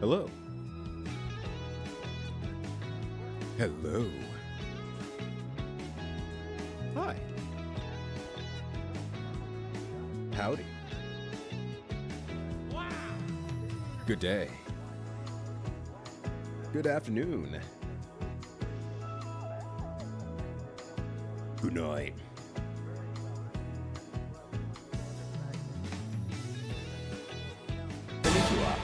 Hello. Hello. Hi. Howdy. Wow. Good day. Good afternoon. Good night. Konnichiwa.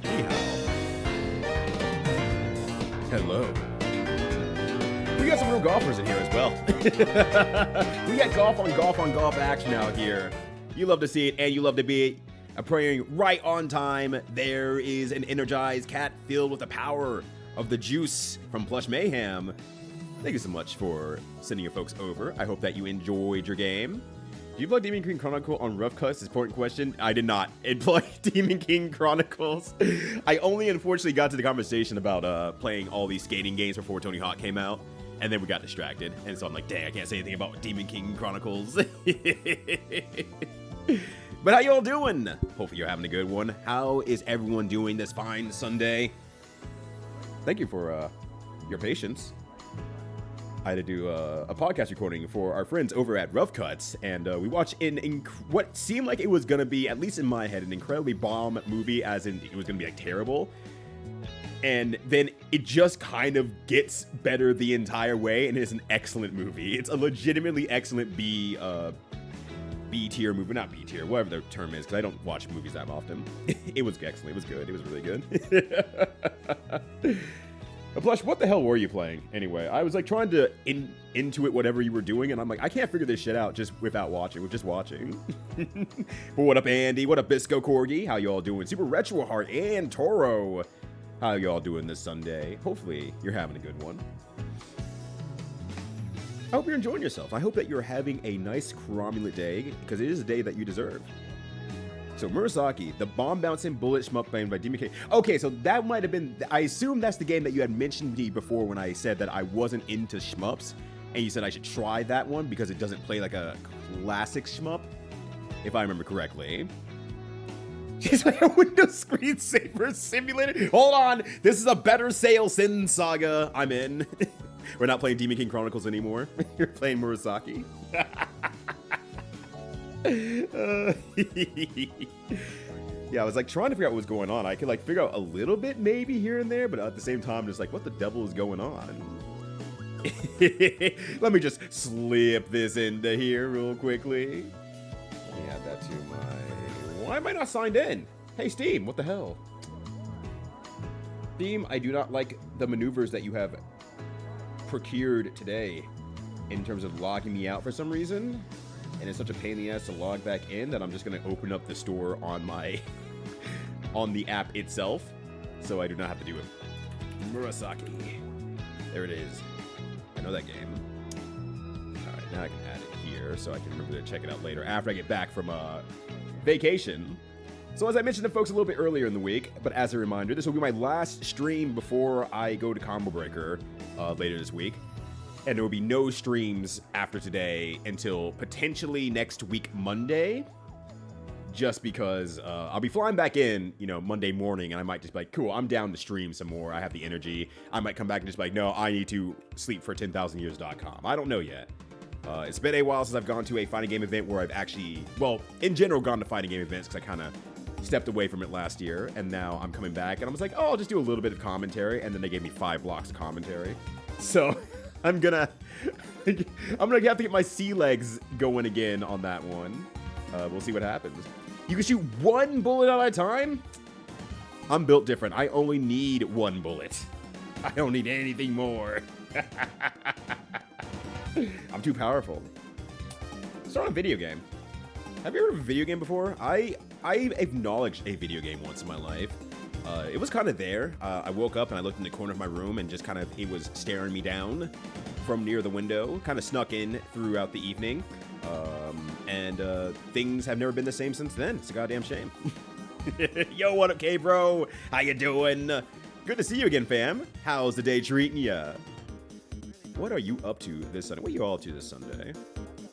Ni hao. Hello. We got some real golfers in here as well. We got golf on golf action out here. You love to see it, and you love to be it. Appearing right on time, there is an energized cat filled with the power of the juice from Plush Mayhem. Thank you so much for sending your folks over. I hope that you enjoyed your game. Do you play Demon King Chronicle on Rough Cuts? Is important question. I did not play Demon King Chronicles. I only unfortunately got to the conversation about playing all these skating games before Tony Hawk came out. And then we got distracted. And so I'm like, dang, I can't say anything about Demon King Chronicles. But how y'all doing? Hopefully you're having a good one. How is everyone doing this fine Sunday? Thank you for your patience. I had to do a podcast recording for our friends over at Rough Cuts, and we watched what seemed like it was going to be, at least in my head, an incredibly bomb movie, as in it was going to be like terrible. And then it just kind of gets better the entire way, and it's an excellent movie. It's a legitimately excellent B-tier movie, not B-tier, whatever the term is, because I don't watch movies that often. It was excellent. It was good. It was really good. Plush, what the hell were you playing anyway? I was like trying to intuit whatever you were doing, and I'm like, I can't figure this shit out just without watching. With just watching. But what up, Andy? What up, Bisco Corgi? How y'all doing? Super Retro Heart and Toro. How y'all doing this Sunday? Hopefully you're having a good one. I hope you're enjoying yourself. I hope that you're having a nice cromulent day, because it is a day that you deserve. So Murasaki, the bomb-bouncing bullet shmup played by Demon King. Okay, so that might have been... I assume that's the game that you had mentioned to me before when I said that I wasn't into shmups, and you said I should try that one because it doesn't play like a classic shmup, if I remember correctly. It's like a Windows screensaver simulator. Hold on, this is a Better Sail Sin Saga. I'm in. We're not playing Demon King Chronicles anymore. You're playing Murasaki. Yeah, I was like trying to figure out what was going on. I could like figure out a little bit maybe here and there, but at the same time, just like, what the devil is going on? Let me just slip this into here real quickly. Let me add that to my... Why am I not signed in? Hey, Steam, what the hell? Steam, I do not like the maneuvers that you have procured today in terms of logging me out for some reason. And it's such a pain in the ass to log back in that I'm just going to open up the store on my on the app itself, so I do not have to do it. Murasaki. There it is. I know that game. Alright, now I can add it here so I can remember to check it out later after I get back from vacation. So as I mentioned to folks a little bit earlier in the week, but as a reminder, this will be my last stream before I go to Combo Breaker later this week. And there will be no streams after today until potentially next week, Monday. Just because I'll be flying back in, Monday morning, and I might just be like, cool, I'm down to stream some more. I have the energy. I might come back and just be like, no, I need to sleep for 10,000years.com. I don't know yet. It's been a while since I've gone to a fighting game event where I've actually, well, in general, gone to fighting game events because I kind of stepped away from it last year, and now I'm coming back, and I was like, oh, I'll just do a little bit of commentary, and then they gave me 5 blocks of commentary. So... I'm gonna have to get my sea legs going again on that one. We'll see what happens. You can shoot 1 bullet at a time? I'm built different. I only need 1 bullet. I don't need anything more. I'm too powerful. Start a video game. Have you ever heard of a video game before? I acknowledged a video game once in my life. It was kind of there. I woke up and I looked in the corner of my room and just it was staring me down from near the window, kind of snuck in throughout the evening. And things have never been the same since then. It's a goddamn shame. Yo, what up, K-Bro? How you doing? Good to see you again, fam. How's the day treating ya? What are you up to this Sunday? What are you all up to this Sunday?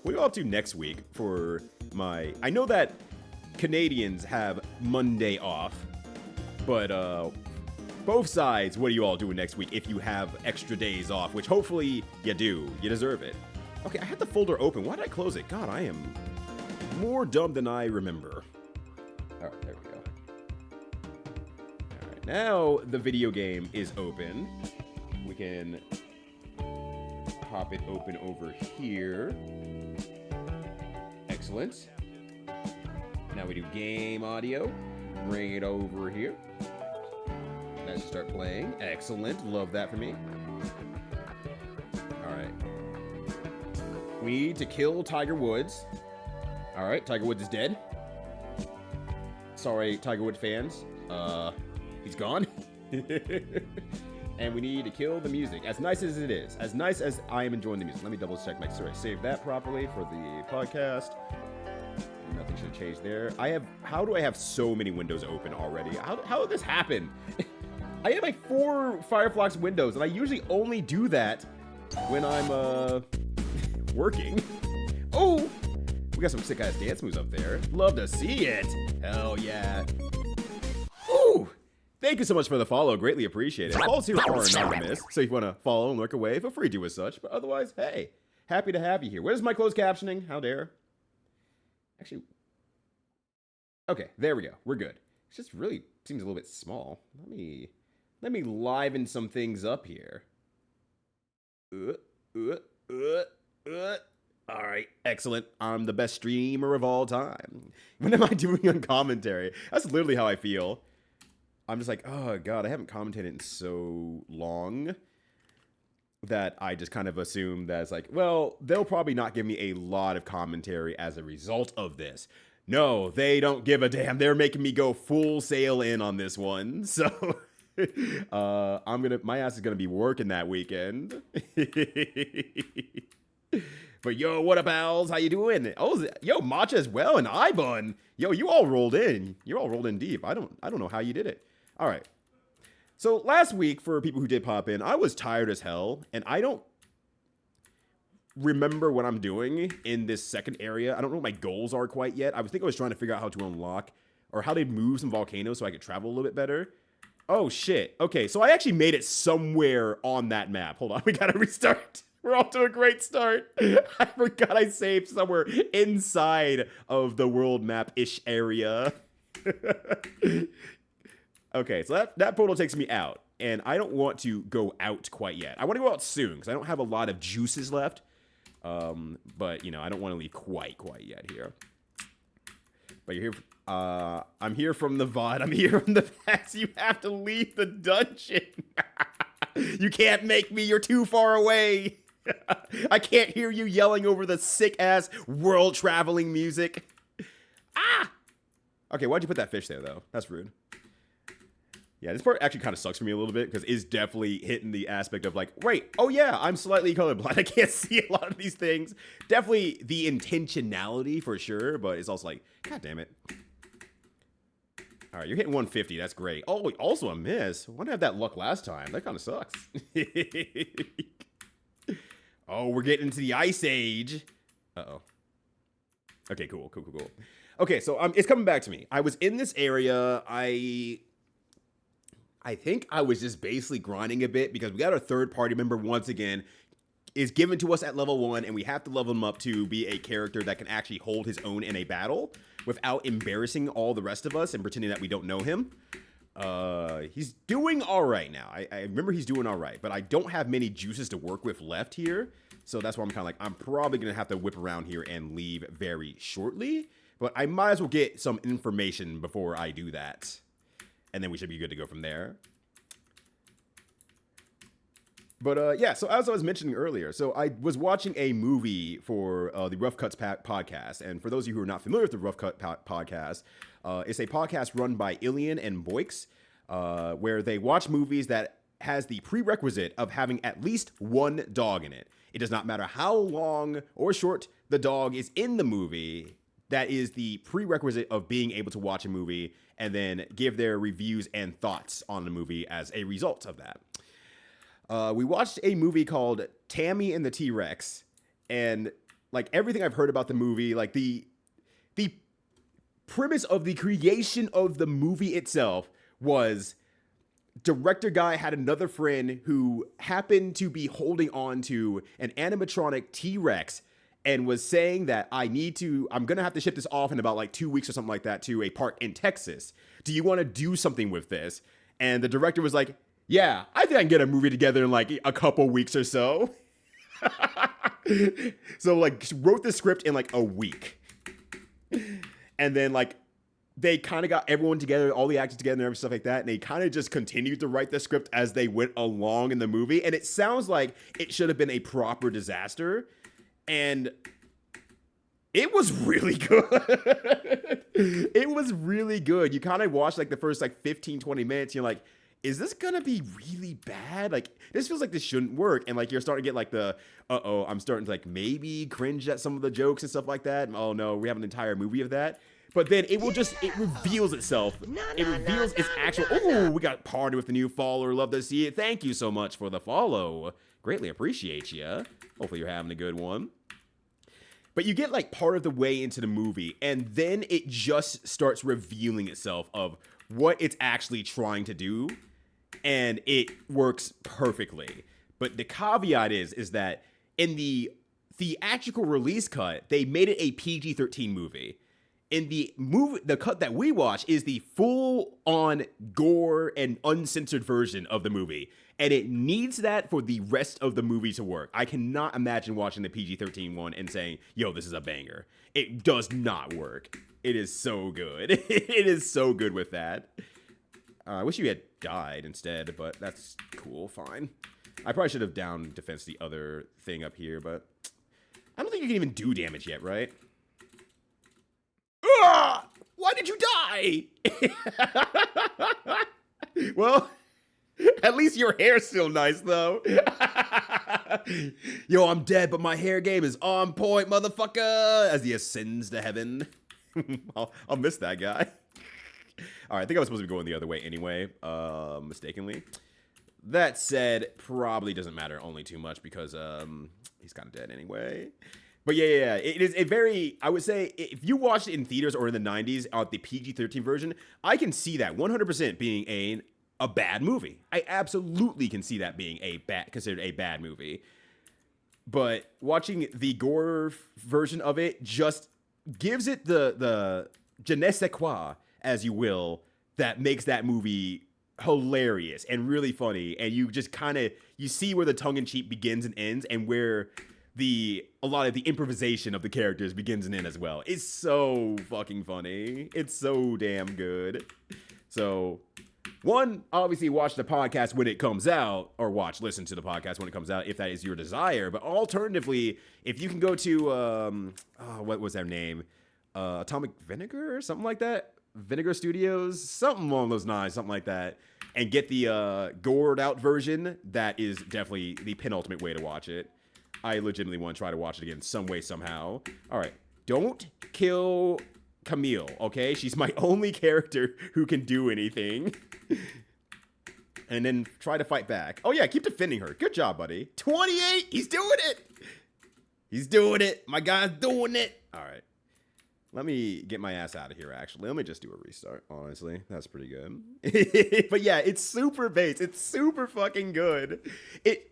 What are you all up to next week for my... I know that Canadians have Monday off. But both sides, what are you all doing next week if you have extra days off, which hopefully you do. You deserve it. Okay, I had the folder open. Why did I close it? God, I am more dumb than I remember. All right, there we go. All right, now the video game is open. We can pop it open over here. Excellent. Now we do game audio. Bring it over here. That should start playing. Excellent. Love that for me. All right. We need to kill Tiger Woods. All right, Tiger Woods is dead. Sorry, Tiger Woods fans. He's gone. And we need to kill the music. As nice as it is. As nice as I am enjoying the music. Let me double check. Make sure I saved that properly for the podcast. Nothing should change there. How do I have so many windows open already? How did this happen? I have like 4 Firefox windows, and I usually only do that when I'm working. Oh, we got some sick ass dance moves up there. Love to see it. Hell yeah. Ooh. Thank you so much for the follow. Greatly appreciate it. Follows here are anonymous, so if you want to follow and lurk away, feel free to do as such. But otherwise, hey, happy to have you here. Where's my closed captioning? How dare? Actually, okay, there we go. We're good. It just really seems a little bit small. Let me liven some things up here. All right, excellent. I'm the best streamer of all time. What am I doing on commentary? That's literally how I feel. I'm just like, oh god, I haven't commentated in so long that I just kind of assume that it's like, well, they'll probably not give me a lot of commentary as a result of this. No, they don't give a damn. They're making me go full sail in on this one. So my ass is gonna be working that weekend. But yo, what up, pals? How you doing? Oh, yo, Matcha as well, and Ibun. Yo, you all rolled in. You're all rolled in deep. I don't know how you did it. All right. So last week, for people who did pop in, I was tired as hell, and I don't remember what I'm doing in this second area. I don't know what my goals are quite yet. I was trying to figure out how to unlock or how to move some volcanoes so I could travel a little bit better. Oh, shit. Okay, so I actually made it somewhere on that map. Hold on, we gotta restart. We're off to a great start. I forgot I saved somewhere inside of the world map-ish area. Okay, so that portal takes me out, and I don't want to go out quite yet. I want to go out soon, because I don't have a lot of juices left. But, you know, I don't want to leave quite yet here. But you're here. I'm here from the VOD. I'm here from the past. You have to leave the dungeon. You can't make me. You're too far away. I can't hear you yelling over the sick-ass world-traveling music. Ah! Okay, why'd you put that fish there, though? That's rude. Yeah, this part actually kind of sucks for me a little bit, because it's definitely hitting the aspect of like, wait, oh yeah, I'm slightly colorblind. I can't see a lot of these things. Definitely the intentionality for sure, but it's also like, god damn it. All right, you're hitting 150. That's great. Oh, also a miss. I want to have that luck last time. That kind of sucks. Oh, we're getting into the Ice Age. Uh-oh. Okay, cool. Okay, so it's coming back to me. I was in this area. I think I was just basically grinding a bit because we got our third party member once again is given to us at level 1, and we have to level him up to be a character that can actually hold his own in a battle without embarrassing all the rest of us and pretending that we don't know him. He's doing all right now. I remember he's doing all right, but I don't have many juices to work with left here. So that's why I'm kind of like, I'm probably going to have to whip around here and leave very shortly. But I might as well get some information before I do that. And then we should be good to go from there. But yeah, so as I was mentioning earlier, so I was watching a movie for the Rough Cuts podcast. And for those of you who are not familiar with the Rough Cut podcast, it's a podcast run by Ilian and Boix, where they watch movies that has the prerequisite of having at least one dog in it. It does not matter how long or short the dog is in the movie. That is the prerequisite of being able to watch a movie and then give their reviews and thoughts on the movie as a result of that. We watched a movie called Tammy and the T-Rex, and like everything I've heard about the movie, like the premise of the creation of the movie itself was director guy had another friend who happened to be holding on to an animatronic T-Rex and was saying that I'm going to have to ship this off in about like 2 weeks or something like that to a park in Texas. Do you want to do something with this? And the director was like, yeah, I think I can get a movie together in like a couple weeks or so. So like wrote the script in like a week. And then like they kind of got everyone together, all the actors together and stuff like that. And they kind of just continued to write the script as they went along in the movie. And it sounds like it should have been a proper disaster. And it was really good. It was really good. You kind of watch like the first like 15, 20 minutes. You're like, is this going to be really bad? Like, this feels like this shouldn't work. And like, you're starting to get like the, I'm starting to like maybe cringe at some of the jokes and stuff like that. And, oh no, we have an entire movie of that. But then it reveals itself. It reveals its actual, we got Party with the new follower. Love to see it. Thank you so much for the follow. Greatly appreciate you. Hopefully you're having a good one. But you get like part of the way into the movie, and then it just starts revealing itself of what it's actually trying to do, and it works perfectly. But the caveat is that in the theatrical release cut, they made it a PG-13 movie. In the cut that we watch is the full-on gore and uncensored version of the movie. And it needs that for the rest of the movie to work. I cannot imagine watching the PG-13 one and saying, yo, this is a banger. It does not work. It is so good. It is so good with that. I wish you had died instead, but that's cool, fine. I probably should have down defense the other thing up here, but I don't think you can even do damage yet, right? Why did you die? Well, at least your hair's still nice, though. Yo, I'm dead, but my hair game is on point, motherfucker, as he ascends to heaven. I'll miss that guy. All right, I think I was supposed to be going the other way anyway, mistakenly. That said, probably doesn't matter only too much because he's kind of dead anyway. But yeah, it is a very, I would say, if you watched it in theaters or in the 90s, the PG-13 version, I can see that 100% being a bad movie. I absolutely can see that being considered a bad movie. But watching the gore version of it just gives it the je ne sais quoi, as you will, that makes that movie hilarious and really funny. And you just kind of, you see where the tongue-in-cheek begins and ends, and where a lot of the improvisation of the characters begins and ends as well. It's so fucking funny. It's so damn good. So, one, obviously watch the podcast when it comes out, or listen to the podcast when it comes out, if that is your desire. But alternatively, if you can go to, what was their name? Atomic Vinegar or something like that? Vinegar Studios? Something along those lines, something like that. And get the gored out version. That is definitely the penultimate way to watch it. I legitimately want to try to watch it again some way, somehow. All right. Don't kill Camille, okay? She's my only character who can do anything. And then try to fight back. Oh, yeah, keep defending her. Good job, buddy. 28! He's doing it! He's doing it. My guy's doing it. All right. Let me get my ass out of here, actually. Let me just do a restart, honestly. That's pretty good. But yeah, it's super base. It's super fucking good.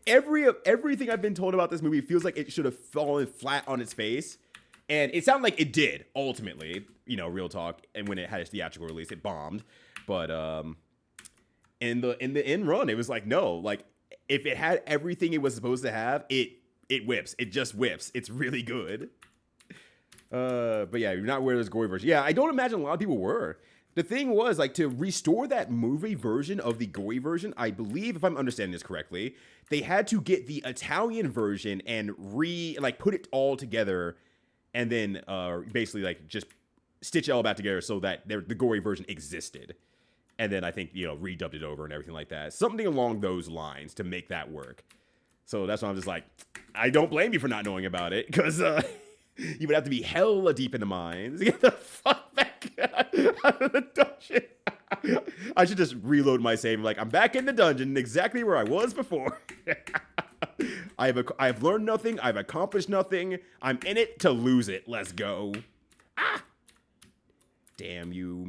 Everything I've been told about this movie feels like it should have fallen flat on its face. And it sounded like it did, ultimately. You know, real talk. And when it had its theatrical release, it bombed. But in the end run, it was like, no. Like, if it had everything it was supposed to have, it whips. It just whips. It's really good. But yeah, you're not aware of this gory version. Yeah, I don't imagine a lot of people were. The thing was, like, to restore that movie version of the gory version, I believe, if I'm understanding this correctly, they had to get the Italian version and put it all together, and then basically like just stitch it all back together so that the gory version existed. And then I think, redubbed it over and everything like that. Something along those lines to make that work. So that's why I'm just like, I don't blame you for not knowing about it, because you would have to be hella deep in the mines to get the fuck back out of the dungeon. I should just reload my save. Like, I'm back in the dungeon, exactly where I was before. I have learned nothing. I've accomplished nothing. I'm in it to lose it. Let's go. Ah! Damn you,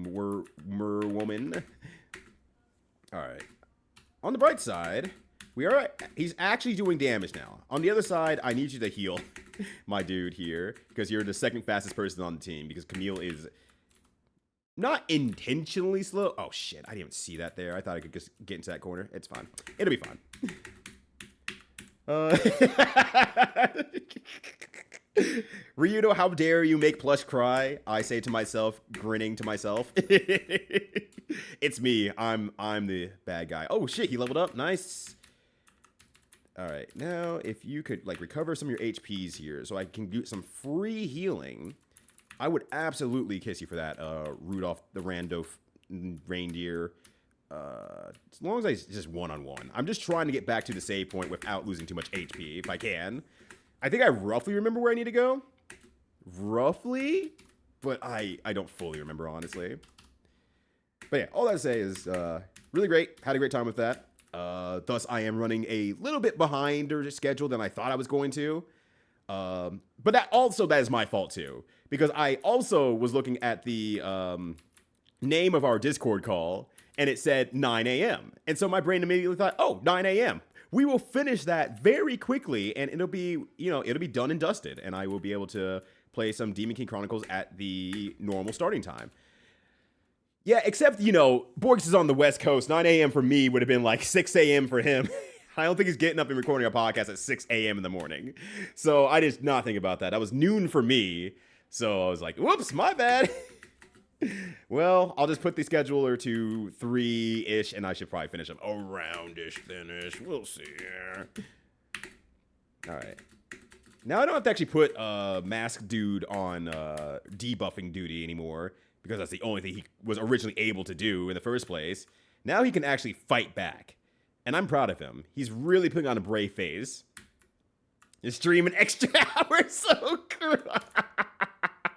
mer woman. All right. On the bright side, he's actually doing damage now. On the other side, I need you to heal my dude here, because you're the second fastest person on the team, because Camille is not intentionally slow. Oh, shit. I didn't even see that there. I thought I could just get into that corner. It's fine. It'll be fine. Ryudo, how dare you make Plush cry? I say to myself, grinning to myself. It's me. I'm the bad guy. Oh, shit. He leveled up. Nice. All right. Now, if you could, like, recover some of your HPs here so I can do some free healing, I would absolutely kiss you for that, Rudolph the Rando reindeer. As long as I just one-on-one. I'm just trying to get back to the save point without losing too much HP, if I can. I think I roughly remember where I need to go. Roughly? But I don't fully remember, honestly. But yeah, all that to say is really great. Had a great time with that. Thus, I am running a little bit behind or schedule than I thought I was going to. But that is my fault, too. Because I also was looking at the name of our Discord call, and it said 9 a.m. And so my brain immediately thought, oh, 9 a.m. We will finish that very quickly, and it'll be done and dusted, and I will be able to play some Demon King Chronicles at the normal starting time. Yeah, except, Borges is on the West Coast. 9 a.m. for me would have been like 6 a.m. for him. I don't think he's getting up and recording a podcast at 6 a.m. in the morning. So I did not think about that. That was noon for me. So I was like, whoops, my bad. Well, I'll just put the scheduler to 3-ish, and I should probably finish up around-ish, thin-ish. We'll see. All right. Now I don't have to actually put Mask Dude on debuffing duty anymore, because that's the only thing he was originally able to do in the first place. Now he can actually fight back, and I'm proud of him. He's really putting on a brave face. You're streaming extra hours, so cool.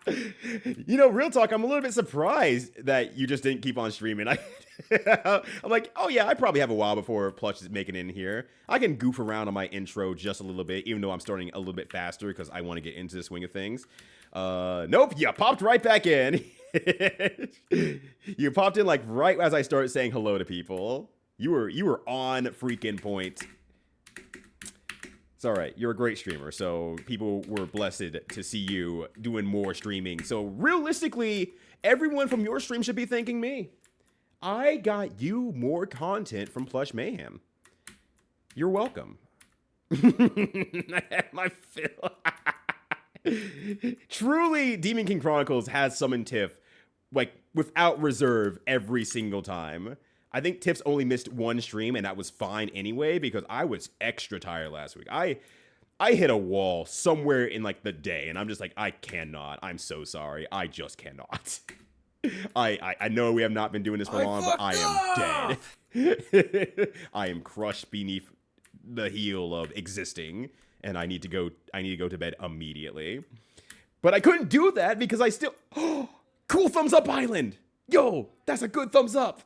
Real talk, I'm a little bit surprised that you just didn't keep on streaming. I'm like, oh yeah, I probably have a while before Plush is making it in here. I can goof around on my intro just a little bit, even though I'm starting a little bit faster because I want to get into the swing of things. Nope, you popped right back in. You popped in like right as I started saying hello to people. You were on freaking point. It's all right. You're a great streamer, so people were blessed to see you doing more streaming. So realistically, everyone from your stream should be thanking me. I got you more content from Plush Mayhem. You're welcome. I had my fill. Truly, Demon King Chronicles has summoned Tiff, like, without reserve every single time. I think Tiff's only missed one stream, and that was fine anyway, because I was extra tired last week. I hit a wall somewhere in, like, the day, and I'm just like, I cannot. I'm so sorry. I just cannot. I know we have not been doing this for long, but I am dead. I am crushed beneath the heel of existing, and I need to go to bed immediately. But I couldn't do that because I still... Cool thumbs up island! Yo, that's a good thumbs up!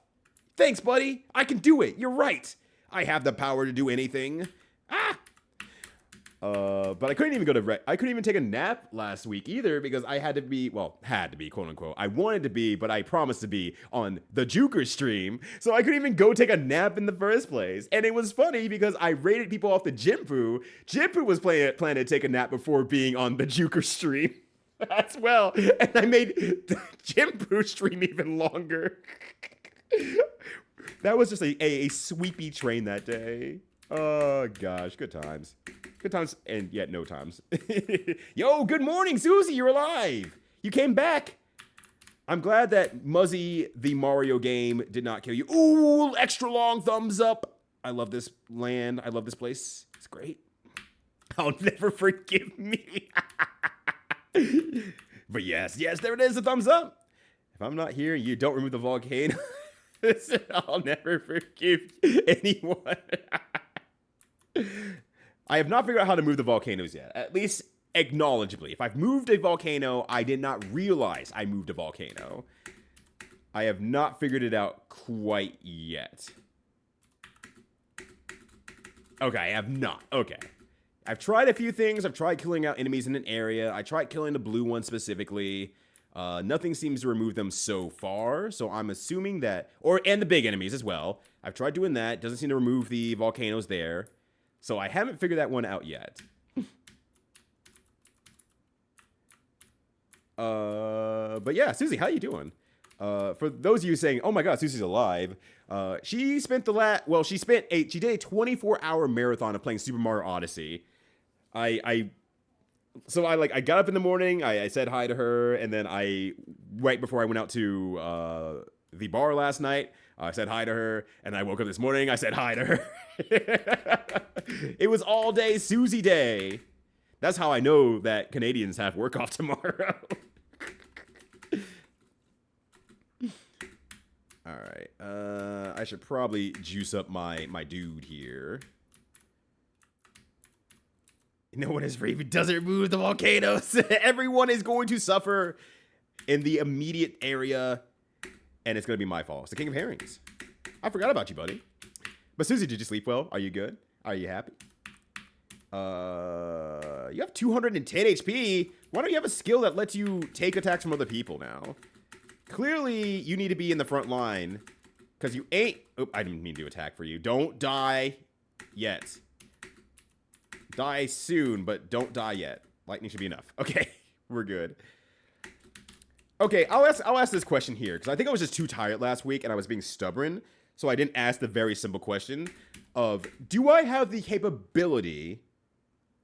Thanks, buddy. I can do it. You're right. I have the power to do anything. But I couldn't even I couldn't even take a nap last week either because I had to be, quote unquote. I wanted to be, but I promised to be on the Juker stream. So I couldn't even go take a nap in the first place. And it was funny because I rated people off the Jimpu. Jimpu was planning to take a nap before being on the Juker stream as well. And I made the Jimpu stream even longer. That was just a sweepy train that day. Oh, gosh. Good times. Good times and yet no times. Yo, good morning, Susie. You're alive. You came back. I'm glad that Muzzy, the Mario game, did not kill you. Ooh, extra long thumbs up. I love this land. I love this place. It's great. I'll never forgive me. But yes, there it is. A thumbs up. If I'm not here, you don't remove the volcano. I'll never forgive anyone. I have not figured out how to move the volcanoes yet. At least acknowledgeably. If I've moved a volcano, I did not realize I moved a volcano. I have not figured it out quite yet. Okay, I have not. Okay. I've tried a few things. I've tried killing out enemies in an area. I tried killing the blue one specifically. Nothing seems to remove them so far, so I'm assuming that... And the big enemies as well. I've tried doing that. Doesn't seem to remove the volcanoes there. So I haven't figured that one out yet. But yeah, Susie, how you doing? For those of you saying, "Oh my God, Susie's alive," she spent she did a 24-hour marathon of playing Super Mario Odyssey. I got up in the morning, I said hi to her, and then right before I went out to the bar last night, I said hi to her, and I woke up this morning, I said hi to her. It was all day Susie day. That's how I know that Canadians have work off tomorrow. All right. I should probably juice up my dude here. No one is free if it doesn't remove the volcanoes. Everyone is going to suffer in the immediate area, and it's going to be my fault. It's the King of Herrings. I forgot about you, buddy. But Susie, did you sleep well? Are you good? Are you happy? You have 210 HP. Why don't you have a skill that lets you take attacks from other people now? Clearly, you need to be in the front line, because you ain't... Oh, I didn't mean to attack for you. Don't die yet. Die soon, but don't die yet. Lightning should be enough. Okay, we're good. Okay, I'll ask this question here, because I think I was just too tired last week, and I was being stubborn, so I didn't ask the very simple question of, do I have the capability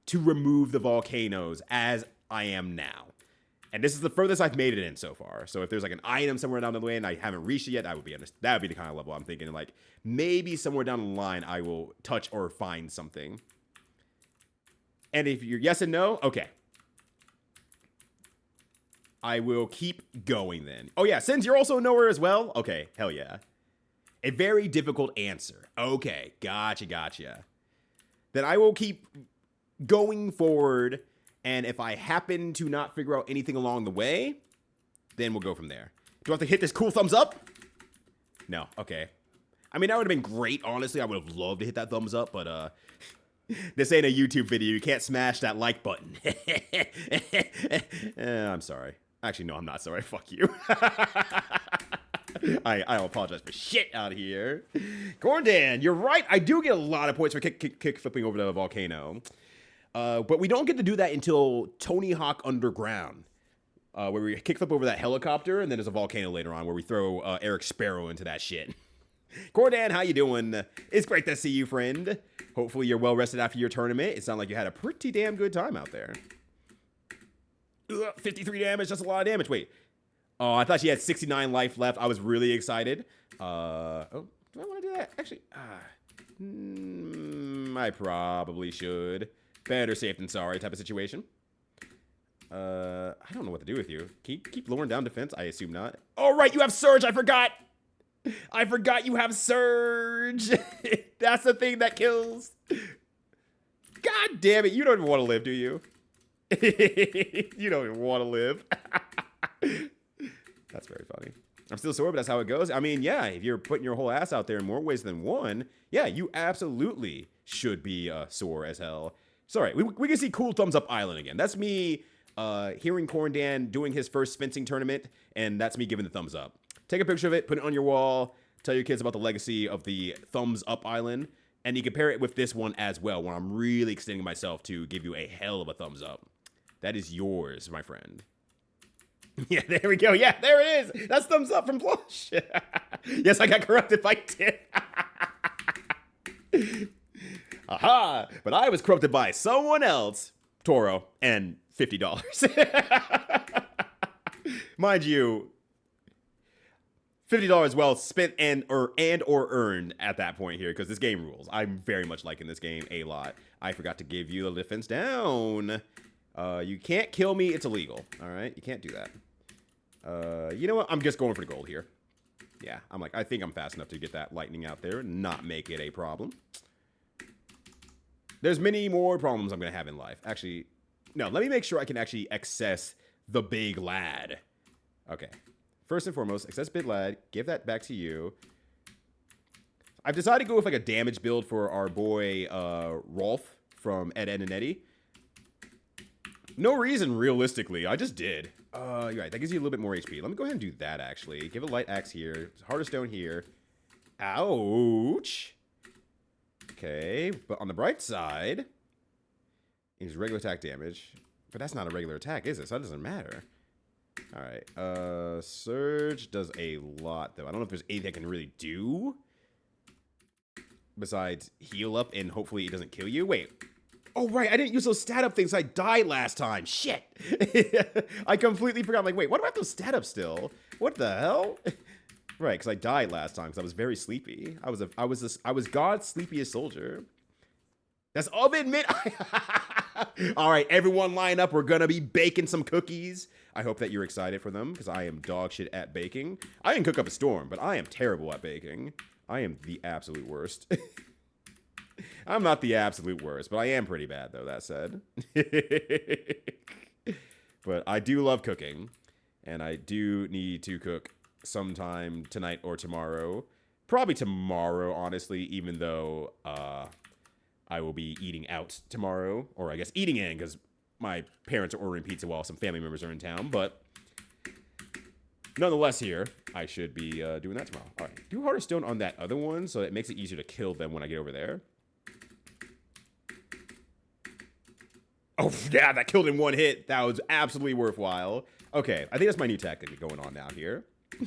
to remove the volcanoes as I am now? And this is the furthest I've made it in so far. So if there's like an item somewhere down the way and I haven't reached it yet, that would be the kind of level I'm thinking. Like, maybe somewhere down the line I will touch or find something. And if you're yes and no, okay. I will keep going then. Oh yeah, since you're also nowhere as well, okay, hell yeah. A very difficult answer. Okay, gotcha. Then I will keep going forward, and if I happen to not figure out anything along the way, then we'll go from there. Do I have to hit this cool thumbs up? No, okay. I mean, that would have been great, honestly. I would have loved to hit that thumbs up, but this ain't a YouTube video. You can't smash that like button. I'm sorry. Actually, no, I'm not sorry. Fuck you. I'll apologize for shit out here. Corndan, you're right. I do get a lot of points for kick flipping over the volcano. But we don't get to do that until Tony Hawk Underground, where we kickflip over that helicopter, and then there's a volcano later on where we throw Eric Sparrow into that shit. Cordan, how you doing? It's great to see you, friend. Hopefully you're well rested after your tournament. It sounded like you had a pretty damn good time out there. 53 damage, that's a lot of damage. Wait. Oh, I thought she had 69 life left. I was really excited. Oh, do I want to do that? Actually, I probably should. Better safe than sorry type of situation. I don't know what to do with you. Keep lowering down defense? I assume not. Oh, right, you have Surge. I forgot you have Surge. That's the thing that kills. God damn it. You don't even want to live, do you? You don't even want to live. That's very funny. I'm still sore, but that's how it goes. I mean, yeah, if you're putting your whole ass out there in more ways than one, yeah, you absolutely should be sore as hell. Sorry, we can see Cool Thumbs Up Island again. That's me hearing Corndan doing his first fencing tournament, and that's me giving the thumbs up. Take a picture of it, put it on your wall, tell your kids about the legacy of the Thumbs Up Island, and you compare it with this one as well, where I'm really extending myself to give you a hell of a thumbs up. That is yours, my friend. Yeah, there we go. Yeah, there it is. That's thumbs up from Plush. Yes, I got corrupted by Tiff. Aha! But I was corrupted by someone else, Toro, and $50. Mind you, $50 well spent and or earned at that point here, because this game rules. I'm very much liking this game a lot. I forgot to give you the defense down. You can't kill me. It's illegal. All right, you can't do that. You know what? I'm just going for the gold here. Yeah, I think I'm fast enough to get that lightning out there and not make it a problem. There's many more problems I'm going to have in life. Actually, no, let me make sure I can actually access the big lad. Okay. First and foremost, access big lad. Give that back to you. I've decided to go with like a damage build for our boy Rolf from Ed, Ed, and Eddie. No reason, realistically. I just did. You're right. That gives you a little bit more HP. Let me go ahead and do that, actually. Give a light axe here. Heart of stone here. Ouch. Okay, but on the bright side, is regular attack damage. But that's not a regular attack, is it? So that doesn't matter. Alright, Surge does a lot, though. I don't know if there's anything I can really do besides heal up and hopefully it doesn't kill you. Wait. Oh, right. I didn't use those stat up things. I died last time. Shit. I completely forgot. I'm like, wait, why do I have those stat up still? What the hell? Right, because I died last time because I was very sleepy. I was God's sleepiest soldier. That's oven mitt. All right, everyone line up. We're going to be baking some cookies. I hope that you're excited for them because I am dog shit at baking. I can cook up a storm, but I am terrible at baking. I am the absolute worst. I'm not the absolute worst, but I am pretty bad, though, that said. But I do love cooking, and I do need to cook sometime tonight or tomorrow. Probably tomorrow, honestly, even though I will be eating out tomorrow. Or I guess eating in, because my parents are ordering pizza while some family members are in town. But nonetheless here, I should be doing that tomorrow. All right, do Heart of Stone on that other one, so it makes it easier to kill them when I get over there. Oh, yeah, that killed in one hit. That was absolutely worthwhile. Okay, I think that's my new tactic going on now here. I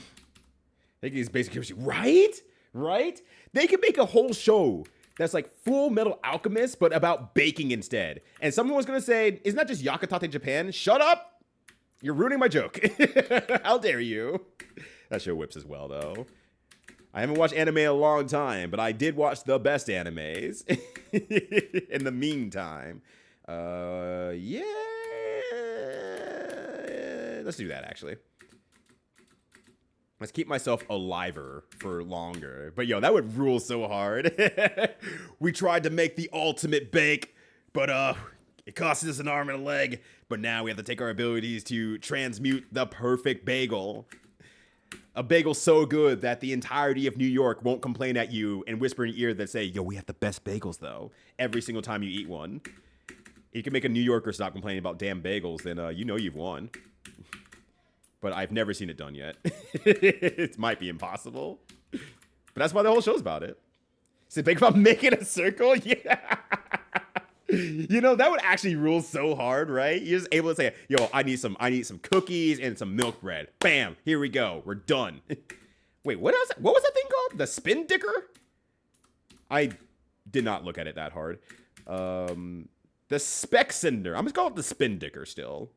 think he's basically... Right? Right? They could make a whole show that's like Full Metal Alchemist, but about baking instead. And someone was going to say, isn't that just Yakitate Japan? Shut up! You're ruining my joke. How dare you? That show whips as well, though. I haven't watched anime in a long time, but I did watch the best animes in the meantime. Yeah. Let's do that, actually. Let's keep myself aliver for longer. But, yo, that would rule so hard. We tried to make the ultimate bake, but, it cost us an arm and a leg. But now we have to take our abilities to transmute the perfect bagel. A bagel so good that the entirety of New York won't complain at you and whisper in your ear that say, yo, we have the best bagels, though, every single time you eat one. You can make a New Yorker stop complaining about damn bagels, then you know you've won. But I've never seen it done yet. It might be impossible. But that's why the whole show's about it. Is it big about making a circle? Yeah. You know, that would actually rule so hard, right? You're just able to say, yo, I need some cookies and some milk bread. Bam, here we go. We're done. Wait, what was that thing called? The spin dicker? I did not look at it that hard. The spec cinder. I'm just calling it the spin dicker still.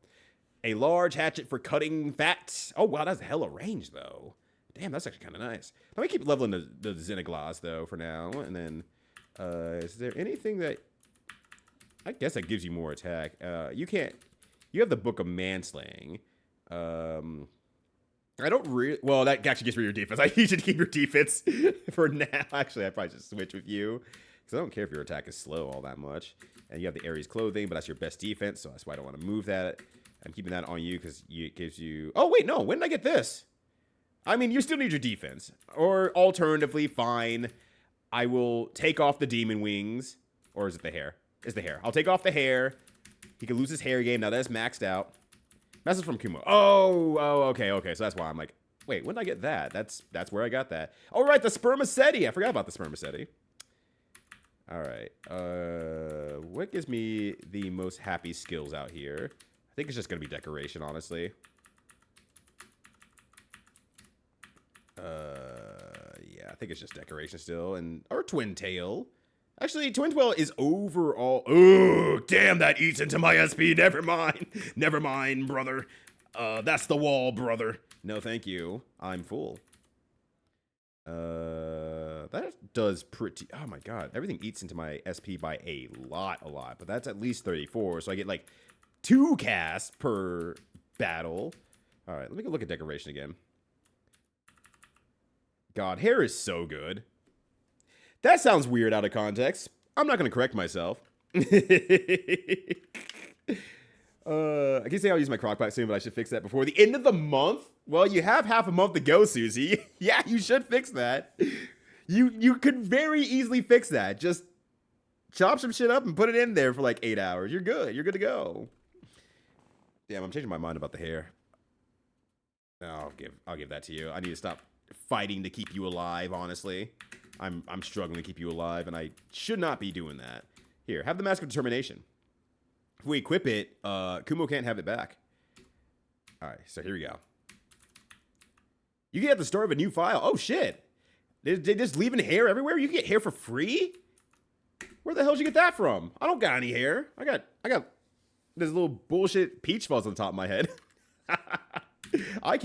A large hatchet for cutting fat. Oh, wow, that's hella range, though. Damn, that's actually kind of nice. Let me keep leveling the Xenogloss, though, for now. And then, is there anything that... I guess that gives you more attack. You have the Book of Manslaying. I don't really... Well, that actually gets rid of your defense. I need you to keep your defense for now. Actually, I probably just switch with you. Because I don't care if your attack is slow all that much. And you have the Ares clothing, but that's your best defense, so that's why I don't want to move that. I'm keeping that on you because it gives you... Oh, wait, no. When did I get this? I mean, you still need your defense. Or alternatively, fine. I will take off the demon wings. Or is it the hair? It's the hair. I'll take off the hair. He can lose his hair game. Now that's maxed out. Message from Kumo. Oh, okay. So that's why I'm like, wait, when did I get that? That's where I got that. All right, the spermaceti. I forgot about the spermaceti. All right. What gives me the most happy skills out here? I think it's just going to be decoration, honestly. Yeah, I think it's just decoration still. Or Twin Tail. Actually, Twin Tail is overall... Oh, damn, that eats into my SP. Never mind. Never mind, brother. That's the wall, brother. No, thank you. I'm full. That does pretty... Oh, my God. Everything eats into my SP by a lot. But that's at least 34, so I get, like... 2 casts per battle. All right, let me go look at decoration again. God, hair is so good. That sounds weird out of context. I'm not going to correct myself. I can say I'll use my crockpot soon, but I should fix that before the end of the month. Well, you have half a month to go, Susie. Yeah, you should fix that. You could very easily fix that. Just chop some shit up and put it in there for like 8 hours. You're good. You're good to go. Damn, I'm changing my mind about the hair. I'll give that to you. I need to stop fighting to keep you alive, honestly. I'm struggling to keep you alive, and I should not be doing that. Here, have the Mask of Determination. If we equip it, Kumo can't have it back. Alright, so here we go. You get the start of a new file. Oh, shit. They just leaving hair everywhere? You can get hair for free? Where the hell did you get that from? I don't got any hair. I got this little bullshit peach fuzz on top of my head. I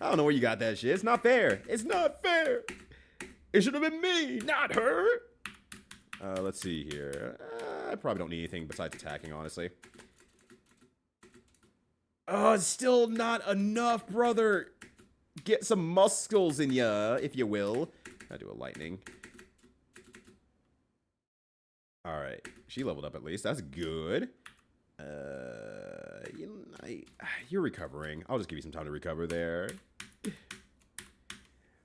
don't know where you got that shit. It's not fair. It's not fair. It should have been me, not her. Let's see here. I probably don't need anything besides attacking, honestly. Oh, it's still not enough, brother. Get some muscles in ya, if you will. I do a lightning. All right, she leveled up at least. That's good. You're recovering. I'll just give you some time to recover there.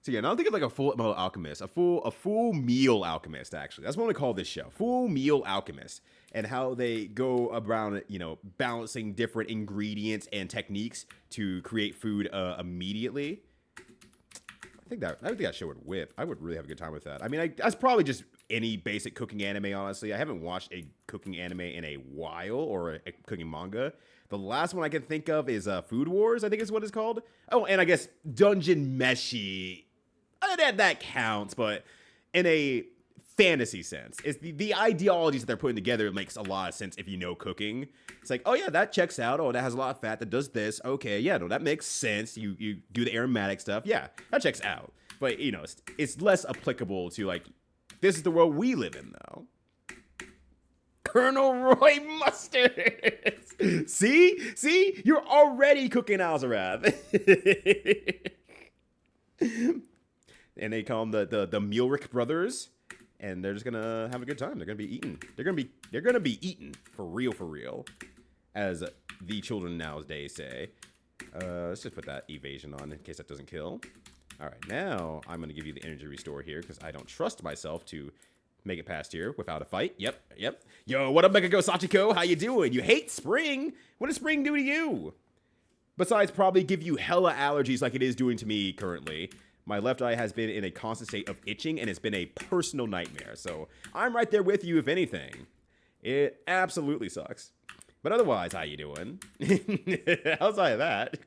So yeah, now I'm thinking like a full metal alchemist, a full meal alchemist. Actually, that's what I'm gonna call this show, full meal alchemist, and how they go around, you know, balancing different ingredients and techniques to create food immediately. I think that show would whip. I would really have a good time with that. I mean, that's probably just any basic cooking anime, honestly. I haven't watched a cooking anime in a while, or a cooking manga. The last one I can think of is Food Wars, I think is what it's called. Oh, and I guess Dungeon Meshi. That counts, but in a fantasy sense. It's the ideologies that they're putting together makes a lot of sense if you know cooking. It's like, oh yeah, that checks out. Oh, that has a lot of fat. That does this. Okay, yeah, no, that makes sense. You do the aromatic stuff. Yeah, that checks out. But, you know, it's less applicable to, like, this is the world we live in, though. Colonel Roy Mustard. See? You're already cooking Alzarath. And they call them the Mulric brothers, and they're just gonna have a good time. They're gonna be eaten. They're gonna be eaten for real, as the children nowadays say. Let's just put that evasion on in case that doesn't kill. All right, now I'm gonna give you the energy restore here because I don't trust myself to make it past here without a fight. Yep. Yo, what up, Mechago Sachiko? How you doing? You hate spring? What does spring do to you? Besides probably give you hella allergies like it is doing to me currently. My left eye has been in a constant state of itching, and it's been a personal nightmare. So I'm right there with you, if anything. It absolutely sucks. But otherwise, how you doing? Outside of that.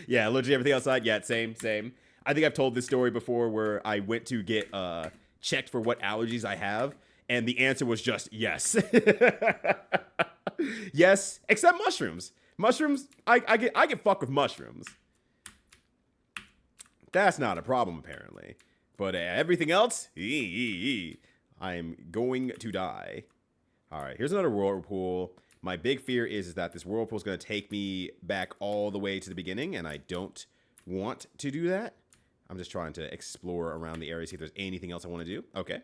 Yeah, allergic to everything outside. Yeah, same. I think I've told this story before where I went to get checked for what allergies I have, and the answer was just yes. Yes, except mushrooms. Mushrooms, I get fucked with mushrooms. That's not a problem, apparently. But everything else, I'm going to die. All right, here's another whirlpool. My big fear is that this whirlpool is going to take me back all the way to the beginning, and I don't want to do that. I'm just trying to explore around the area, see if there's anything else I want to do. Okay.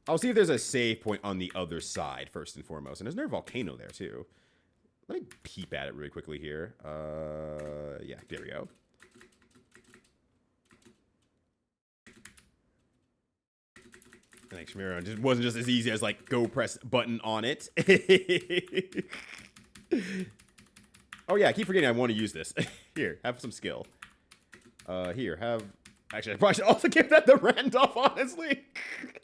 I'll see if there's a save point on the other side, first and foremost. And there's another volcano there, too. Let me peep at it really quickly here. Yeah, there we go. Thanks, Shmira. It wasn't just as easy as, like, go press button on it. Oh, yeah, I keep forgetting I want to use this. Here, have some skill. Here, have... Actually, I probably should also give that to Randolph, honestly.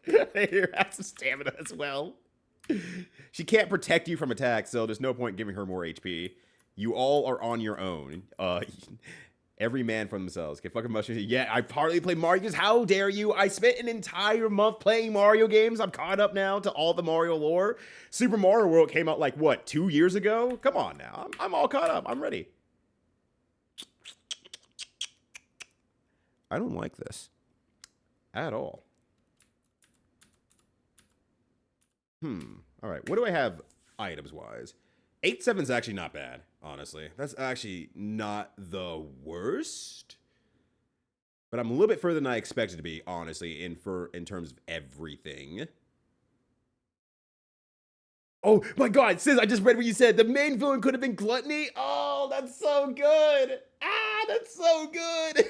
Here, have some stamina as well. She can't protect you from attacks, so there's no point giving her more HP. You all are on your own. Every man for themselves. Get fucking mushrooms. Yeah, I partly play Mario games. How dare you? I spent an entire month playing Mario games. I'm caught up now to all the Mario lore. Super Mario World came out like, what, 2 years ago? Come on now. I'm all caught up. I'm ready. I don't like this. At all. All right, what do I have items-wise? 8-7 is actually not bad, honestly. That's actually not the worst. But I'm a little bit further than I expected to be, honestly, in terms of everything. Oh, my God, Sis, I just read what you said. The main villain could have been Gluttony? Oh, that's so good. Ah, that's so good.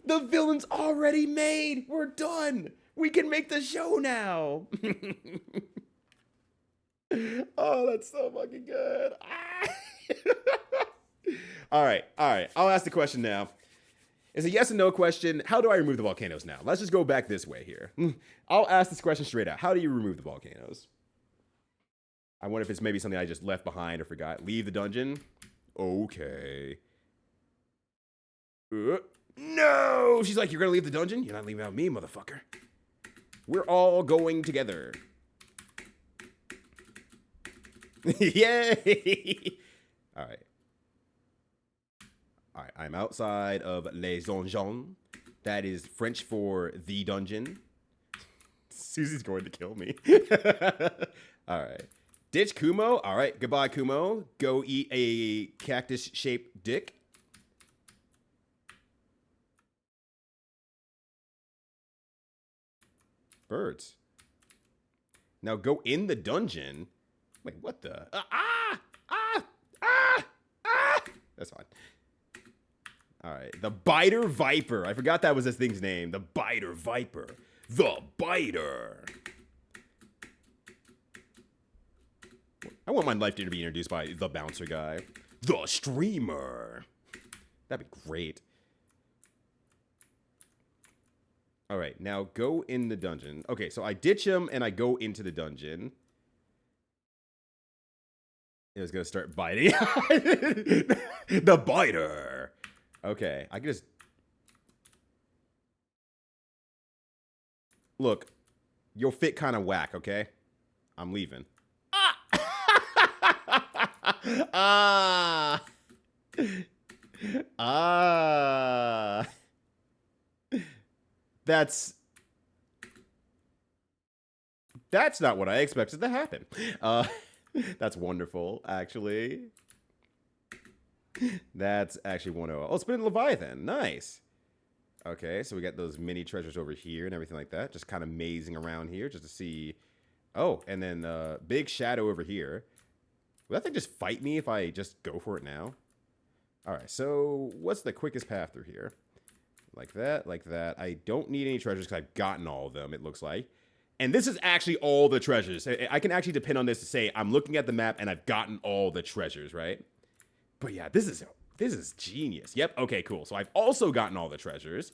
The villain's already made. We're done. We can make the show now. Oh, that's so fucking good. Ah. All right, all right. I'll ask the question now. It's a yes and no question. How do I remove the volcanoes now? Let's just go back this way here. I'll ask this question straight out. How do you remove the volcanoes? I wonder if it's maybe something I just left behind or forgot. Leave the dungeon? Okay. No! She's like, you're gonna leave the dungeon? You're not leaving out me, motherfucker. We're all going together. Yay! All right. All right, I'm outside of Les Donjons. That is French for the dungeon. Susie's going to kill me. All right. Ditch Kumo. All right, goodbye, Kumo. Go eat a cactus-shaped dick. Birds. Now go in the dungeon. Wait, what the? That's fine. All right, the Biter Viper. I forgot that was this thing's name. The Biter Viper. The Biter. I want my life to be introduced by the bouncer guy. The Streamer. That'd be great. All right, now go in the dungeon. Okay, so I ditch him and I go into the dungeon. It was gonna start biting. The Biter. Okay, I can just... Look, you'll fit kind of whack, okay? I'm leaving. Ah! Ah! That's not what I expected to happen. That's wonderful, actually. That's actually 1-0. Oh, spin Leviathan. Nice. Okay, so we got those mini treasures over here and everything like that. Just kind of mazing around here just to see. Oh, and then big shadow over here. Will that thing just fight me if I just go for it now? All right, so what's the quickest path through here? Like that, like that. I don't need any treasures because I've gotten all of them, it looks like. And this is actually all the treasures. I can actually depend on this to say I'm looking at the map and I've gotten all the treasures, right? But yeah, this is genius. Yep, okay, cool. So I've also gotten all the treasures.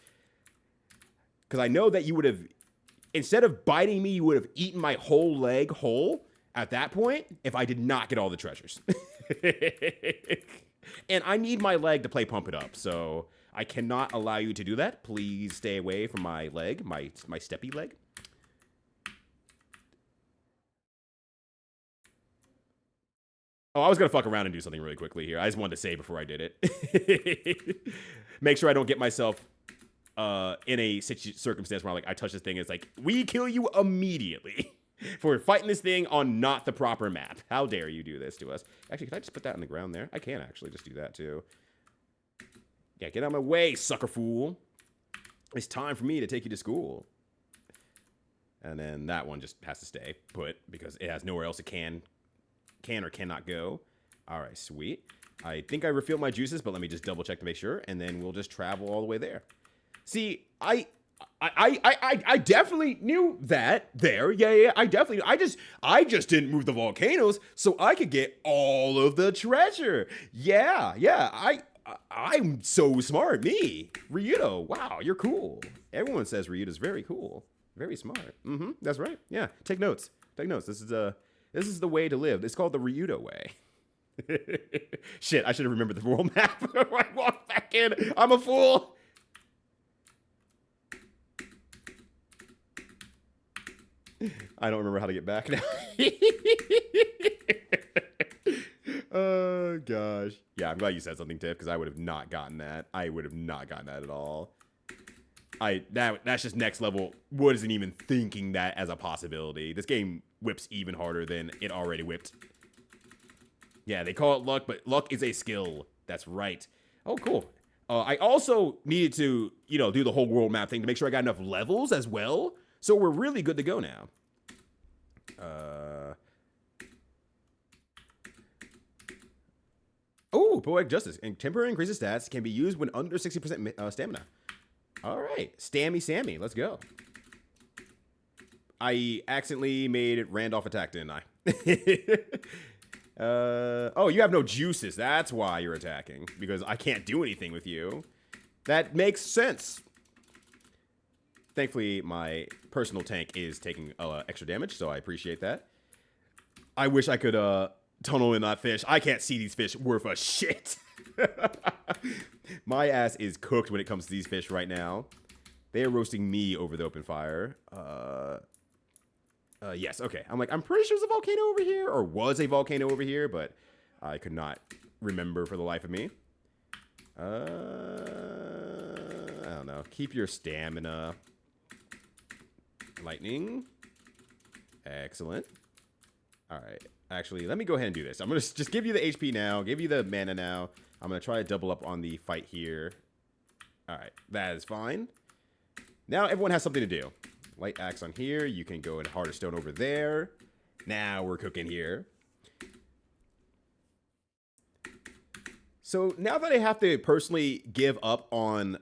Because I know that you would have, instead of biting me, you would have eaten my whole leg whole at that point if I did not get all the treasures. And I need my leg to play Pump It Up, so I cannot allow you to do that. Please stay away from my leg, my steppy leg. Oh, I was going to fuck around and do something really quickly here. I just wanted to say before I did it. Make sure I don't get myself in a circumstance where I touch this thing and it's like, we kill you immediately for fighting this thing on not the proper map. How dare you do this to us? Actually, can I just put that on the ground there? I can actually just do that too. Yeah, get out of my way, sucker fool. It's time for me to take you to school. And then that one just has to stay put because it has nowhere else it can or cannot go. All right, sweet. I think I refilled my juices, but let me just double check to make sure, and then we'll just travel all the way there. See, I definitely knew that there. Yeah, I just didn't move the volcanoes so I could get all of the treasure. Yeah, I'm so smart. Me, Ryuto. Wow, you're cool. Everyone says Ryuto's very cool, very smart. That's right. Yeah, take notes. Take notes. This is the way to live. It's called the Ryuto way. Shit, I should have remembered the world map. I walked back in. I'm a fool. I don't remember how to get back now. Oh, gosh. Yeah, I'm glad you said something, Tiff, because I would have not gotten that. I would have not gotten that at all. That's just next level. Wasn't even thinking that as a possibility. This game whips even harder than it already whipped. Yeah, they call it luck, but luck is a skill. That's right. Oh, cool. I also needed to, do the whole world map thing to make sure I got enough levels as well. So we're really good to go now. Oh, Poetic Justice. And temporary increases stats can be used when under 60% stamina. All right. Stammy Sammy. Let's go. I accidentally made it Randolph attack, didn't I? Oh, you have no juices. That's why you're attacking. Because I can't do anything with you. That makes sense. Thankfully, my personal tank is taking extra damage, so I appreciate that. I wish I could tunnel in that fish. I can't see these fish worth a shit. My ass is cooked when it comes to these fish right now. They are roasting me over the open fire. Yes, okay. I'm pretty sure there's a volcano over here, or was a volcano over here, but I could not remember for the life of me. I don't know. Keep your stamina. Lightning. Excellent. All right. Actually, let me go ahead and do this. I'm going to just give you the HP now, give you the mana now. I'm going to try to double up on the fight here. All right. That is fine. Now everyone has something to do. Light axe on here. You can go in harder stone over there. Now we're cooking here. So now that I have to personally give up on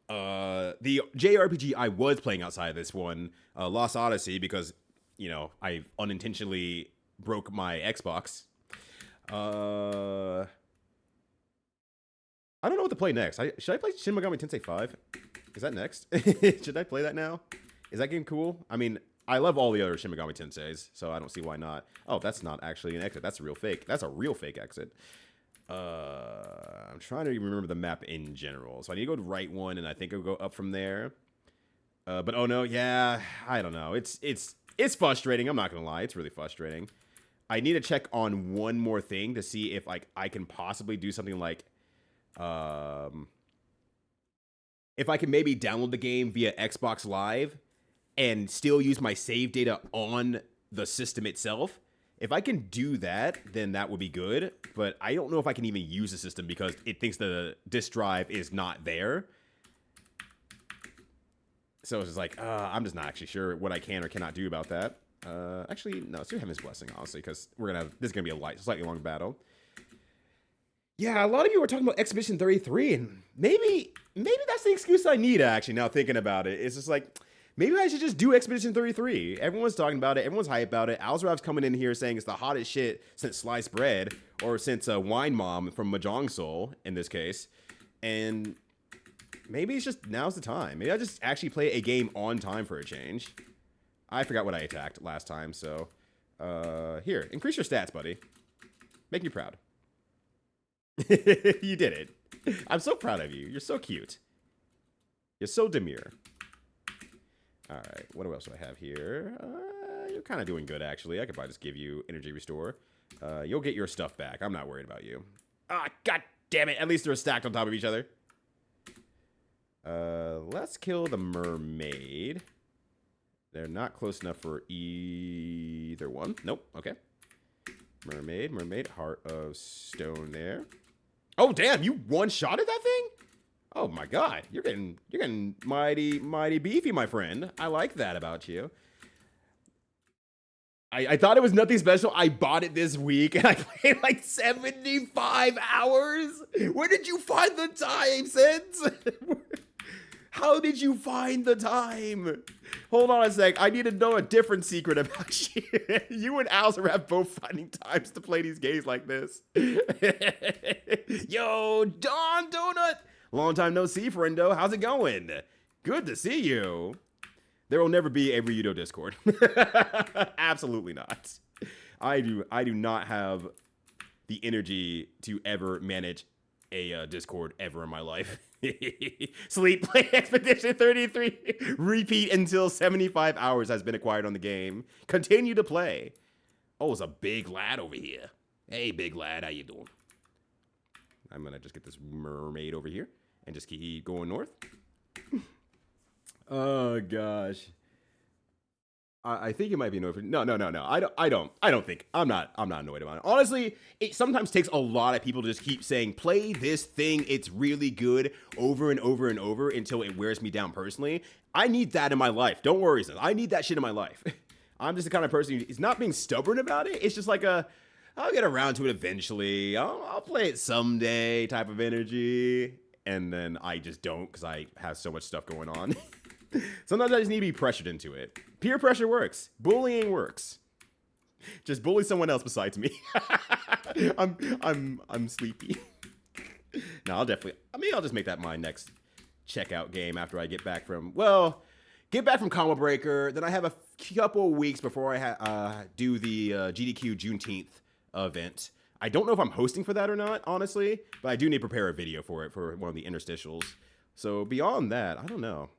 the JRPG I was playing outside of this one, Lost Odyssey, because, you know, I unintentionally broke my Xbox. I don't know what to play next. Should I play Shin Megami Tensei 5? Is that next? Should I play that now? Is that game cool? I mean, I love all the other Shin Megami Tenseis, so I don't see why not. Oh, that's not actually an exit. That's a real fake. That's a real fake exit. I'm trying to remember the map in general. So I need to go to right one, and I think I'll go up from there. But oh no, yeah, I don't know. It's frustrating. I'm not gonna lie. It's really frustrating. I need to check on one more thing to see if I can possibly do something like, if I can maybe download the game via Xbox Live and still use my save data on the system itself. If I can do that, then that would be good. But I don't know if I can even use the system because it thinks the disk drive is not there. So it's just like, I'm just not actually sure what I can or cannot do about that. Actually, no, let's do Heaven's Blessing, honestly, because this is going to be a slightly long battle. Yeah, a lot of you were talking about Expedition 33, and maybe that's the excuse I need, actually, now thinking about it. It's just like, maybe I should just do Expedition 33. Everyone's talking about it. Everyone's hyped about it. Alzarav's coming in here saying it's the hottest shit since sliced bread, or since Wine Mom from Mahjong Soul, in this case. And maybe it's just, now's the time. Maybe I just actually play a game on time for a change. I forgot what I attacked last time, so... here, increase your stats, buddy. Make me proud. You did it. I'm so proud of you. You're so cute. You're so demure. All right, what else do I have here? You're kind of doing good, actually. I could probably just give you energy restore. You'll get your stuff back. I'm not worried about you. Ah, god damn it. At least they're stacked on top of each other. Let's kill the mermaid. They're not close enough for either one. Nope, okay. Mermaid, heart of stone there. Oh, damn, you one-shotted that thing? Oh my god, you're getting mighty beefy, my friend. I like that about you. I thought it was nothing special. I bought it this week and I played like 75 hours. Where did you find the time, Sins? How did you find the time? Hold on a sec. I need to know a different secret about you. You and Alzar have both finding times to play these games like this. Yo, Don Donut. Long time no see, friendo. How's it going? Good to see you. There will never be a Ryudo Discord. Absolutely not. I do not have the energy to ever manage a Discord ever in my life. Sleep, play Expedition 33. Repeat until 75 hours has been acquired on the game. Continue to play. Oh, it's a big lad over here. Hey, big lad, how you doing? I'm gonna just get this mermaid over here and just keep going north. Oh gosh. I think it might be annoyed. No. I don't think. I'm not annoyed about it. Honestly, it sometimes takes a lot of people to just keep saying, play this thing, it's really good, over and over and over until it wears me down personally. I need that in my life. Don't worry, son. I need that shit in my life. I'm just the kind of person who's not being stubborn about it. It's just like I'll get around to it eventually. I'll play it someday type of energy. And then I just don't because I have so much stuff going on. Sometimes I just need to be pressured into it. Peer pressure works. Bullying works. Just bully someone else besides me. I'm sleepy. No, I'll just make that my next checkout game after I get back from Combo Breaker. Then I have a couple weeks before I do the GDQ Juneteenth event. I don't know if I'm hosting for that or not, honestly, but I do need to prepare a video for it for one of the interstitials. So beyond that, I don't know.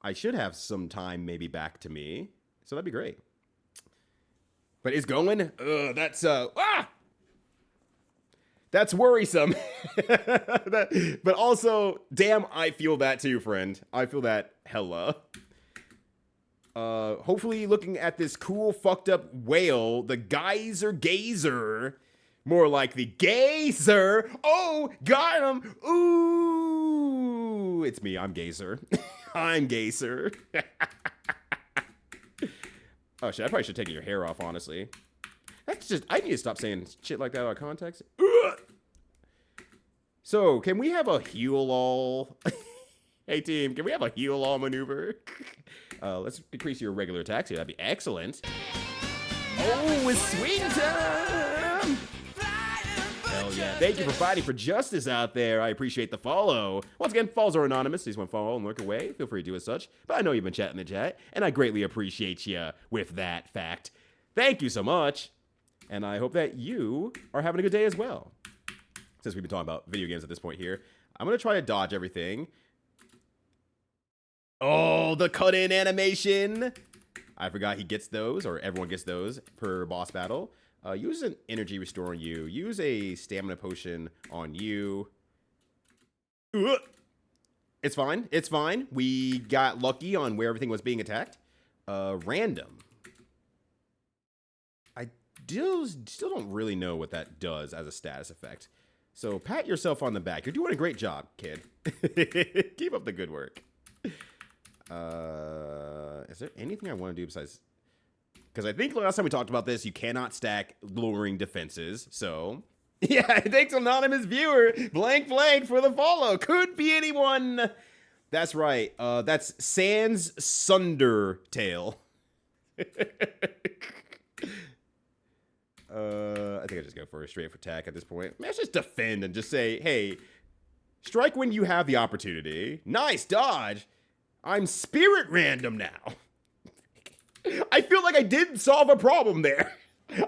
I should have some time maybe back to me, so that'd be great. But it's going. That's worrisome. But also, damn, I feel that too, friend. I feel that hella. Hopefully looking at this cool fucked up whale, the geyser gazer. More like the gazer. Oh, got him. Ooh. It's me, I'm gazer. I'm gazer. Oh shit, I probably should take your hair off, honestly. I need to stop saying shit like that out of context. Ugh. So, can we have a heal all? Hey team, can we have a heal all maneuver? Let's decrease your regular attacks here. That'd be excellent. Oh, it's swing time! Hell yeah. Thank you for fighting for justice out there. I appreciate the follow. Once again, follows are anonymous. Please want to follow and lurk away. Feel free to do as such. But I know you've been chatting in the chat, and I greatly appreciate you with that fact. Thank you so much. And I hope that you are having a good day as well. Since we've been talking about video games at this point here, I'm going to try to dodge everything. Oh, the cut-in animation. I forgot he gets those, or everyone gets those per boss battle. Use an energy restore on you. Use a stamina potion on you. Ugh. It's fine. It's fine. We got lucky on where everything was being attacked. Random. I still don't really know what that does as a status effect. So pat yourself on the back. You're doing a great job, kid. Keep up the good work. Is there anything I want to do besides... Because I think last time we talked about this, you cannot stack lowering defenses. So, yeah, thanks, anonymous viewer. Blank blank for the follow. Could be anyone. That's right. That's Sans Sundertail. I think I just go for a straight attack at this point. Let's just defend and just say, hey, strike when you have the opportunity. Nice dodge. I'm spirit random now. I feel like I did solve a problem there.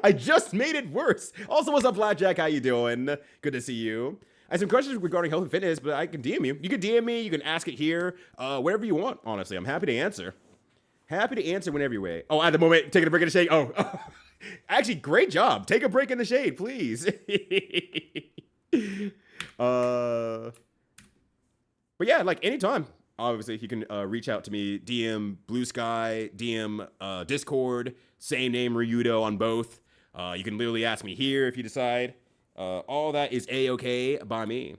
I just made it worse. Also, what's up, Blackjack? How you doing? Good to see you. I have some questions regarding health and fitness, but I can DM you. You can DM me. You can ask it here. Wherever you want, honestly. I'm happy to answer. Happy to answer whenever you're ready. Oh, at the moment, taking a break in the shade. Oh. Actually, great job. Take a break in the shade, please. But yeah, like anytime. Obviously, you can reach out to me, DM Blue Sky, DM Discord, same name Ryudo on both. You can literally ask me here if you decide. All that is A-okay by me.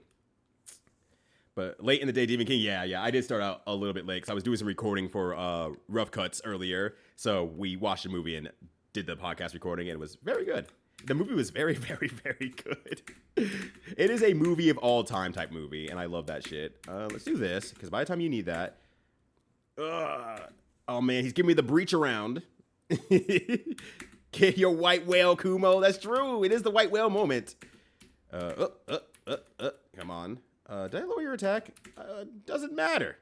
But late in the day, Demon King, yeah, I did start out a little bit late because I was doing some recording for Rough Cuts earlier. So we watched the movie and did the podcast recording, and it was very good. The movie was very, very, very good. It is a movie of all time type movie, and I love that shit. Let's do this, because by the time you need that... oh, man, he's giving me the breach around. Get your white whale, Kumo. That's true. It is the white whale moment. Come on. Did I lower your attack? Doesn't matter.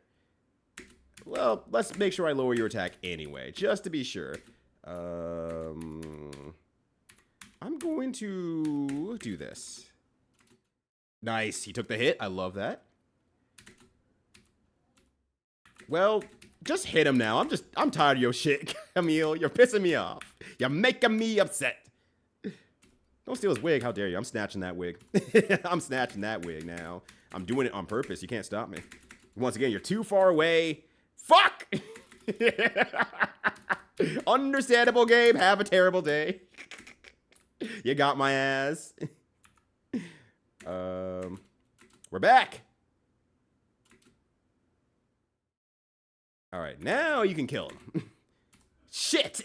Well, let's make sure I lower your attack anyway, just to be sure. I'm going to do this. Nice. He took the hit. I love that. Well, just hit him now. I'm tired of your shit, Camille. You're pissing me off. You're making me upset. Don't steal his wig. How dare you? I'm snatching that wig. I'm snatching that wig now. I'm doing it on purpose. You can't stop me. Once again, you're too far away. Fuck! Understandable, Gabe. Have a terrible day. You got my ass. We're back. All right, now you can kill him. Shit!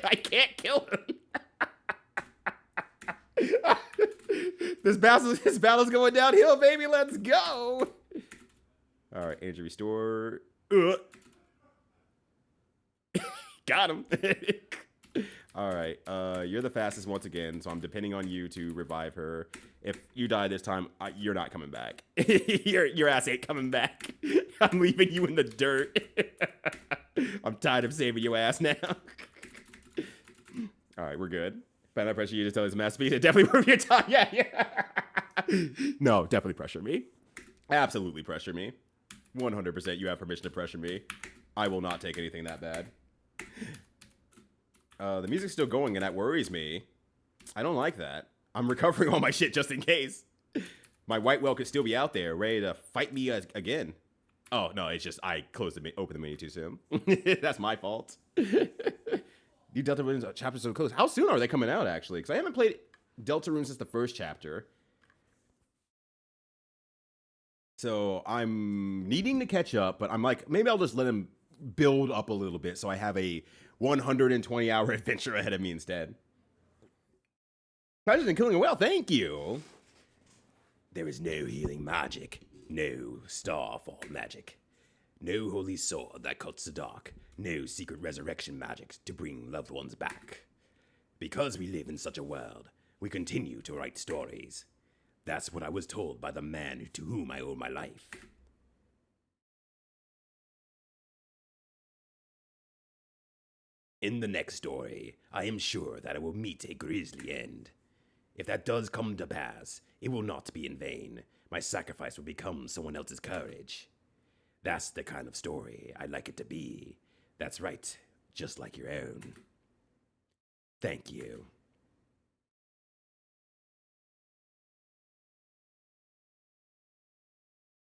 I can't kill him. This battle's going downhill, baby. Let's go. All right, energy restore. Got him. All right. You're the fastest once again, so I'm depending on you to revive her. If you die this time, you're not coming back. Your ass ain't coming back. I'm leaving you in the dirt. I'm tired of saving your ass now. All right, we're good. But I pressure you to tell his masterpiece. It definitely worth your time. Yeah, yeah. No, definitely pressure me. Absolutely pressure me. 100% you have permission to pressure me. I will not take anything that bad. The music's still going, and that worries me. I don't like that. I'm recovering all my shit just in case. My white whale could still be out there, ready to fight me again. Oh, no, it's just I opened the menu too soon. That's my fault. New Deltarune chapters so close. How soon are they coming out, actually? Because I haven't played Deltarune since the first chapter. So I'm needing to catch up, but I'm like, maybe I'll just let him build up a little bit so I have a 120-hour adventure ahead of me instead. Pleasure in killing a whale, thank you. There is no healing magic, no starfall magic, no holy sword that cuts the dark, no secret resurrection magics to bring loved ones back. Because we live in such a world, we continue to write stories. That's what I was told by the man to whom I owe my life. In the next story, I am sure that I will meet a grisly end. If that does come to pass, it will not be in vain. My sacrifice will become someone else's courage. That's the kind of story I'd like it to be. That's right, just like your own. Thank you.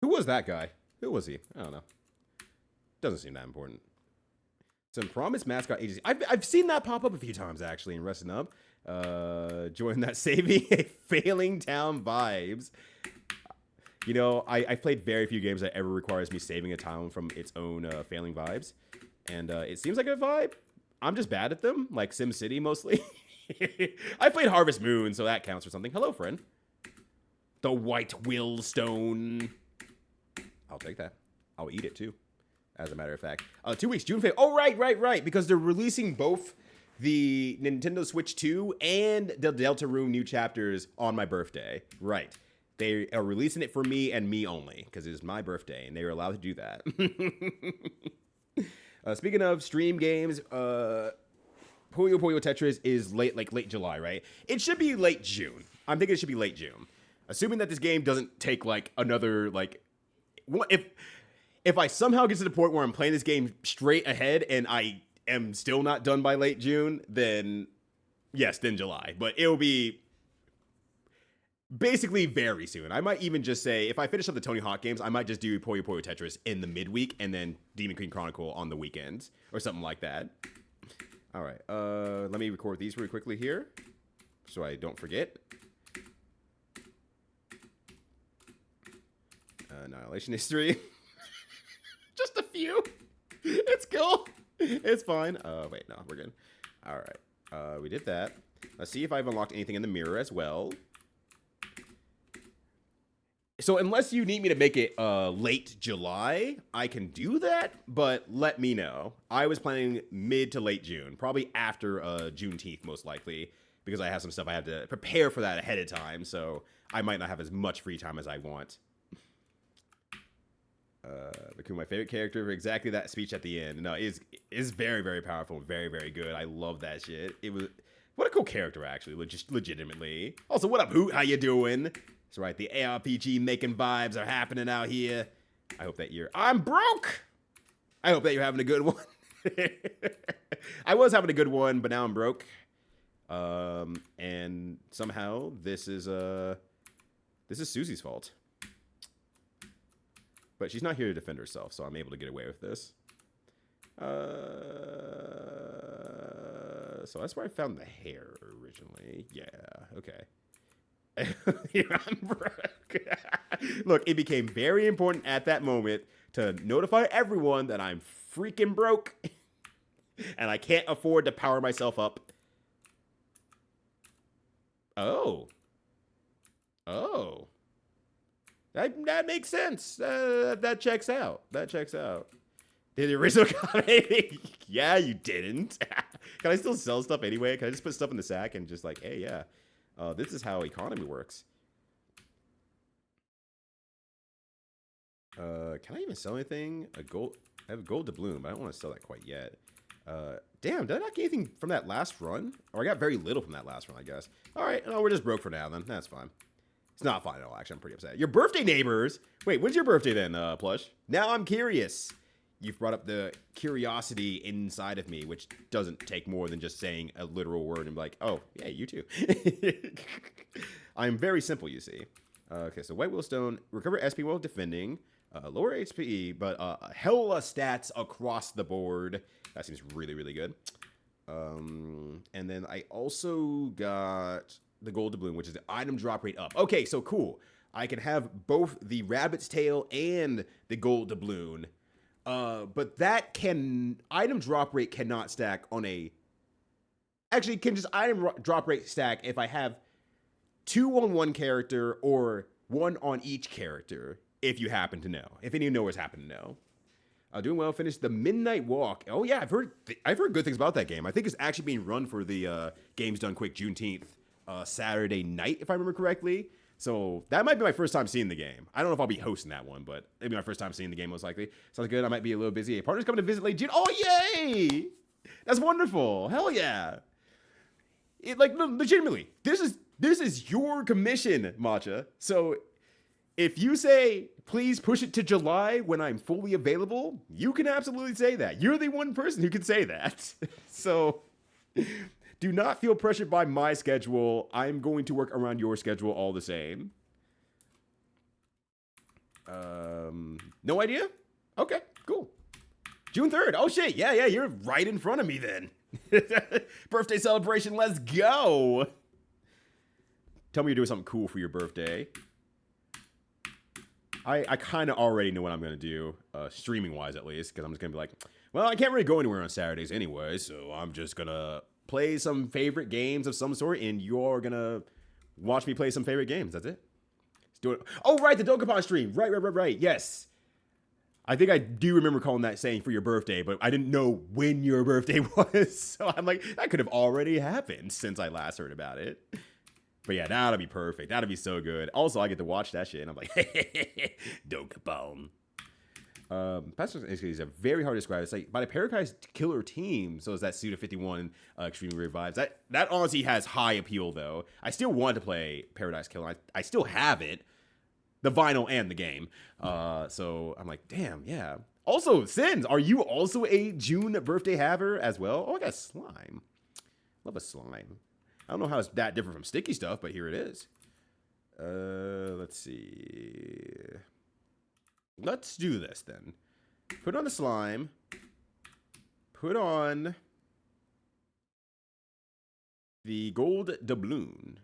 Who was that guy? Who was he? I don't know. Doesn't seem that important. Some promised mascot agency. I've seen that pop up a few times actually in Resting Up. Join that saving a failing town vibes. You know, I've played very few games that ever requires me saving a town from its own failing vibes. And it seems like a vibe. I'm just bad at them, like SimCity mostly. I played Harvest Moon, so that counts for something. Hello, friend. The White Willstone. I'll take that. I'll eat it too, as a matter of fact. 2 weeks, June 5th. Oh, right. Because they're releasing both the Nintendo Switch 2 and the Deltarune new chapters on my birthday. Right. They are releasing it for me and me only, because it is my birthday, and they are allowed to do that. Speaking of stream games, Puyo Puyo Tetris is late July, right? It should be late June. I'm thinking it should be late June. Assuming that this game doesn't take, like, another, like... If I somehow get to the point where I'm playing this game straight ahead and I am still not done by late June, then yes, then July. But it'll be basically very soon. I might even just say, if I finish up the Tony Hawk games, I might just do Puyo Puyo Tetris in the midweek and then Demon Queen Chronicle on the weekends or something like that. All right, let me record these really quickly here so I don't forget. Annihilation history. Just a few. It's cool. It's fine. Wait, no, we're good. All right. We did that. Let's see if I've unlocked anything in the mirror as well. So unless you need me to make it late July, I can do that, but let me know. I was planning mid to late June, probably after Juneteenth most likely, because I have some stuff I have to prepare for that ahead of time, so I might not have as much free time as I want. Become my favorite character for exactly that speech at the end. No, is very, very powerful, very, very good. I love that shit. It was what a cool character, actually, legitimately. Also, what up, Hoot? How you doing? That's right, the ARPG making vibes are happening out here. I hope that I'm broke. I hope that you're having a good one. I was having a good one, but now I'm broke. And somehow this is Susie's fault. But she's not here to defend herself, so I'm able to get away with this. So that's where I found the hair originally. Yeah, okay. I'm broke. Look, it became very important at that moment to notify everyone that I'm freaking broke. And I can't afford to power myself up. Oh. That makes sense. That checks out. That checks out. Did the original copy? Yeah, you didn't. Can I still sell stuff anyway? Can I just put stuff in the sack and just like, hey, yeah, this is how economy works. Can I even sell anything? I have gold to bloom, but I don't want to sell that quite yet. Damn, did I not get anything from that last run? Or I got very little from that last run, I guess. All right, no, we're just broke for now then. That's fine. It's not fine at all, actually. I'm pretty upset. Your birthday, neighbors! Wait, when's your birthday then, Plush? Now I'm curious. You've brought up the curiosity inside of me, which doesn't take more than just saying a literal word and be like, oh, yeah, you too. I'm very simple, you see. Okay, so White Willstone, recover SP while defending, lower HP, but hella stats across the board. That seems really, really good. And then I also got the gold doubloon, which is the item drop rate up. Okay, so cool. I can have both the rabbit's tail and the gold doubloon. But that item drop rate cannot stack on a... Actually, can just item drop rate stack if I have 2 on one character or 1 on each character, if you happen to know. If any knowers happen to know. Doing well, finished the Midnight Walk. Oh yeah, I've heard good things about that game. I think it's actually being run for the Games Done Quick Juneteenth Saturday night, if I remember correctly. So that might be my first time seeing the game. I don't know if I'll be hosting that one, but maybe my first time seeing the game most likely. Sounds good. I might be a little busy. A partner's coming to visit late June. Oh yay! That's wonderful. Hell yeah! Legitimately, this is your commission, Matcha. So if you say, please push it to July when I'm fully available, you can absolutely say that. You're the one person who can say that. So do not feel pressured by my schedule. I'm going to work around your schedule all the same. No idea? Okay, cool. June 3rd. Oh shit, yeah, you're right in front of me then. Birthday celebration, let's go. Tell me you're doing something cool for your birthday. I kind of already know what I'm going to do, streaming-wise at least, because I'm just going to be like, well, I can't really go anywhere on Saturdays anyway, so I'm just going to play some favorite games of some sort, and you're going to watch me play some favorite games. That's it. Let's do it. Oh, right, the Dokapon stream. Right. Yes. I think I do remember calling that saying for your birthday, but I didn't know when your birthday was, so I'm like, that could have already happened since I last heard about it. But yeah, that'll be perfect. That'll be so good. Also, I get to watch that shit, and I'm like, Dokapon. Pastor is a very hard to describe. It's like by the Paradise Killer team. So is that Suda 51 extremely revives. That honestly has high appeal though. I still want to play Paradise Killer. I still have it, the vinyl and the game. So I'm like, damn, yeah. Also, Sins, are you also a June birthday haver as well? Oh, I got slime. Love a slime. I don't know how it's that different from sticky stuff, but here it is. Let's see. Let's do this then. Put on the slime. Put on the gold doubloon.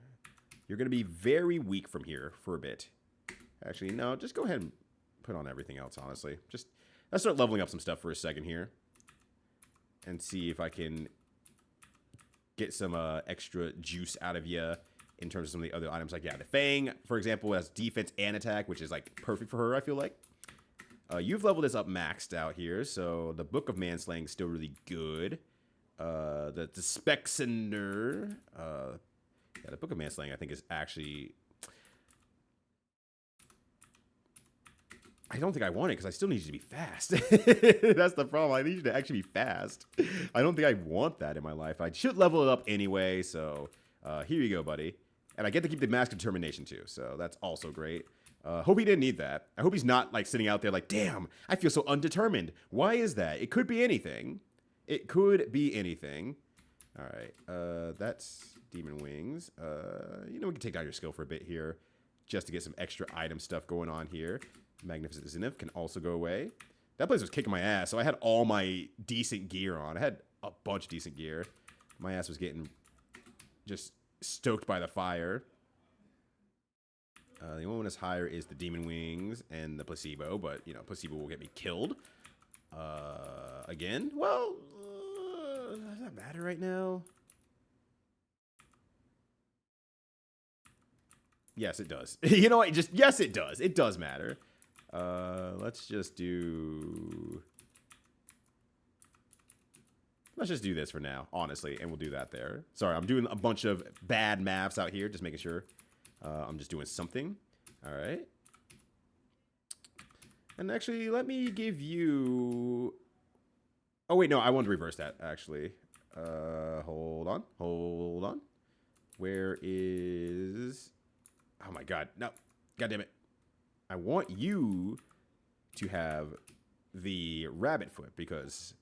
You're going to be very weak from here for a bit. Actually, no, just go ahead and put on everything else, honestly. Let's start leveling up some stuff for a second here. And see if I can get some extra juice out of you in terms of some of the other items. Like, yeah, the Fang, for example, has defense and attack, which is, like, perfect for her, I feel like. You've leveled this up maxed out here, so the Book of Manslaying is still really good. The Spexender, yeah, the Book of Manslaying, I think, is actually... I don't think I want it, because I still need you to be fast. That's the problem. I need you to actually be fast. I don't think I want that in my life. I should level it up anyway, so here you go, buddy. And I get to keep the Mask of Determination, too, so that's also great. Hope he didn't need that. I hope he's not, like, sitting out there like, damn, I feel so undetermined. Why is that? It could be anything. It could be anything. All right, that's Demon Wings. You know, we can take down your skill for a bit here just to get some extra item stuff going on here. Magnificent Zenith can also go away. That place was kicking my ass, so I had all my decent gear on. I had a bunch of decent gear. My ass was getting just stoked by the fire. The only one that's higher is the Demon Wings and the Placebo, but, you know, Placebo will get me killed. Again? Well, does that matter right now? Yes, it does. You know what? Yes, it does. It does matter. Let's just do... Let's just do this for now, honestly, and we'll do that there. Sorry, I'm doing a bunch of bad maths out here, just making sure I'm just doing something. All right. And actually, let me give you... Oh, wait, no, I wanted to reverse that, actually. Hold on. Where is... Oh, my God. No. God damn it. I want you to have the rabbit foot, because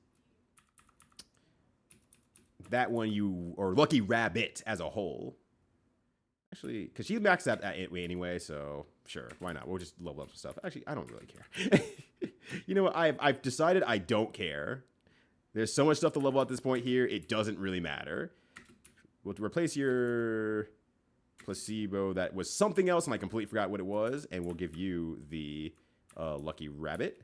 that one you... Or Lucky Rabbit as a whole. Actually, because she maxed out that anyway, so sure, why not? We'll just level up some stuff. Actually, I don't really care. You know what? I've decided I don't care. There's so much stuff to level at this point here, it doesn't really matter. We'll replace your placebo that was something else, and I completely forgot what it was, and we'll give you the Lucky Rabbit.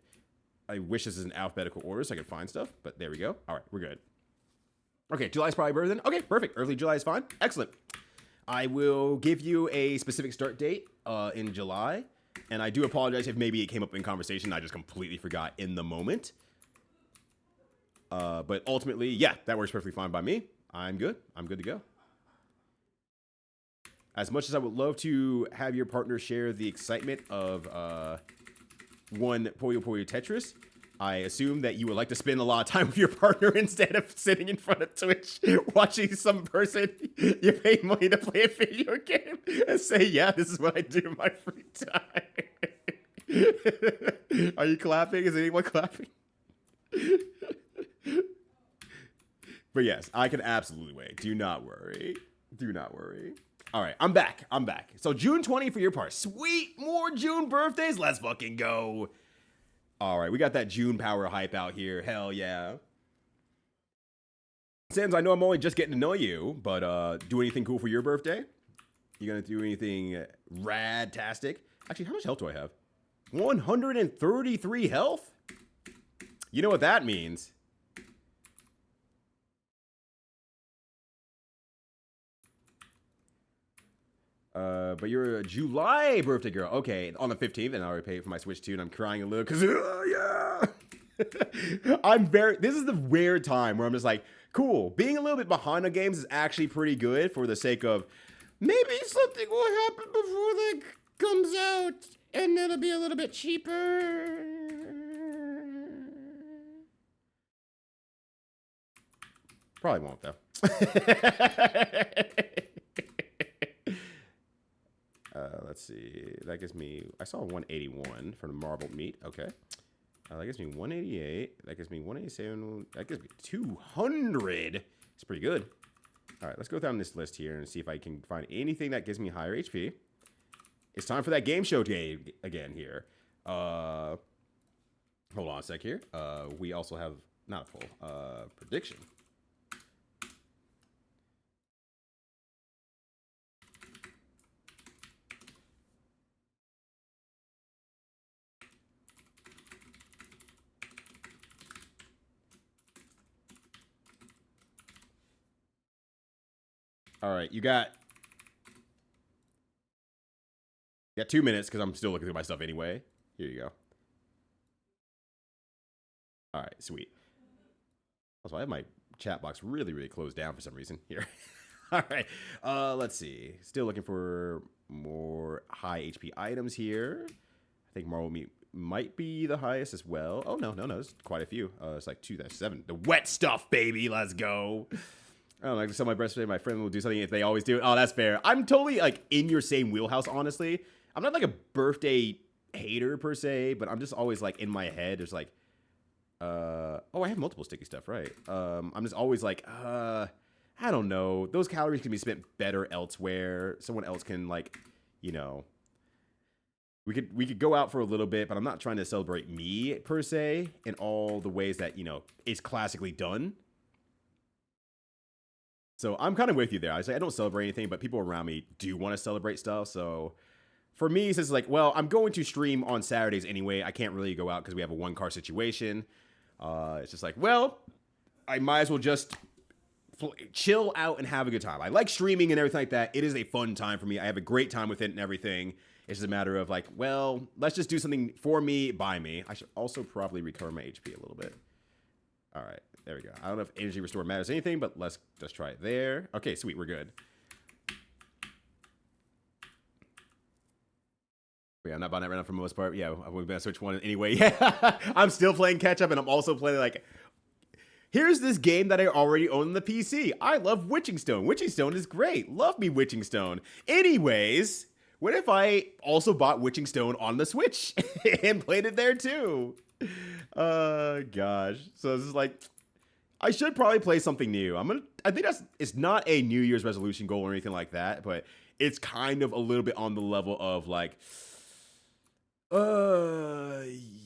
I wish this is in alphabetical order so I could find stuff, but there we go. All right, we're good. Okay, July's probably better then. Okay, perfect. Early July is fine. Excellent. I will give you a specific start date in July, and I do apologize if maybe it came up in conversation. I just completely forgot in the moment. But ultimately, yeah, that works perfectly fine by me. I'm good. I'm good to go. As much as I would love to have your partner share the excitement of one Puyo Puyo Tetris, I assume that you would like to spend a lot of time with your partner instead of sitting in front of Twitch watching some person you pay money to play a video game and say, yeah, this is what I do in my free time. Are you clapping? Is anyone clapping? But yes, I can absolutely wait. Do not worry. Do not worry. All right, I'm back. I'm back. So June 20 for your part. Sweet, more June birthdays. Let's fucking go. All right, we got that June power hype out here. Hell yeah. Sans, I know I'm only just getting to know you, but do anything cool for your birthday? You gonna do anything rad-tastic? Actually, how much health do I have? 133 health? You know what that means. But you're a July birthday girl. Okay, on the 15th, and I already paid for my Switch 2, and I'm crying a little because, yeah. This is the weird time where I'm just like, cool. Being a little bit behind on games is actually pretty good for the sake of maybe something will happen before that comes out, and it'll be a little bit cheaper. Probably won't, though. Let's see. That gives me... I saw 181 for the marbled meat. Okay. That gives me 188. That gives me 187. That gives me 200. It's pretty good. All right, let's go down this list here and see if I can find anything that gives me higher HP. It's time for that game show day again here. Hold on a sec here. We also have... Not a poll. Prediction. All right, you got 2 minutes because I'm still looking through my stuff anyway. Here you go. All right, sweet. Also, I have my chat box really, really closed down for some reason here. All right, let's see. Still looking for more high HP items here. I think Marble Meat might be the highest as well. Oh, no, there's quite a few. It's like 2, that's 7. The wet stuff, baby, let's go. I don't know, like to tell my birthday, my friend will do something if they always do. Oh, that's fair. I'm totally like in your same wheelhouse, honestly. I'm not like a birthday hater per se, but I'm just always like in my head. There's like, oh, I have multiple sticky stuff, right? I'm just always like, I don't know. Those calories can be spent better elsewhere. Someone else can like, you know, we could go out for a little bit, but I'm not trying to celebrate me per se in all the ways that, you know, is classically done. So I'm kind of with you there. I say I don't celebrate anything, but people around me do want to celebrate stuff. So for me, it's just like, well, I'm going to stream on Saturdays anyway. I can't really go out because we have a one-car situation. It's just like, well, I might as well just chill out and have a good time. I like streaming and everything like that. It is a fun time for me. I have a great time with it and everything. It's just a matter of like, well, let's just do something for me, by me. I should also probably recover my HP a little bit. All right. There we go. I don't know if energy restore matters anything, but let's just try it there. Okay, sweet. We're good. Yeah, I'm not buying that right now for the most part. Yeah, we're going to switch one anyway. Yeah, I'm still playing catch up, and I'm also playing like... Here's this game that I already own on the PC. I love Witching Stone. Witching Stone is great. Love me Witching Stone. Anyways, what if I also bought Witching Stone on the Switch and played it there too? Gosh. So this is like, I should probably play something new. I think it's not a New Year's resolution goal or anything like that, but it's kind of a little bit on the level of like,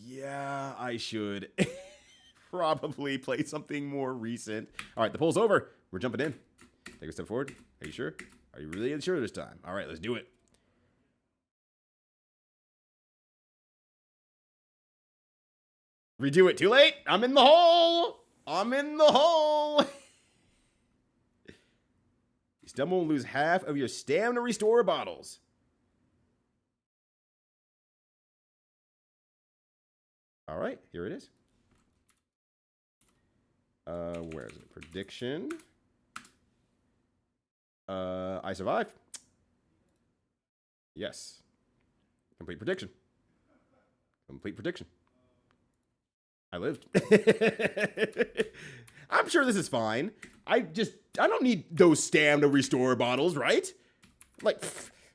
yeah, I should. Probably play something more recent. All right, the poll's over. We're jumping in. Take a step forward. Are you sure? Are you really sure this time? All right, let's do it. Redo it. Too late. I'm in the hole. I'm in the hole. You stumble and lose half of your stamina restore bottles. All right, here it is. Where is it? Prediction. I survived. Yes. Complete prediction. Complete prediction. I lived. I'm sure this is fine. I don't need those stamina restore bottles, right? Like,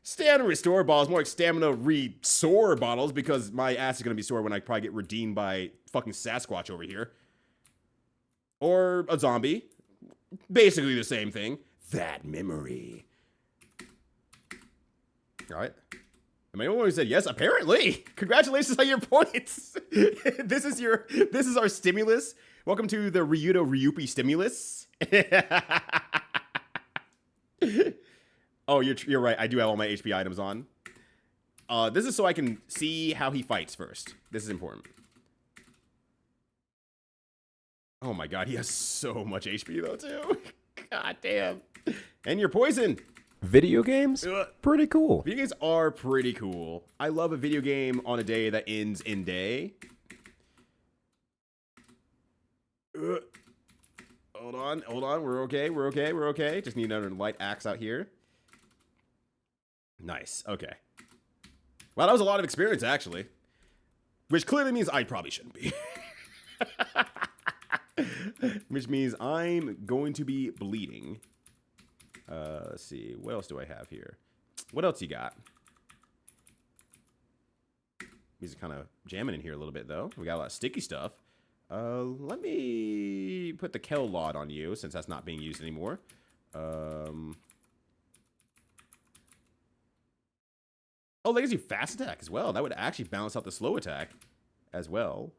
stamina restore bottles, more like stamina re-soar bottles, because my ass is going to be sore when I probably get redeemed by fucking Sasquatch over here. Or a zombie. Basically the same thing. That memory. All right. Am I the only one who said yes? Apparently. Congratulations on your points. This is our stimulus. Welcome to the Ryuto Ryupi stimulus. Oh, you're right. I do have all my HP items on. This is so I can see how he fights first. This is important. Oh my god, he has so much HP though, too. God damn. And you're poisoned. Video games? Pretty cool. Video games are pretty cool. I love a video game on a day that ends in day. Hold on. We're okay. Just need another light axe out here. Nice. Okay. Wow, that was a lot of experience, actually. Which clearly means I probably shouldn't be. Which means I'm going to be bleeding. Let's see. What else do I have here? What else you got? He's kind of jamming in here a little bit, though. We got a lot of sticky stuff. Let me put the Kel Lot on you, since that's not being used anymore. Oh, that gives you fast attack as well. That would actually balance out the slow attack as well.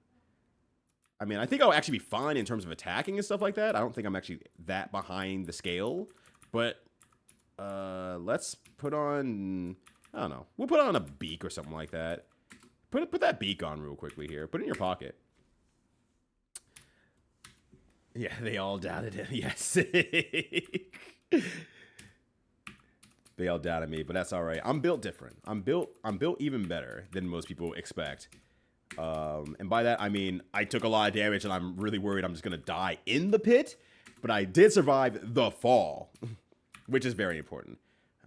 I mean, I think I'll actually be fine in terms of attacking and stuff like that. I don't think I'm actually that behind the scale. But let's put on, I don't know. We'll put on a beak or something like that. Put that beak on real quickly here. Put it in your pocket. Yeah, they all doubted him. Yes. They all doubted me, but that's all right. I'm built different. I'm built even better than most people expect. And by that, I mean, I took a lot of damage and I'm really worried I'm just going to die in the pit. But I did survive the fall, which is very important.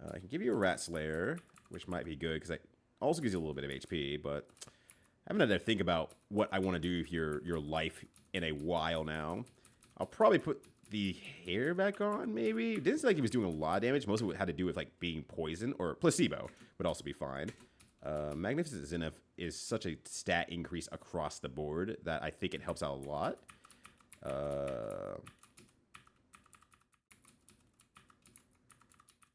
I can give you a Rat Slayer, which might be good because it also gives you a little bit of HP. But I haven't had to think about what I want to do with your life in a while now. I'll probably put the hair back on, maybe. It didn't seem like he was doing a lot of damage. Most of it had to do with like being poisoned, or placebo would also be fine. Magnificent Zenith is such a stat increase across the board that I think it helps out a lot.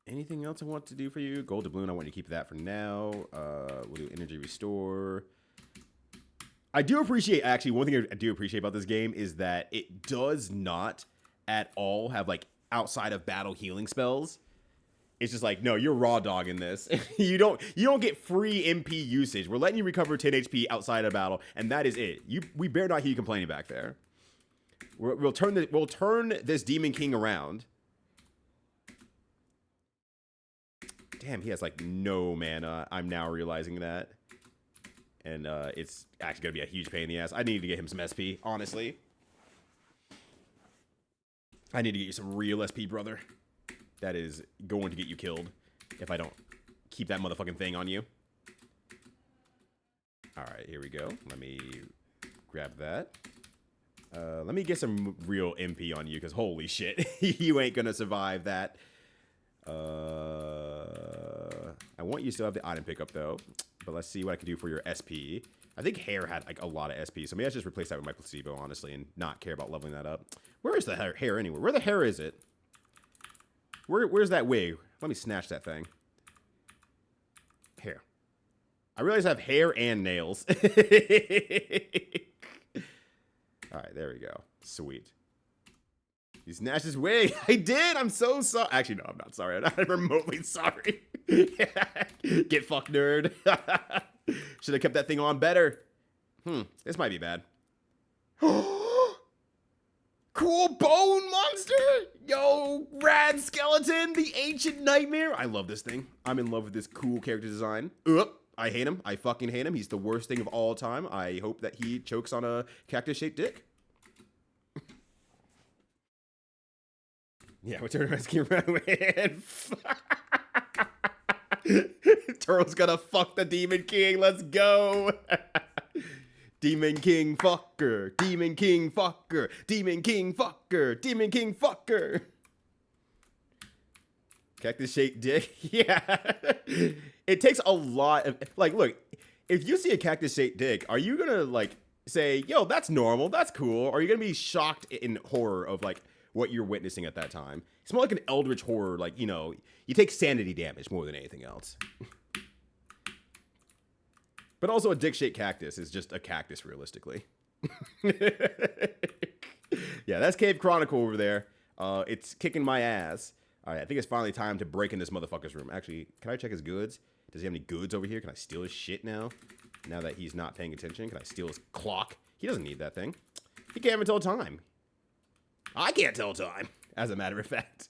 Anything else I want to do for you? Gold Doubloon, I want you to keep that for now. We'll do Energy Restore. I do appreciate, actually, one thing I do appreciate about this game is that it does not at all have, like, outside of battle healing spells. It's just like, no, you're raw dogging this. you don't get free MP usage. We're letting you recover 10 HP outside of battle, and that is it. We better not hear you complaining back there. We'll turn this Demon King around. Damn, he has like no mana. I'm now realizing that. And it's actually gonna be a huge pain in the ass. I need to get him some SP, honestly. I need to get you some real SP, brother. That is going to get you killed if I don't keep that motherfucking thing on you. Alright, here we go. Let me grab that. Let me get some real MP on you, because holy shit, you ain't gonna survive that. I want you to still have the item pickup, though. But let's see what I can do for your SP. I think hair had, like, a lot of SP, so maybe I should just replace that with my placebo, honestly, and not care about leveling that up. Where is the hair anyway? Where the hair is it? Where's that wig? Let me snatch that thing. Hair. I realize I have hair and nails. Alright, there we go. Sweet. You snatched his wig. I did! I'm so sorry. Actually, no, I'm not sorry. I'm not remotely sorry. Get fucked, nerd. Should have kept that thing on better. This might be bad. Cool bone monster! Yo, rad skeleton, the ancient nightmare. I love this thing. I'm in love with this cool character design. I hate him. I fucking hate him. He's the worst thing of all time. I hope that he chokes on a cactus-shaped dick. Yeah, we're turning around, keep around, man. Turtle's gonna fuck the Demon King. Let's go. Demon King fucker. Demon King fucker. Demon King fucker. Demon King fucker. Cactus-shaped dick. Yeah. It takes a lot of, like, look, if you see a cactus-shaped dick, are you gonna, like, say, yo, that's normal, that's cool? Or are you gonna be shocked in horror of, like, what you're witnessing at that time? It's more like an eldritch horror, like, you know, you take sanity damage more than anything else. But also a dick-shaped cactus is just a cactus, realistically. Yeah, that's Cave Chronicle over there. It's kicking my ass. All right, I think it's finally time to break in this motherfucker's room. Actually, can I check his goods? Does he have any goods over here? Can I steal his shit now? Now that he's not paying attention, can I steal his clock? He doesn't need that thing. He can't even tell time. I can't tell time, as a matter of fact.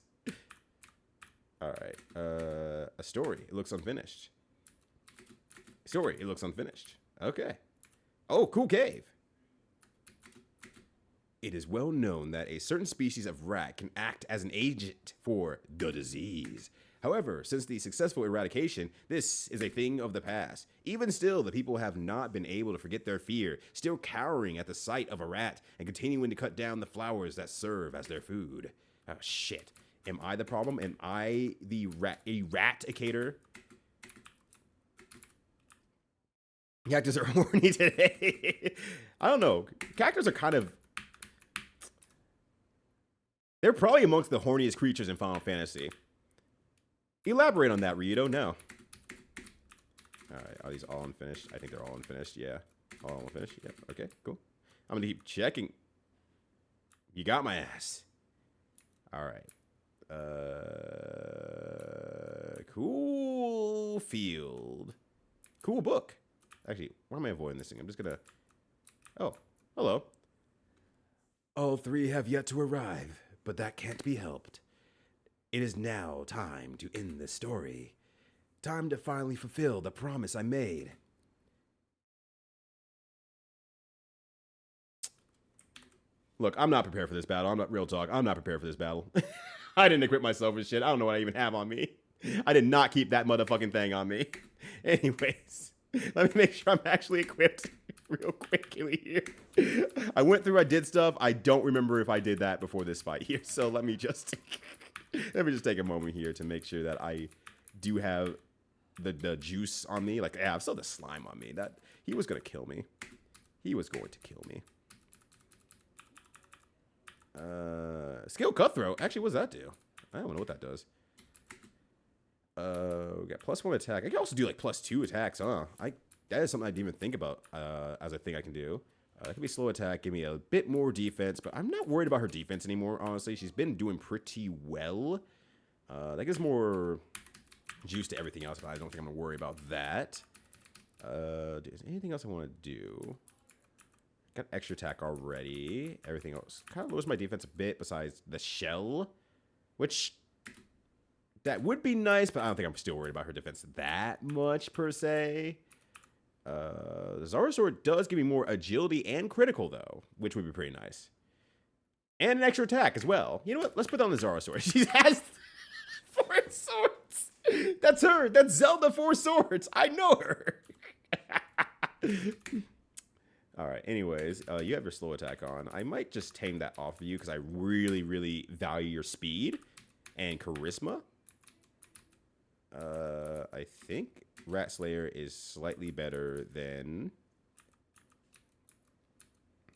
All right, a story. It looks unfinished. Story. It looks unfinished. Okay. Oh, cool cave. It is well known that a certain species of rat can act as an agent for the disease. However, since the successful eradication, this is a thing of the past. Even still, the people have not been able to forget their fear, still cowering at the sight of a rat and continuing to cut down the flowers that serve as their food. Oh, shit. Am I the problem? Am I the eradicator? Cactus are horny today. I don't know. Cactus are kind of... They're probably amongst the horniest creatures in Final Fantasy. Elaborate on that, Ryudo. No. Alright, are these all unfinished? I think they're all unfinished, yeah. All unfinished? Yep, okay, cool. I'm gonna keep checking. You got my ass. Alright. Cool field. Cool book. Actually, why am I avoiding this thing? I'm just gonna... Oh, hello. All three have yet to arrive, but that can't be helped. It is now time to end this story. Time to finally fulfill the promise I made. Look, I'm not prepared for this battle. I'm not real talk. I'm not prepared for this battle. I didn't equip myself with shit. I don't know what I even have on me. I did not keep that motherfucking thing on me. Anyways, let me make sure I'm actually equipped real quickly here. I went through, I did stuff. I don't remember if I did that before this fight here. So let me just take a moment here to make sure that I do have the juice on me. Like, yeah, I've still the slime on me. That he was gonna kill me. He was going to kill me. Skill Cutthroat. Actually, what does that do? I don't know what that does. We got +1 attack. I can also do like +2 attacks, huh? That is something I didn't even think about as a thing I can do. That could be slow attack, give me a bit more defense, but I'm not worried about her defense anymore, honestly. She's been doing pretty well. That gives more juice to everything else, but I don't think I'm gonna worry about that. Is anything else I want to do? Got extra attack already. Everything else kind of lowers my defense a bit besides the shell, which that would be nice, but I don't think I'm still worried about her defense that much per se. The Zara Sword does give me more agility and critical though, which would be pretty nice. And an extra attack as well. You know what? Let's put on the Zara sword. She has 4 swords. That's her. That's Zelda 4 swords. I know her. All right. Anyways, you have your slow attack on. I might just tame that off of you because I really, really value your speed and charisma. I think Rat Slayer is slightly better than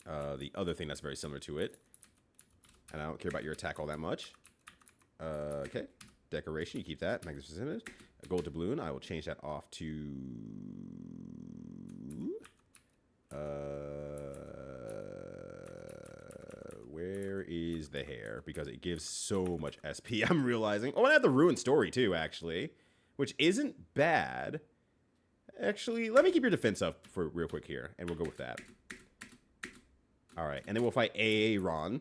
the other thing that's very similar to it. And I don't care about your attack all that much. Okay. Decoration, you keep that. Magnificent image. A gold doubloon, I will change that off to... where is the hair? Because it gives so much SP, I'm realizing. Oh, and I have the ruined story too, actually. Which isn't bad. Actually, let me keep your defense up for real quick here. And we'll go with that. Alright, and then we'll fight Aaron.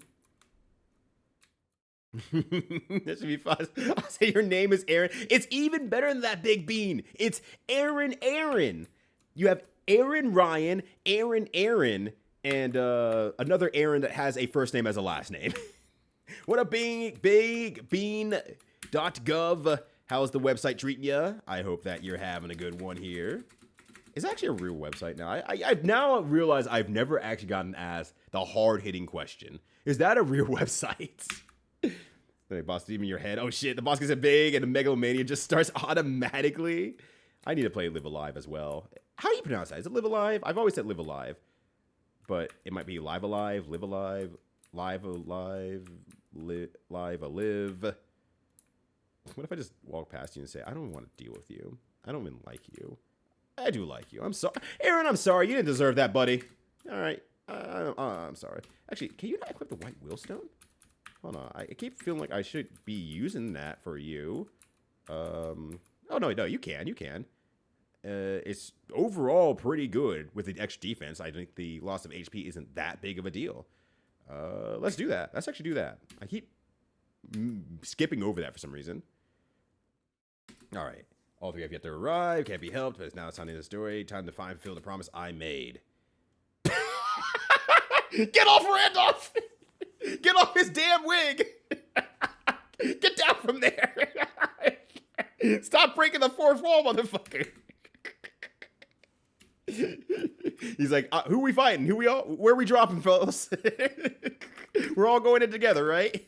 That should be fun. I'll say your name is Aaron. It's even better than that big bean. It's Aaron. You have Aaron Ryan, Aaron, and another Aaron that has a first name as a last name. What a big bean.gov. How's the website treating ya? I hope that you're having a good one here. It's actually a real website now. I've now realized I've never actually gotten asked the hard-hitting question. Is that a real website? The boss steam in your head. Oh shit, the boss gets big and the megalomania just starts automatically. I need to play Live Alive as well. How do you pronounce that? Is it Live Alive? I've always said Live Alive. But it might be Live Alive, Live Alive, Live Alive, Live Alive. What if I just walk past you and say, I don't want to deal with you. I don't even like you. I do like you. I'm sorry. Aaron, I'm sorry. You didn't deserve that, buddy. All right. I'm sorry. Actually, can you not equip the white wheelstone? Hold on. I keep feeling like I should be using that for you. Oh, no, you can. You can. It's overall pretty good with the extra defense. I think the loss of HP isn't that big of a deal. Let's do that. Let's actually do that. I keep skipping over that for some reason. All right. All 3 have yet to arrive. Can't be helped, but it's now time to the story. Time to fulfill the promise I made. Get off Randolph! Get off his damn wig! Get down from there! Stop breaking the 4th wall, motherfucker! He's like, who we fighting? Where we dropping, fellas? We're all going in together, right?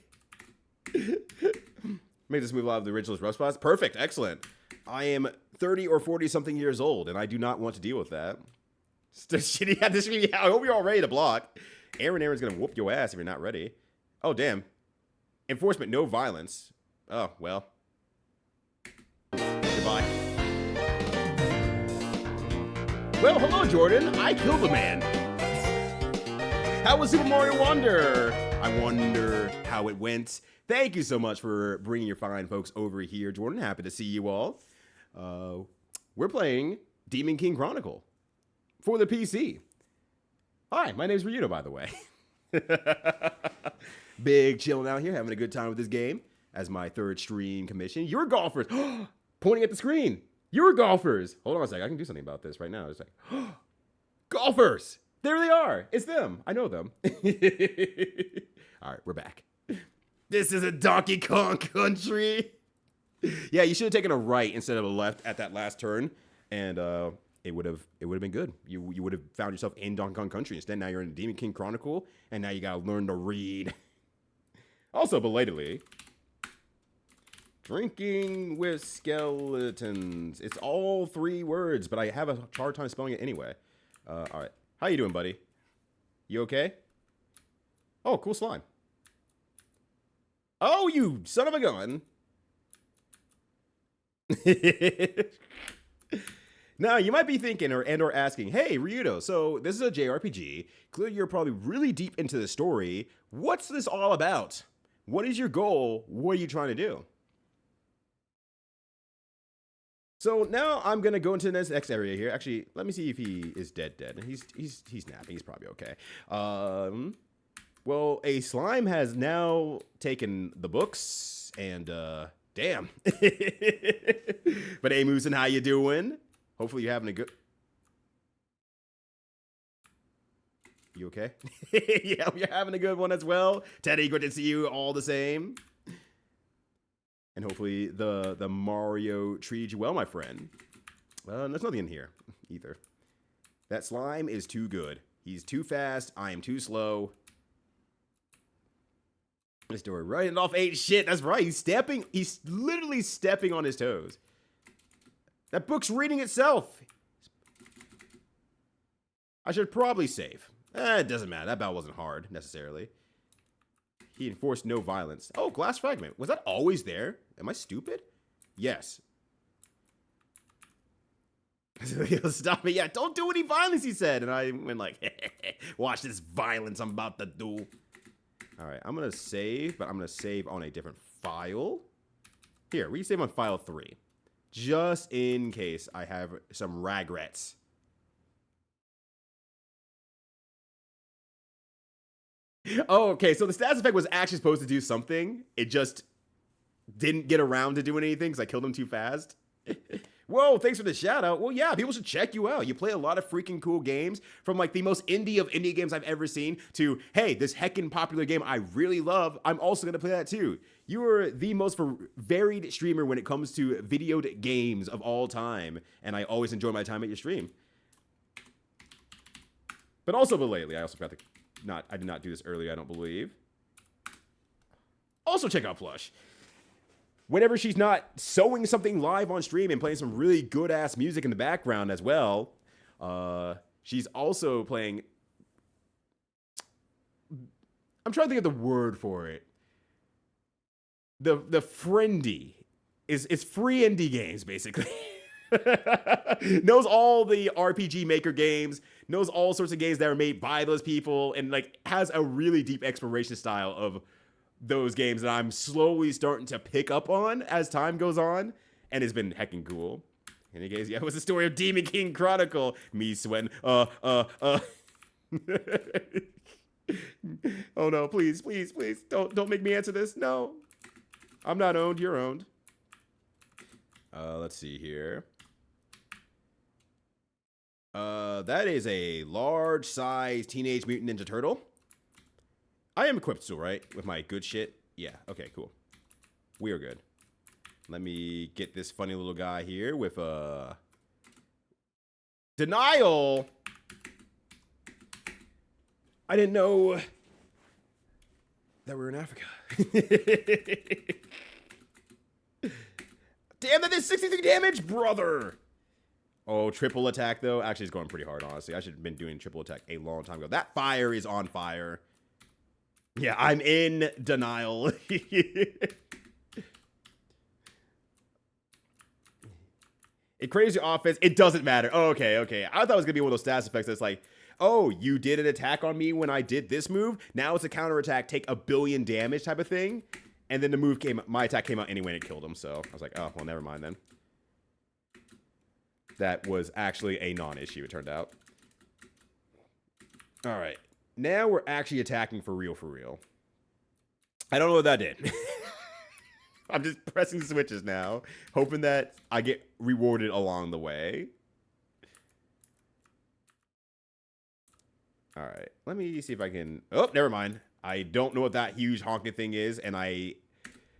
Make this move out of the original's rough spots. Perfect, excellent. I am 30 or 40 something years old, and I do not want to deal with that. I hope you're all ready to block. Aaron's gonna whoop your ass if you're not ready. Oh, damn. Enforcement, no violence. Oh, well. Goodbye. Well, hello, Jordan. I killed the man. How was Super Mario Wonder? I wonder how it went. Thank you so much for bringing your fine folks over here, Jordan. Happy to see you all. We're playing Demon King Chronicle for the PC. Hi, my name's Ryuto, by the way. Big chilling out here, having a good time with this game as my 3rd stream commission. You're golfers. Pointing at the screen. You're golfers. Hold on a second. I can do something about this right now. It's like, golfers. There they are. It's them. I know them. All right, we're back. This is a Donkey Kong country. Yeah, you should have taken a right instead of a left at that last turn, and it would have been good. You would have found yourself in Donkey Kong Country. Instead, now you're in Demon King Chronicle, and now you gotta learn to read. Also, belatedly, drinking with skeletons. It's all 3 words, but I have a hard time spelling it anyway. All right, how you doing, buddy? You okay? Oh, cool slime. Oh, you son of a gun. Now, you might be thinking or asking, hey, Ryuto, so this is a JRPG. Clearly, you're probably really deep into the story. What's this all about? What is your goal? What are you trying to do? So now I'm going to go into this next area here. Actually, let me see if he is dead. He's napping. He's probably okay. Well, a slime has now taken the books and, damn. But hey, Moosin, how you doing? Hopefully you're having a good... You okay? Yeah, we're having a good one as well. Teddy, good to see you all the same. And hopefully the Mario treated you well, my friend. There's nothing in here either. That slime is too good. He's too fast. I am too slow. This door right off 8 shit. That's right. He's literally stepping on his toes. That book's reading itself. I should probably save. It doesn't matter. That battle wasn't hard, necessarily. He enforced no violence. Oh, glass fragment. Was that always there? Am I stupid? Yes. Stop me. Yeah, don't do any violence, he said. And I went like, watch this violence I'm about to do. All right, I'm going to save, but I'm going to save on a different file. Here, we save on file 3. Just in case I have some regrets. Oh, okay, so the status effect was actually supposed to do something. It just didn't get around to doing anything because I killed him too fast. Whoa, thanks for the shout out. Well, yeah, people should check you out. You play a lot of freaking cool games, from like the most indie of indie games I've ever seen to, hey, this heckin' popular game I really love. I'm also going to play that too. You are the most varied streamer when it comes to video games of all time, and I always enjoy my time at your stream. But lately, I also got I did not do this earlier, I don't believe. Also check out Plush. Whenever she's not sewing something live on stream and playing some really good-ass music in the background as well, she's also playing... I'm trying to think of the word for it. The friendly. It's free indie games, basically. Knows all the RPG Maker games, knows all sorts of games that are made by those people, and like has a really deep exploration style of those games that I'm slowly starting to pick up on as time goes on, and it's been heckin' cool. And guys, yeah, it was the story of Demon King Chronicle. Me sweating, Oh no, please, please, please, don't make me answer this. No. I'm not owned, you're owned. Let's see here. That is a large-sized Teenage Mutant Ninja Turtle. I am equipped still, right? With my good shit? Yeah, okay, cool. We are good. Let me get this funny little guy here with, Denial! I didn't know that we were in Africa. Damn, that did 63 damage, brother! Oh, triple attack, though. Actually, it's going pretty hard, honestly. I should have been doing triple attack a long time ago. That fire is on fire. Yeah, I'm in denial. It creates your offense. It doesn't matter. Oh, okay, okay. I thought it was going to be one of those stats effects that's like, oh, you did an attack on me when I did this move. Now it's a counterattack, take 1 billion damage type of thing. And then my attack came out anyway and it killed him. So I was like, oh, well, never mind then. That was actually a non-issue, it turned out. All right. Now we're actually attacking for real, for real. I don't know what that did. I'm just pressing switches now, hoping that I get rewarded along the way. All right. Let me see if I can... Oh, never mind. I don't know what that huge honking thing is, and I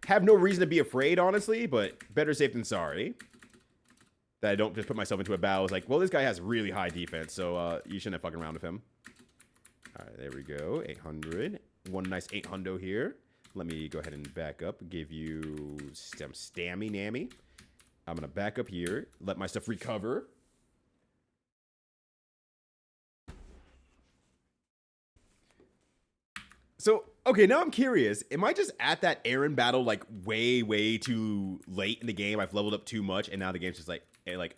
have no reason to be afraid, honestly, but better safe than sorry. That I don't just put myself into a battle. It's like, well, this guy has really high defense, so you shouldn't have fucking around with him. All right, there we go. 800. One nice 800 here. Let me go ahead and back up. Give you some stammy nammy. I'm going to back up here. Let my stuff recover. So, okay, now I'm curious. Am I just at that Aaron battle, like, way, way too late in the game? I've leveled up too much, and now the game's just like,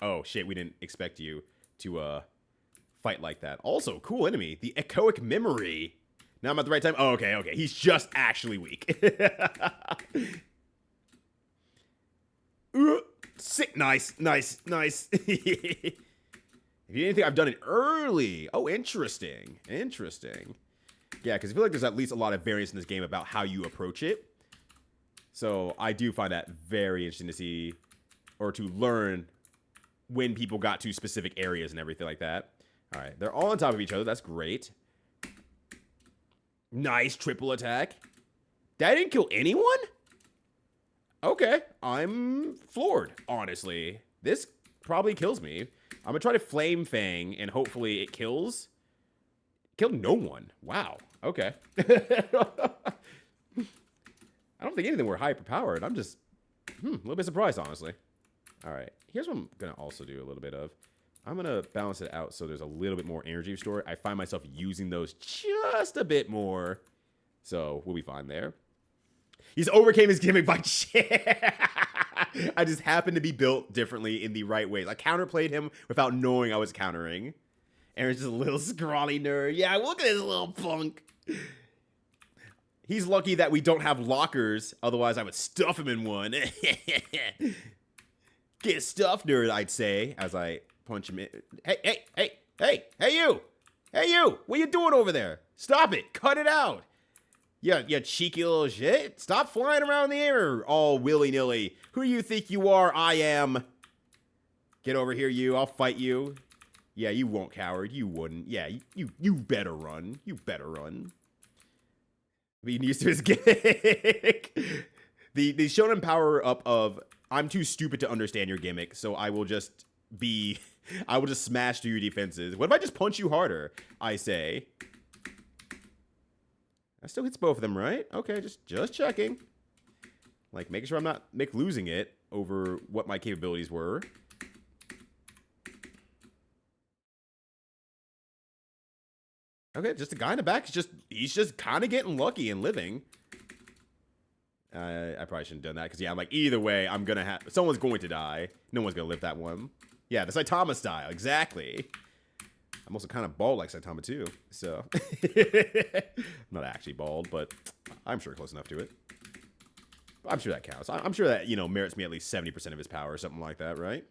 oh, shit, we didn't expect you to, fight like that. Also, cool enemy. The Echoic Memory. Now I'm at the right time. Oh, okay, okay. He's just actually weak. Sick. Nice, nice, nice. If you didn't think I've done it early. Oh, interesting. Interesting. Yeah, because I feel like there's at least a lot of variance in this game about how you approach it. So I do find that very interesting to see or to learn when people got to specific areas and everything like that. All right, they're all on top of each other. That's great. Nice triple attack. That didn't kill anyone? Okay, I'm floored, honestly. This probably kills me. I'm gonna try to Flame Fang, and hopefully it kills. Killed no one. Wow. Okay. I don't think anything were hyper-powered. I'm just a little bit surprised, honestly. All right. Here's what I'm gonna also do a little bit of. I'm gonna balance it out so there's a little bit more energy stored. I find myself using those just a bit more, so we'll be fine there. He's overcame his gimmick by I just happened to be built differently in the right ways. I counterplayed him without knowing I was countering. Aaron's just a little scrawny nerd. Yeah, look at this little punk. He's lucky that we don't have lockers. Otherwise, I would stuff him in one. Get stuffed, nerd, I'd say, as I punch him in. Hey, you. Hey, you. What you doing over there? Stop it. Cut it out. Yeah, you cheeky little shit. Stop flying around the air all willy-nilly. Who do you think you are? I am. Get over here, you. I'll fight you. Yeah, you won't, coward. You wouldn't. Yeah, you better run. You better run. Being used to his gimmick. The shonen power up of I'm too stupid to understand your gimmick, so I will just smash through your defenses. What if I just punch you harder? I say. That still hits both of them, right? Okay, just checking. Like, making sure I'm not losing it over what my capabilities were. Okay, just a guy in the back. He's just kind of getting lucky and living. I probably shouldn't have done that because, yeah, I'm like, either way, someone's going to die. No one's going to live that one. Yeah, the Saitama style, exactly. I'm also kind of bald like Saitama too, so. I'm not actually bald, but I'm sure close enough to it. I'm sure that counts. I'm sure that, merits me at least 70% of his power or something like that, right?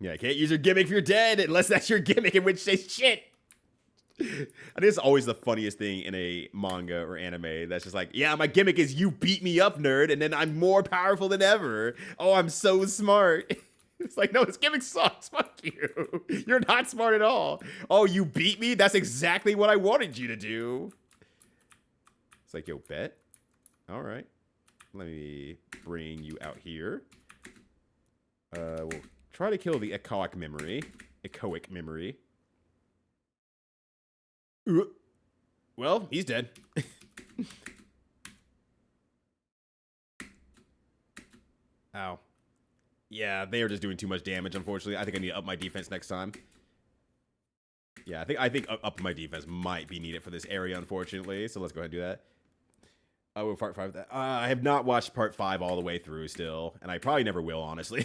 Yeah, you can't use your gimmick if you're dead unless that's your gimmick, in which case, shit. I think it's always the funniest thing in a manga or anime that's just like, yeah, my gimmick is you beat me up, nerd, and then I'm more powerful than ever. Oh, I'm so smart. It's like, no, this gimmick sucks. Fuck you. You're not smart at all. Oh, you beat me? That's exactly what I wanted you to do. It's like, yo, bet. All right. Let me bring you out here. We'll try to kill the echoic memory. Well, he's dead. Ow. Yeah, they are just doing too much damage, unfortunately. I think I need to up my defense next time. Yeah, I think up my defense might be needed for this area, unfortunately. So let's go ahead and do that. Oh, we'll part 5 of that. I have not watched part 5 all the way through still, and I probably never will, honestly.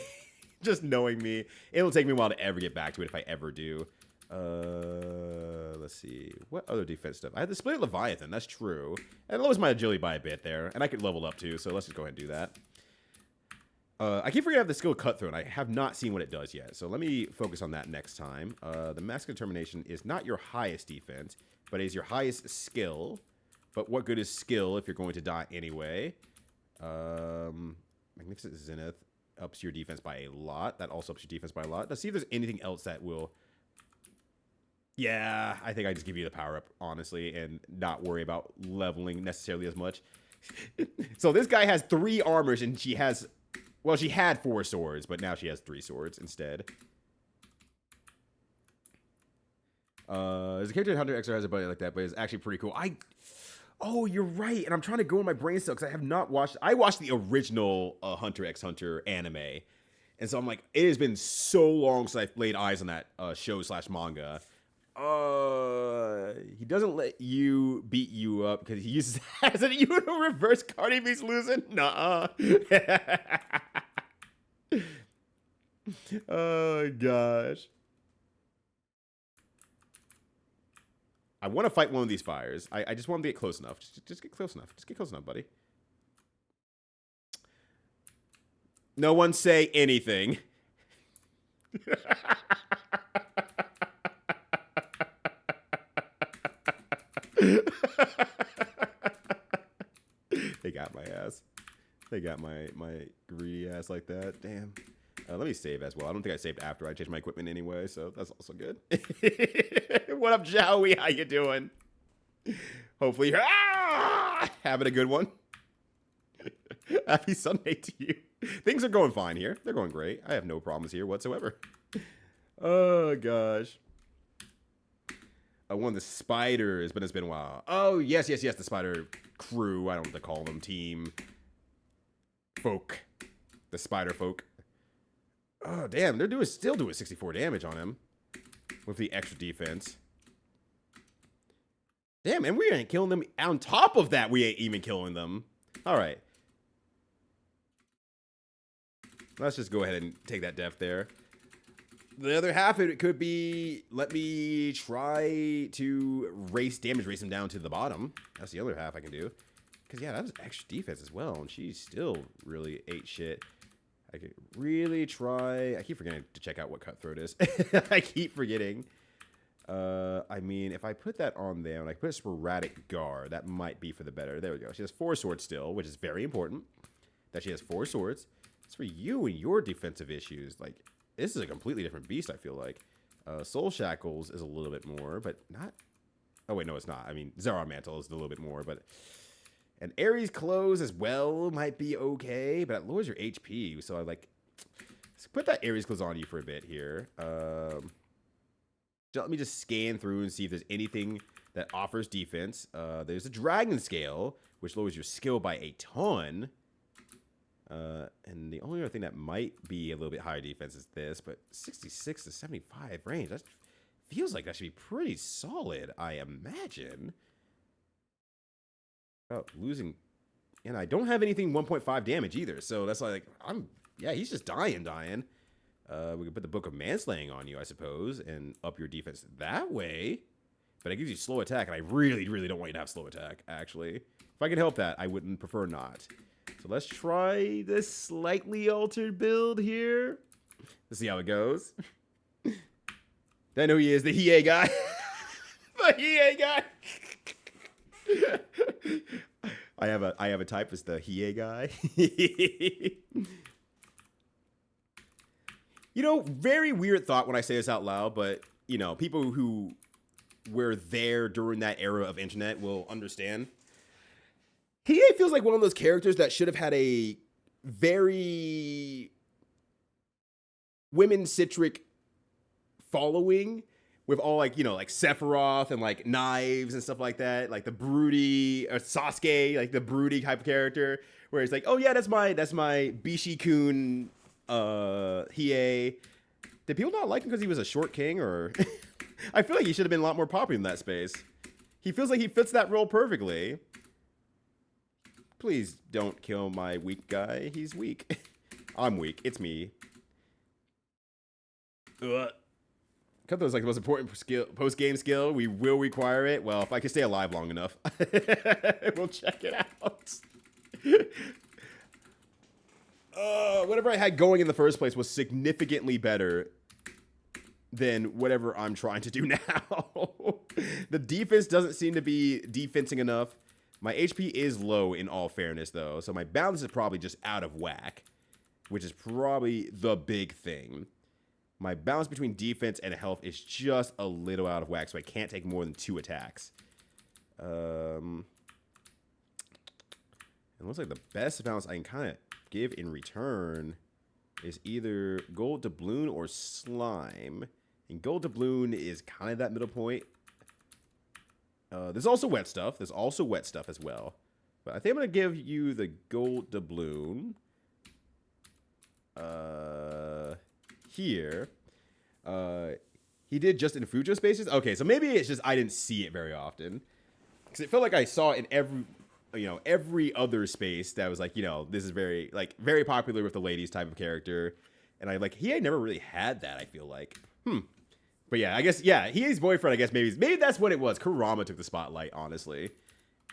Just knowing me. It'll take me a while to ever get back to it if I ever do. Let's see. What other defense stuff? I had the Split Leviathan, that's true. And it lowers my agility by a bit there. And I could level up too, so let's just go ahead and do that. I keep forgetting I have the skill Cutthroat, and I have not seen what it does yet. So let me focus on that next time. The Mask of Determination is not your highest defense, but it is your highest skill. But what good is skill if you're going to die anyway? Magnificent Zenith ups your defense by a lot. That also ups your defense by a lot. Let's see if there's anything else that will... Yeah, I think I just give you the power-up, honestly, and not worry about leveling necessarily as much. So this guy has 3 armors, and she has... Well, she had 4 swords, but now she has 3 swords instead. There's a character in Hunter X has a buddy like that, but it's actually pretty cool. Oh, you're right, and I'm trying to go in my brain still, because I have not watched... I watched the original Hunter x Hunter anime, and so I'm like, it has been so long since I've laid eyes on that show/manga. He doesn't let you beat you up because he uses as a reverse Cardi B's losing. Nuh-uh. Oh gosh. I want to fight one of these fires. I just want to get close enough. Just get close enough. Just get close enough, buddy. No one say anything. They got my ass. They got my greedy ass like that. Damn. Let me save as well. I don't think I saved after I changed my equipment anyway, so that's also good. What up, Joey? How you doing? Hopefully you're having a good one. Happy Sunday to you. Things are going fine here. They're going great. I have no problems here whatsoever. Oh, gosh. One of the spiders, but it's been a while. Oh, yes. The spider crew. I don't know what to call them. Team. Folk. The spider folk. Oh, damn. They're still doing 64 damage on him. With the extra defense. Damn, and we ain't killing them. On top of that, we ain't even killing them. All right. Let's just go ahead and take that def there. The other half of it could be, let me try to race them down to the bottom. That's the other half I can do. Because, yeah, that was extra defense as well. And she still really ate shit. I could really try. I keep forgetting to check out what cutthroat is. I keep forgetting. I mean, if I put that on there and I put a sporadic guard, that might be for the better. There we go. She has 4 swords still, which is very important. That she has 4 swords. It's for you and your defensive issues. Like, this is a completely different beast, I feel like. Soul Shackles is a little bit more, but not... Oh, wait, no, it's not. I mean, Zara Mantle is a little bit more, but... And Ares Clothes as well might be okay, but it lowers your HP, so I like... Let's put that Ares Clothes on you for a bit here. Let me just scan through and see if there's anything that offers defense. There's a Dragon Scale, which lowers your skill by a ton. And the only other thing that might be a little bit higher defense is this, but 66 to 75 range, that feels like that should be pretty solid, I imagine. Oh, losing, and I don't have anything 1.5 damage either, so that's like, yeah, he's just dying. We could put the Book of Manslaying on you, I suppose, and up your defense that way, but it gives you slow attack, and I really, really don't want you to have slow attack, actually. If I could help that, I wouldn't prefer not. So let's try this slightly altered build here. Let's see how it goes. I know he is the Hiei guy. The Hiei guy. I have a type as the Hiei guy. You know, very weird thought when I say this out loud, but you know, people who were there during that era of internet will understand. Hiei feels like one of those characters that should have had a very women-centric following with all like, you know, like Sephiroth and like Knives and stuff like that, like the broody or Sasuke, like the broody type of character, where it's like, oh yeah, that's my Bishi-kun Hiei. Did people not like him because he was a short king, or I feel like he should have been a lot more popular in that space. He feels like he fits that role perfectly. Please don't kill my weak guy. He's weak. I'm weak. It's me. Cutthroat is like the most important skill, post-game skill. We will require it. Well, if I can stay alive long enough, we'll check it out. Whatever I had going in the first place was significantly better than whatever I'm trying to do now. The defense doesn't seem to be defensing enough. My HP is low in all fairness, though, so my balance is probably just out of whack, which is probably the big thing. My balance between defense and health is just a little out of whack, so I can't take more than 2 attacks. It looks like the best balance I can kind of give in return is either gold doubloon or slime. And gold doubloon is kind of that middle point. There's also wet stuff. There's also wet stuff as well. But I think I'm going to give you the gold doubloon. Here. He did just in Fujo spaces. Okay, so maybe it's just I didn't see it very often. Because it felt like I saw it in every other space that was like, you know, this is very popular with the ladies type of character. And I he had never really had that, I feel like. But yeah, I guess, yeah, Hiei's boyfriend, I guess maybe that's what it was. Kurama took the spotlight, honestly.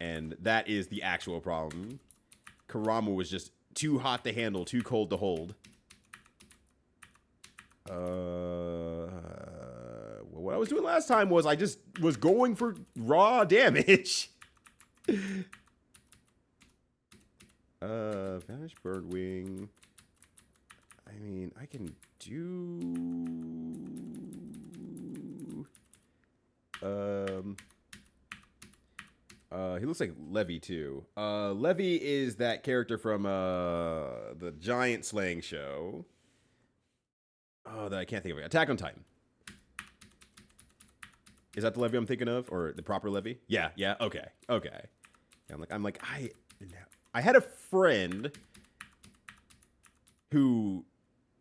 And that is the actual problem. Kurama was just too hot to handle, too cold to hold. What I was doing last time was I just was going for raw damage. Vanish Birdwing. I mean, I can do... He looks like Levy too. Levy is that character from the giant slaying show. Oh, that I can't think of it. Attack on Titan. Is that the Levy I'm thinking of, or the proper Levy? Yeah. Okay. Yeah, I had a friend who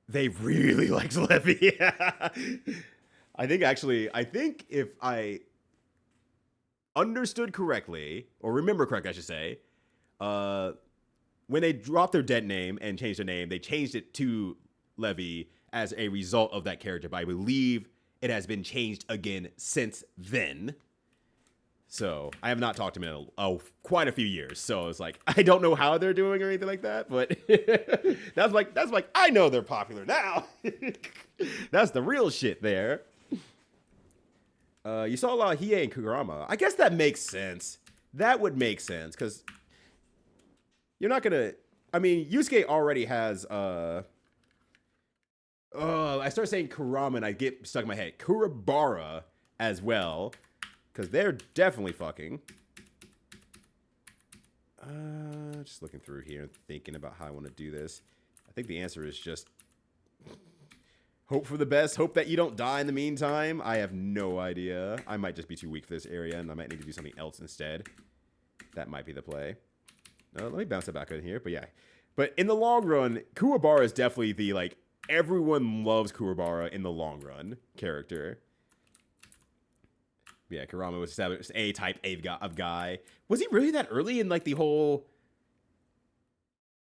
they really likes Levy. I think if I understood correctly, or remember correctly, I should say, when they dropped their dead name and changed their name, they changed it to Levy as a result of that character. But I believe it has been changed again since then. So I have not talked to him in quite a few years. So it's like, I don't know how they're doing or anything like that, but that's like I know they're popular now. That's the real shit there. You saw a lot of Hiei and Kurama. I guess that makes sense. That would make sense, because you're not gonna. I mean, Yusuke already has. I start saying Kurama and I get stuck in my head. Kurabara as well, because they're definitely fucking. Just looking through here and thinking about how I want to do this. I think the answer is just hope for the best. Hope that you don't die in the meantime. I have no idea. I might just be too weak for this area, and I might need to do something else instead. That might be the play. Let me bounce it back in here. But yeah. But in the long run, Kuwabara is definitely the, like, everyone loves Kuwabara in the long run character. Yeah, Kurama was established A-type of guy. Was he really that early in, like, the whole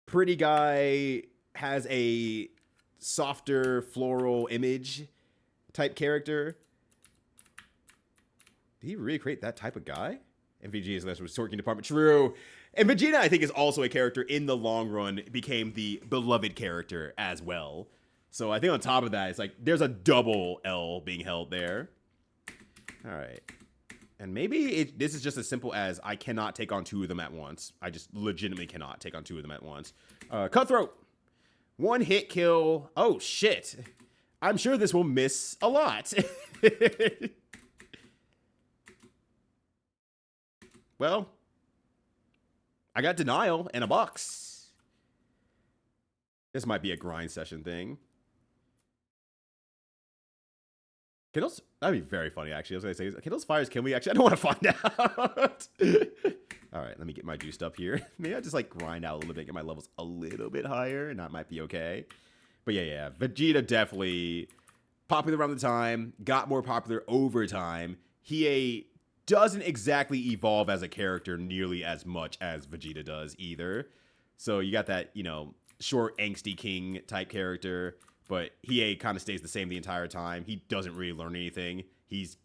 pretty guy has a softer floral image type character? Did he really create that type of guy? MVG is less sorting department. True. And Vegeta, I think, is also a character in the long run became the beloved character as well. So I think on top of that, it's like there's a double L being held there. All right. And maybe this is just as simple as I cannot take on two of them at once. I just legitimately cannot take on two of them at once. Cutthroat. One hit kill. Oh, shit. I'm sure this will miss a lot. Well, I got denial and a box. This might be a grind session thing. That'd be very funny, actually. I was going to say, can those fires kill me? Actually, I don't want to find out. All right, let me get my juiced up here. Maybe I just, like, grind out a little bit, get my levels a little bit higher, and that might be okay. But yeah. Vegeta definitely popular around the time, got more popular over time. Hiei doesn't exactly evolve as a character nearly as much as Vegeta does either. So you got that, you know, short, angsty king type character. But Hiei kind of stays the same the entire time. He doesn't really learn anything. He is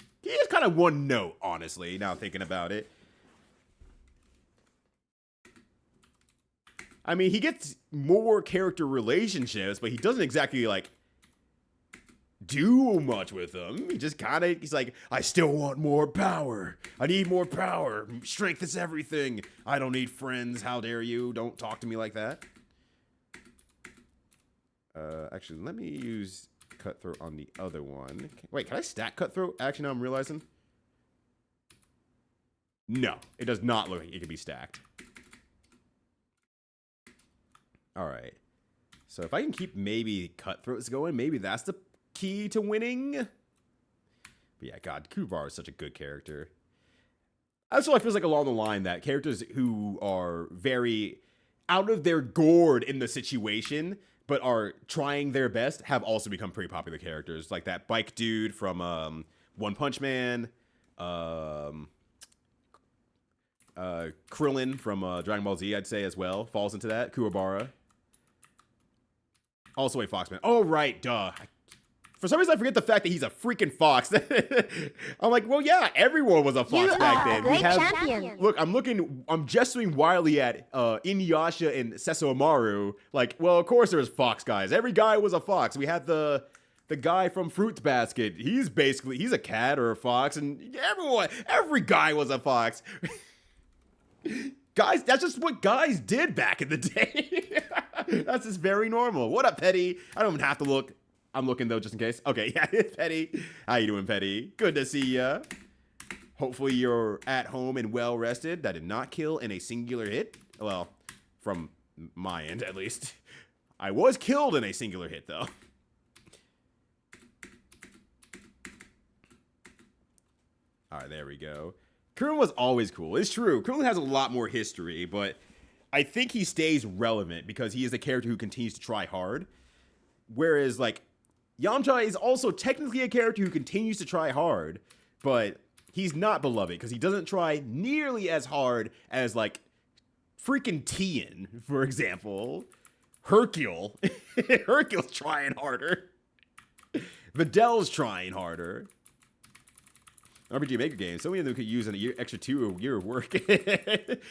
kind of one note, honestly, now thinking about it. I mean, he gets more character relationships, but he doesn't exactly, like, do much with them. He just kind of, he's like, I still want more power. I need more power. Strength is everything. I don't need friends. How dare you? Don't talk to me like that. Actually, let me use Cutthroat on the other one. Wait, can I stack Cutthroat? Actually, now I'm realizing. No, it does not look like it can be stacked. All right. So if I can keep maybe Cutthroats going, maybe that's the key to winning. But yeah, God, Kuwabara is such a good character. That's what I feels like along the line that characters who are very out of their gourd in the situation but are trying their best have also become pretty popular characters. Like that bike dude from One Punch Man, Krillin from Dragon Ball Z, I'd say as well, falls into that. Kuwabara. Also a Foxman. Oh, right, duh. For some reason, I forget the fact that he's a freaking fox. I'm like, well, yeah, everyone was a fox back then. Great champion. Look, I'm gesturing wildly at Inuyasha and Sesshomaru. Like, well, of course there was fox guys. Every guy was a fox. We had the guy from Fruits Basket. He's a cat or a fox, and every guy was a fox. Guys, that's just what guys did back in the day. That's just very normal. What up, Petty? I don't even have to look. I'm looking, though, just in case. Okay, yeah, Petty. How you doing, Petty? Good to see ya. Hopefully you're at home and well rested. That did not kill in a singular hit. Well, from my end at least. I was killed in a singular hit though. Alright, there we go. Krillin was always cool. It's true. Krillin has a lot more history, but I think he stays relevant because he is a character who continues to try hard. Whereas, like, Yamcha is also technically a character who continues to try hard, but he's not beloved because he doesn't try nearly as hard as, like, freaking Tien, for example. Hercule. Hercule's trying harder. Vidal's trying harder. RPG Maker games, so many of them could use an extra a year of work.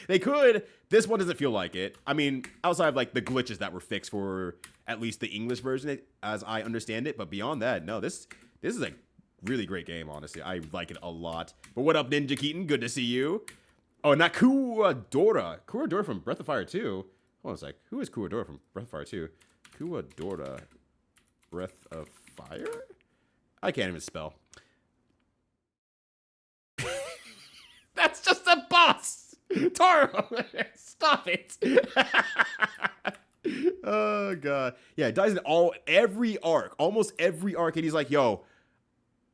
They could. This one doesn't feel like it. I mean, outside of like the glitches that were fixed for at least the English version, as I understand it. But beyond that, no, this is a really great game, honestly. I like it a lot. But what up, Ninja Keaton? Good to see you. Oh, not Kuwadora. Kuwadora from Breath of Fire 2. Hold on a sec. Who is Kuwadora from Breath of Fire 2? Kuwadora. Breath of Fire? I can't even spell. That's just a boss! Taro! Stop it! Oh, God. Yeah, it dies in every arc. Almost every arc, and he's like, yo,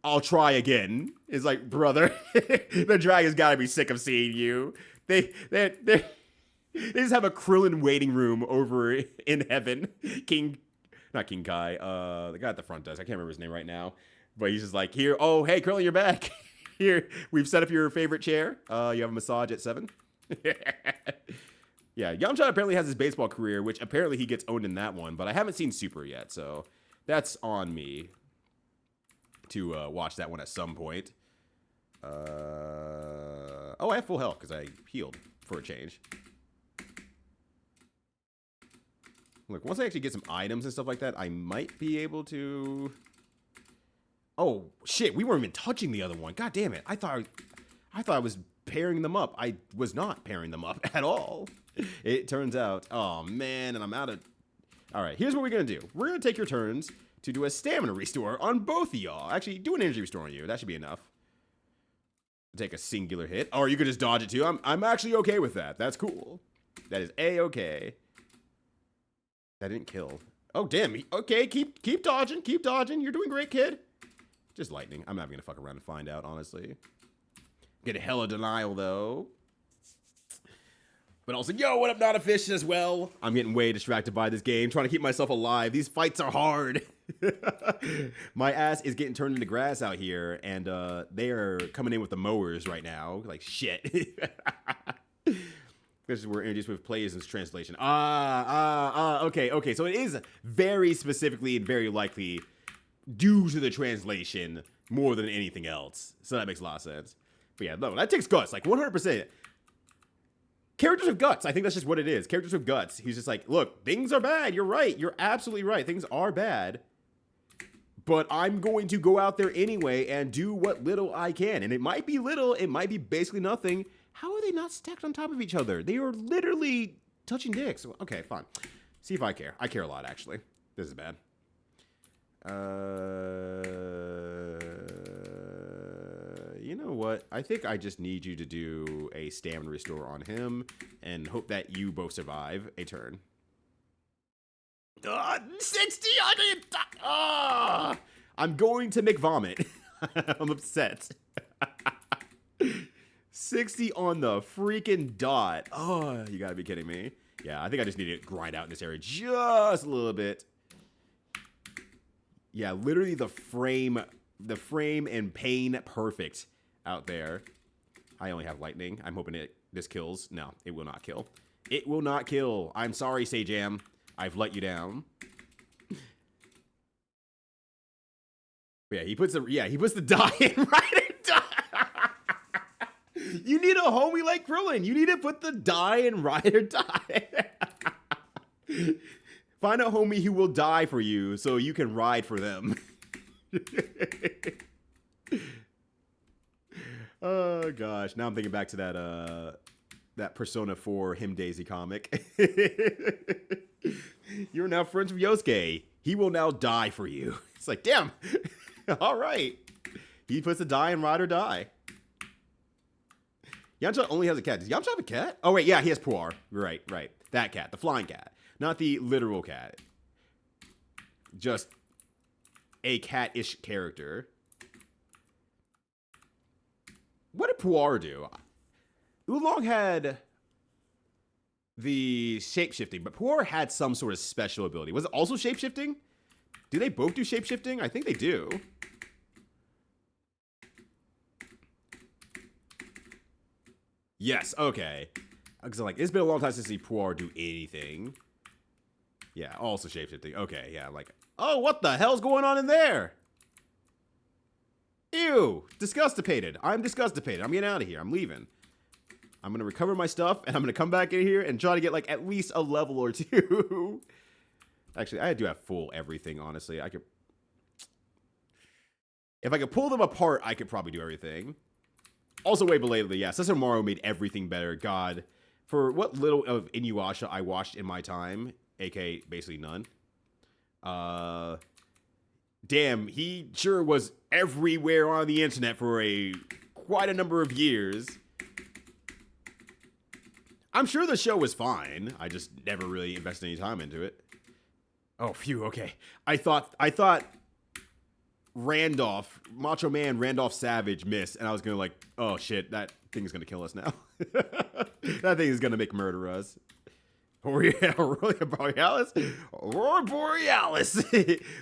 I'll try again. It's like, brother, the dragon's gotta be sick of seeing you. They just have a Krillin waiting room over in heaven. Not King Kai, the guy at the front desk. I can't remember his name right now. But he's just like, here, oh, hey, Krillin, you're back. Here, we've set up your favorite chair. You have a massage at 7. Yeah, Yamcha apparently has his baseball career, which apparently he gets owned in that one. But I haven't seen Super yet, so that's on me to watch that one at some point. Oh, I have full health because I healed for a change. Look, once I actually get some items and stuff like that, I might be able to... Oh, shit, we weren't even touching the other one. God damn it. I thought I was pairing them up. I was not pairing them up at all. It turns out, oh, man, and I'm out of... All right, here's what we're going to do. We're going to take your turns to do a stamina restore on both of y'all. Actually, do an energy restore on you. That should be enough. Take a singular hit. Or you could just dodge it, too. I'm actually okay with that. That's cool. That is A-okay. That didn't kill. Oh, damn. Okay, keep dodging. Keep dodging. You're doing great, kid. Just lightning. I'm not gonna fuck around and find out, honestly. Get a hella denial, though. But also, yo, what up, Not a Fish as well? I'm getting way distracted by this game, trying to keep myself alive. These fights are hard. My ass is getting turned into grass out here, and they are coming in with the mowers right now. Like, shit. This is where introduced with plays in this translation. Okay. So it is very specifically and very likely due to the translation more than anything else. So that makes a lot of sense. But yeah, no, that takes guts, like 100%. Characters with guts. I think that's just what it is. Characters with guts. He's just like, look, things are bad. You're right. You're absolutely right. Things are bad. But I'm going to go out there anyway and do what little I can. And it might be little. It might be basically nothing. How are they not stacked on top of each other? They are literally touching dicks. Okay, fine. See if I care. I care a lot, actually. This is bad. You know what? I think I just need you to do a stamina restore on him and hope that you both survive a turn. 60! I'm going to make vomit. I'm upset. 60 on the freaking dot. Oh, you gotta be kidding me. Yeah, I think I just need to grind out in this area just a little bit. Yeah, literally the frame and pain perfect out there. I only have lightning. I'm hoping this kills. No, it will not kill. It will not kill. I'm sorry, Sajam. I've let you down. Yeah, he puts the die in right. You need a homie like Krillin. You need to put the die in ride or die. Find a homie who will die for you so you can ride for them. Oh gosh, now I'm thinking back to that Persona 4 Him Daisy comic. You're now friends with Yosuke. He will now die for you. It's like, damn. All right. He puts the die in ride or die. Yamcha only has a cat. Does Yamcha have a cat? Oh, wait, yeah, he has Puar. Right. That cat, the flying cat. Not the literal cat. Just a cat-ish character. What did Puar do? Oolong had the shape-shifting, but Puar had some sort of special ability. Was it also shape-shifting? Do they both do shape-shifting? I think they do. Yes, okay. Because like, it's been a long time since I see Puar do anything. Yeah, also shapeshifting. Okay, yeah, like, oh, what the hell's going on in there? Ew, disgustipated. I'm disgustipated. I'm getting out of here. I'm leaving. I'm gonna recover my stuff, and I'm gonna come back in here and try to get like at least a level or two. Actually, I do have full everything, honestly. I could... If I could pull them apart, I could probably do everything. Also, way belatedly, yeah, Sesshomaru made everything better. God, for what little of Inuyasha I watched in my time, aka basically none. Damn, he sure was everywhere on the internet for quite a number of years. I'm sure the show was fine. I just never really invested any time into it. Oh, phew, okay. I thought Randolph, Macho Man Randolph Savage missed, and I was gonna like, oh shit, that thing's gonna kill us now. That thing is gonna make murder us. Aurora Borealis? Aurora Borealis!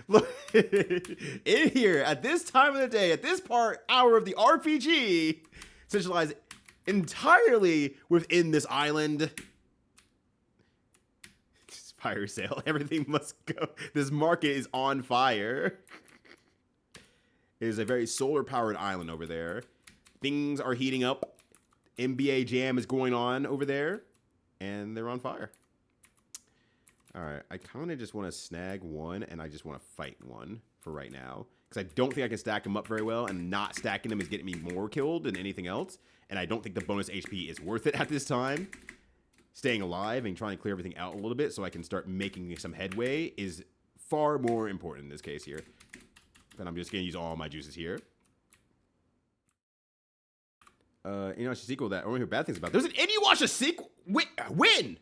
Look, in here, at this time of the day, at this hour of the RPG, centralized entirely within this island. Fire sale, everything must go. This market is on fire. It is a very solar-powered island over there. Things are heating up. NBA Jam is going on over there. And they're on fire. Alright, I kind of just want to snag one, and I just want to fight one for right now. Because I don't think I can stack them up very well, and not stacking them is getting me more killed than anything else. And I don't think the bonus HP is worth it at this time. Staying alive and trying to clear everything out a little bit so I can start making some headway is far more important in this case here. And I'm just going to use all my juices here. Inuyasha sequel that I only hear bad things about. There's an Inuyasha sequel? When?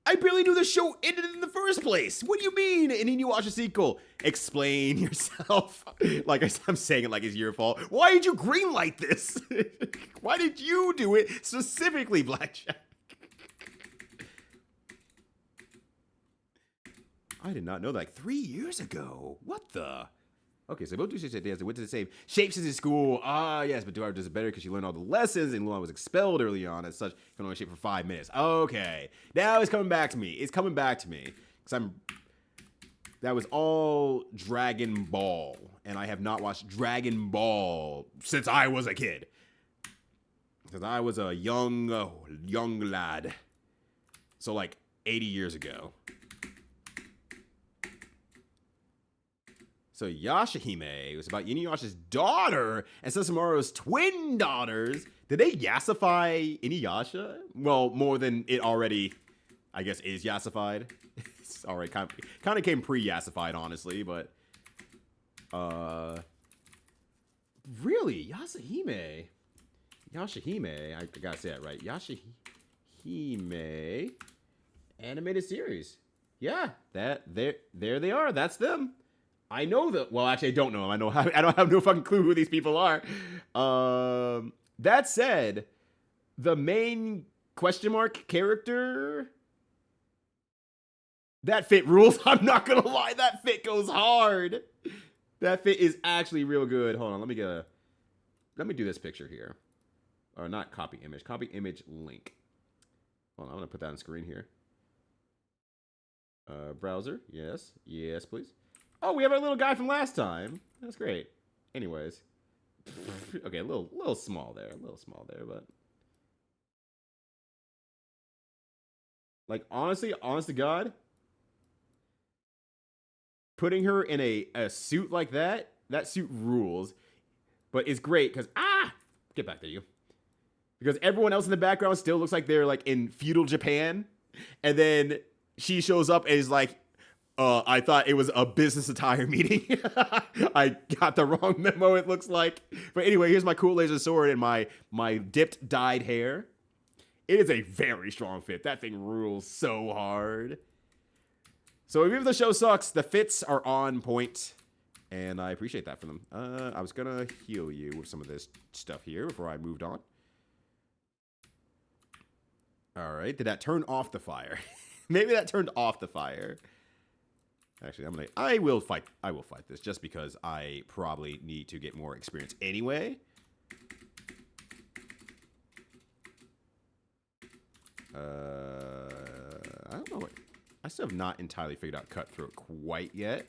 I barely knew the show ended in the first place. What do you mean, an Inuyasha sequel? Explain yourself. Like I'm saying it like it's your fault. Why did you greenlight this? Why did you do it specifically, Blackjack? I did not know that. Like 3 years ago. What the? Okay, so both do shapes. They went to the same shapes in school. Ah, yes, but Duarte does it better because she learned all the lessons, and Luan was expelled early on. As such, can only shape for 5 minutes. Okay, now it's coming back to me. It's coming back to me because that was all Dragon Ball, and I have not watched Dragon Ball since I was a kid. Because I was a young lad. So like 80 years ago. So Yashahime was about Inuyasha's daughter and Sesshomaru's twin daughters. Did they Yasify Inuyasha? Well, more than it already, I guess, is Yasified. It's already kind of came pre-Yasified, honestly, but really, Yashahime, I gotta say that right. Yashahime animated series. Yeah, there they are. That's them. I know that. Well, actually, I don't know them. I don't have no fucking clue who these people are. That said, the main question mark character, that fit rules. I'm not gonna lie, that fit goes hard. That fit is actually real good. Hold on, let me do this picture here, or not copy image link. Hold on, I'm gonna put that on screen here. Browser, yes, please. Oh, we have our little guy from last time. That's great. Anyways. Okay, a little small there. But... like, honestly, honest to God, putting her in a suit like that suit rules. But it's great, because... Get back to you. Because everyone else in the background still looks like they're, like, in feudal Japan. And then she shows up and is like... I thought it was a business attire meeting. I got the wrong memo, it looks like. But anyway, here's my cool laser sword and my dipped dyed hair. It is a very strong fit. That thing rules so hard. So even if the show sucks, the fits are on point. And I appreciate that for them. I was gonna heal you with some of this stuff here before I moved on. All right, did that turn off the fire? Maybe that turned off the fire. Actually, I will fight this just because I probably need to get more experience anyway. I don't know what. I still have not entirely figured out cutthroat quite yet.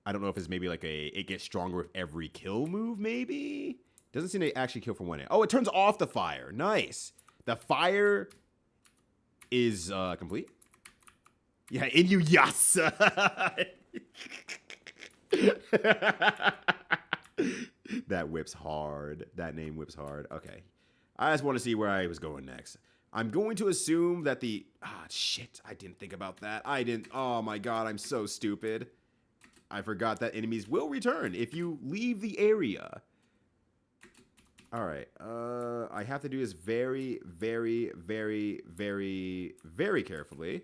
I don't know if it's maybe like it gets stronger with every kill move, maybe? Doesn't seem to actually kill from one end. Oh, it turns off the fire. Nice. The fire is complete. Yeah, Inuyasha. That whips hard. That name whips hard. Okay. I just want to see where I was going next. I'm going to assume that the... Ah, shit. I didn't think about that. I didn't... Oh, my God. I'm so stupid. I forgot that enemies will return if you leave the area. All right. I have to do this very, very, very, very, very carefully.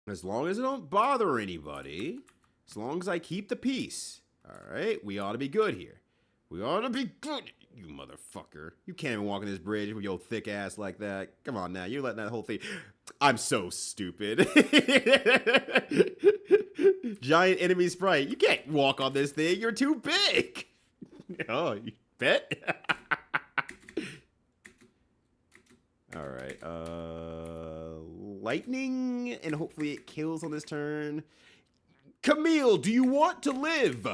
As long as I don't bother anybody. As long as I keep the peace. All right. We ought to be good here. We ought to be good. You motherfucker. You can't even walk on this bridge with your thick ass like that. Come on now. You're letting that whole thing... I'm so stupid. Giant enemy sprite. You can't walk on this thing. You're too big. Oh, you bet? All right. Lightning. And hopefully it kills on this turn. Camille, do you want to live?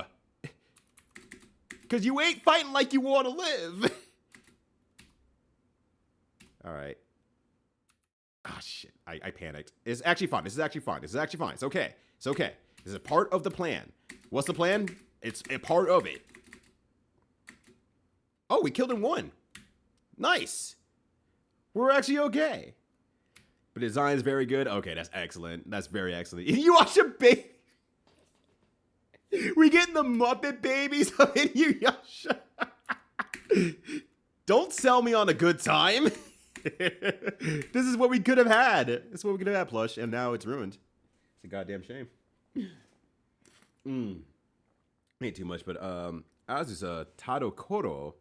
Because you ain't fighting like you want to live. All right. Ah, shit. I panicked. It's actually fine. This is actually fine. This is actually fine. It's okay. It's okay. This is a part of the plan. What's the plan? It's a part of it. Oh, we killed in one. Nice. We're actually okay. But the design is very good. Okay, that's excellent. That's very excellent. You watch a baby. We getting the Muppet babies of Inuyasha. Don't sell me on a good time. This is what we could have had. This is what we could have had, plush, and now it's ruined. It's a goddamn shame. Ain't too much, but as is Tado Koro,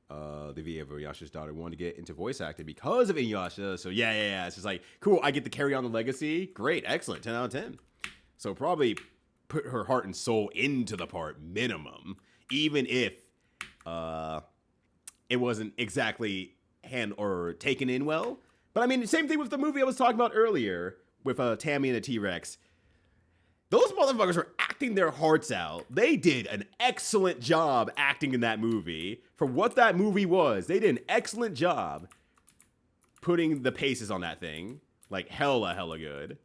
the VA of Inuyasha's daughter, wanted to get into voice acting because of Inuyasha. So yeah. It's just like, cool, I get to carry on the legacy. Great, excellent, 10 out of 10. So probably put her heart and soul into the part minimum, even if it wasn't exactly taken in well. But I mean, the same thing with the movie I was talking about earlier with Tammy and the T-Rex. Those motherfuckers were acting their hearts out. They did an excellent job acting in that movie. For what that movie was, they did an excellent job putting the paces on that thing. Like hella good.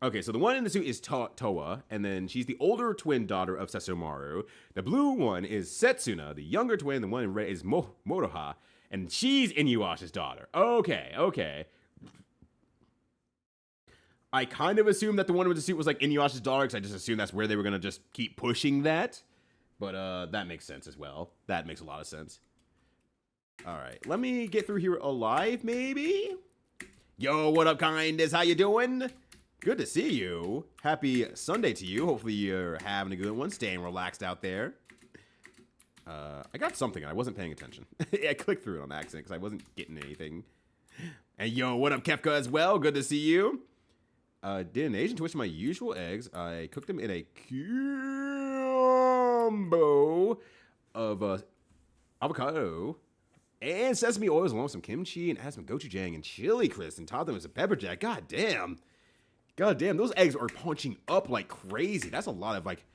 Okay, so the one in the suit is Toa, and then she's the older twin daughter of Sesomaru. The blue one is Setsuna, the younger twin. The one in red is Moroha, and she's Inuyasha's daughter. Okay. I kind of assumed that the one with the suit was like Inuyasha's daughter, because I just assumed that's where they were going to just keep pushing that. But that makes sense as well. That makes a lot of sense. All right, let me get through here alive, maybe? Yo, what up, kindness? How you doing? Good to see you. Happy Sunday to you. Hopefully you're having a good one, staying relaxed out there. I got something and I wasn't paying attention. I clicked through it on accident because I wasn't getting anything. And yo, what up, Kefka, as well? Good to see you. Did an Asian twist my usual eggs. I cooked them in a combo of avocado and sesame oils along with some kimchi and add some gochujang and chili crisp and topped them with some pepper jack. God damn, those eggs are punching up like crazy. That's a lot of like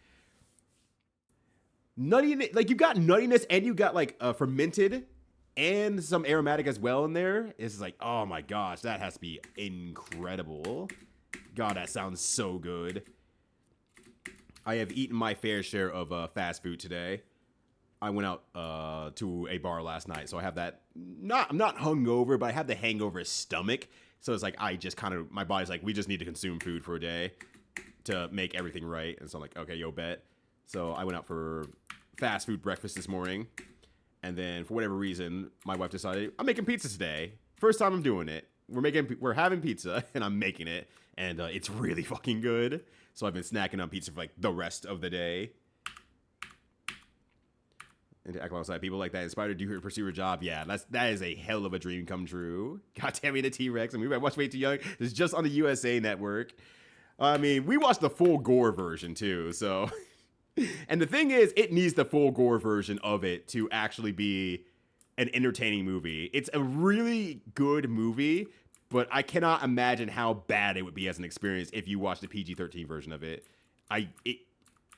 nuttiness. Like you got nuttiness and you got like fermented and some aromatic as well in there. It's like, oh my gosh, that has to be incredible. God, that sounds so good. I have eaten my fair share of fast food today. I went out to a bar last night, so I have that. I'm not hungover, but I have the hangover stomach. So it's like I just kind of my body's like we just need to consume food for a day to make everything right. And so I'm like, okay, yo, bet. So I went out for fast food breakfast this morning, and then for whatever reason, my wife decided I'm making pizza today. First time I'm doing it. We're having pizza, and I'm making it, and it's really fucking good. So I've been snacking on pizza for like the rest of the day. And to act alongside people like that inspired you to pursue your job. Yeah, that is a hell of a dream come true. God damn me, the T-Rex. And we watched Way Too Young. It's just on the USA Network. I mean, we watched the full gore version too, so. And the thing is, it needs the full gore version of it to actually be an entertaining movie. It's a really good movie, but I cannot imagine how bad it would be as an experience if you watched the PG-13 version of it.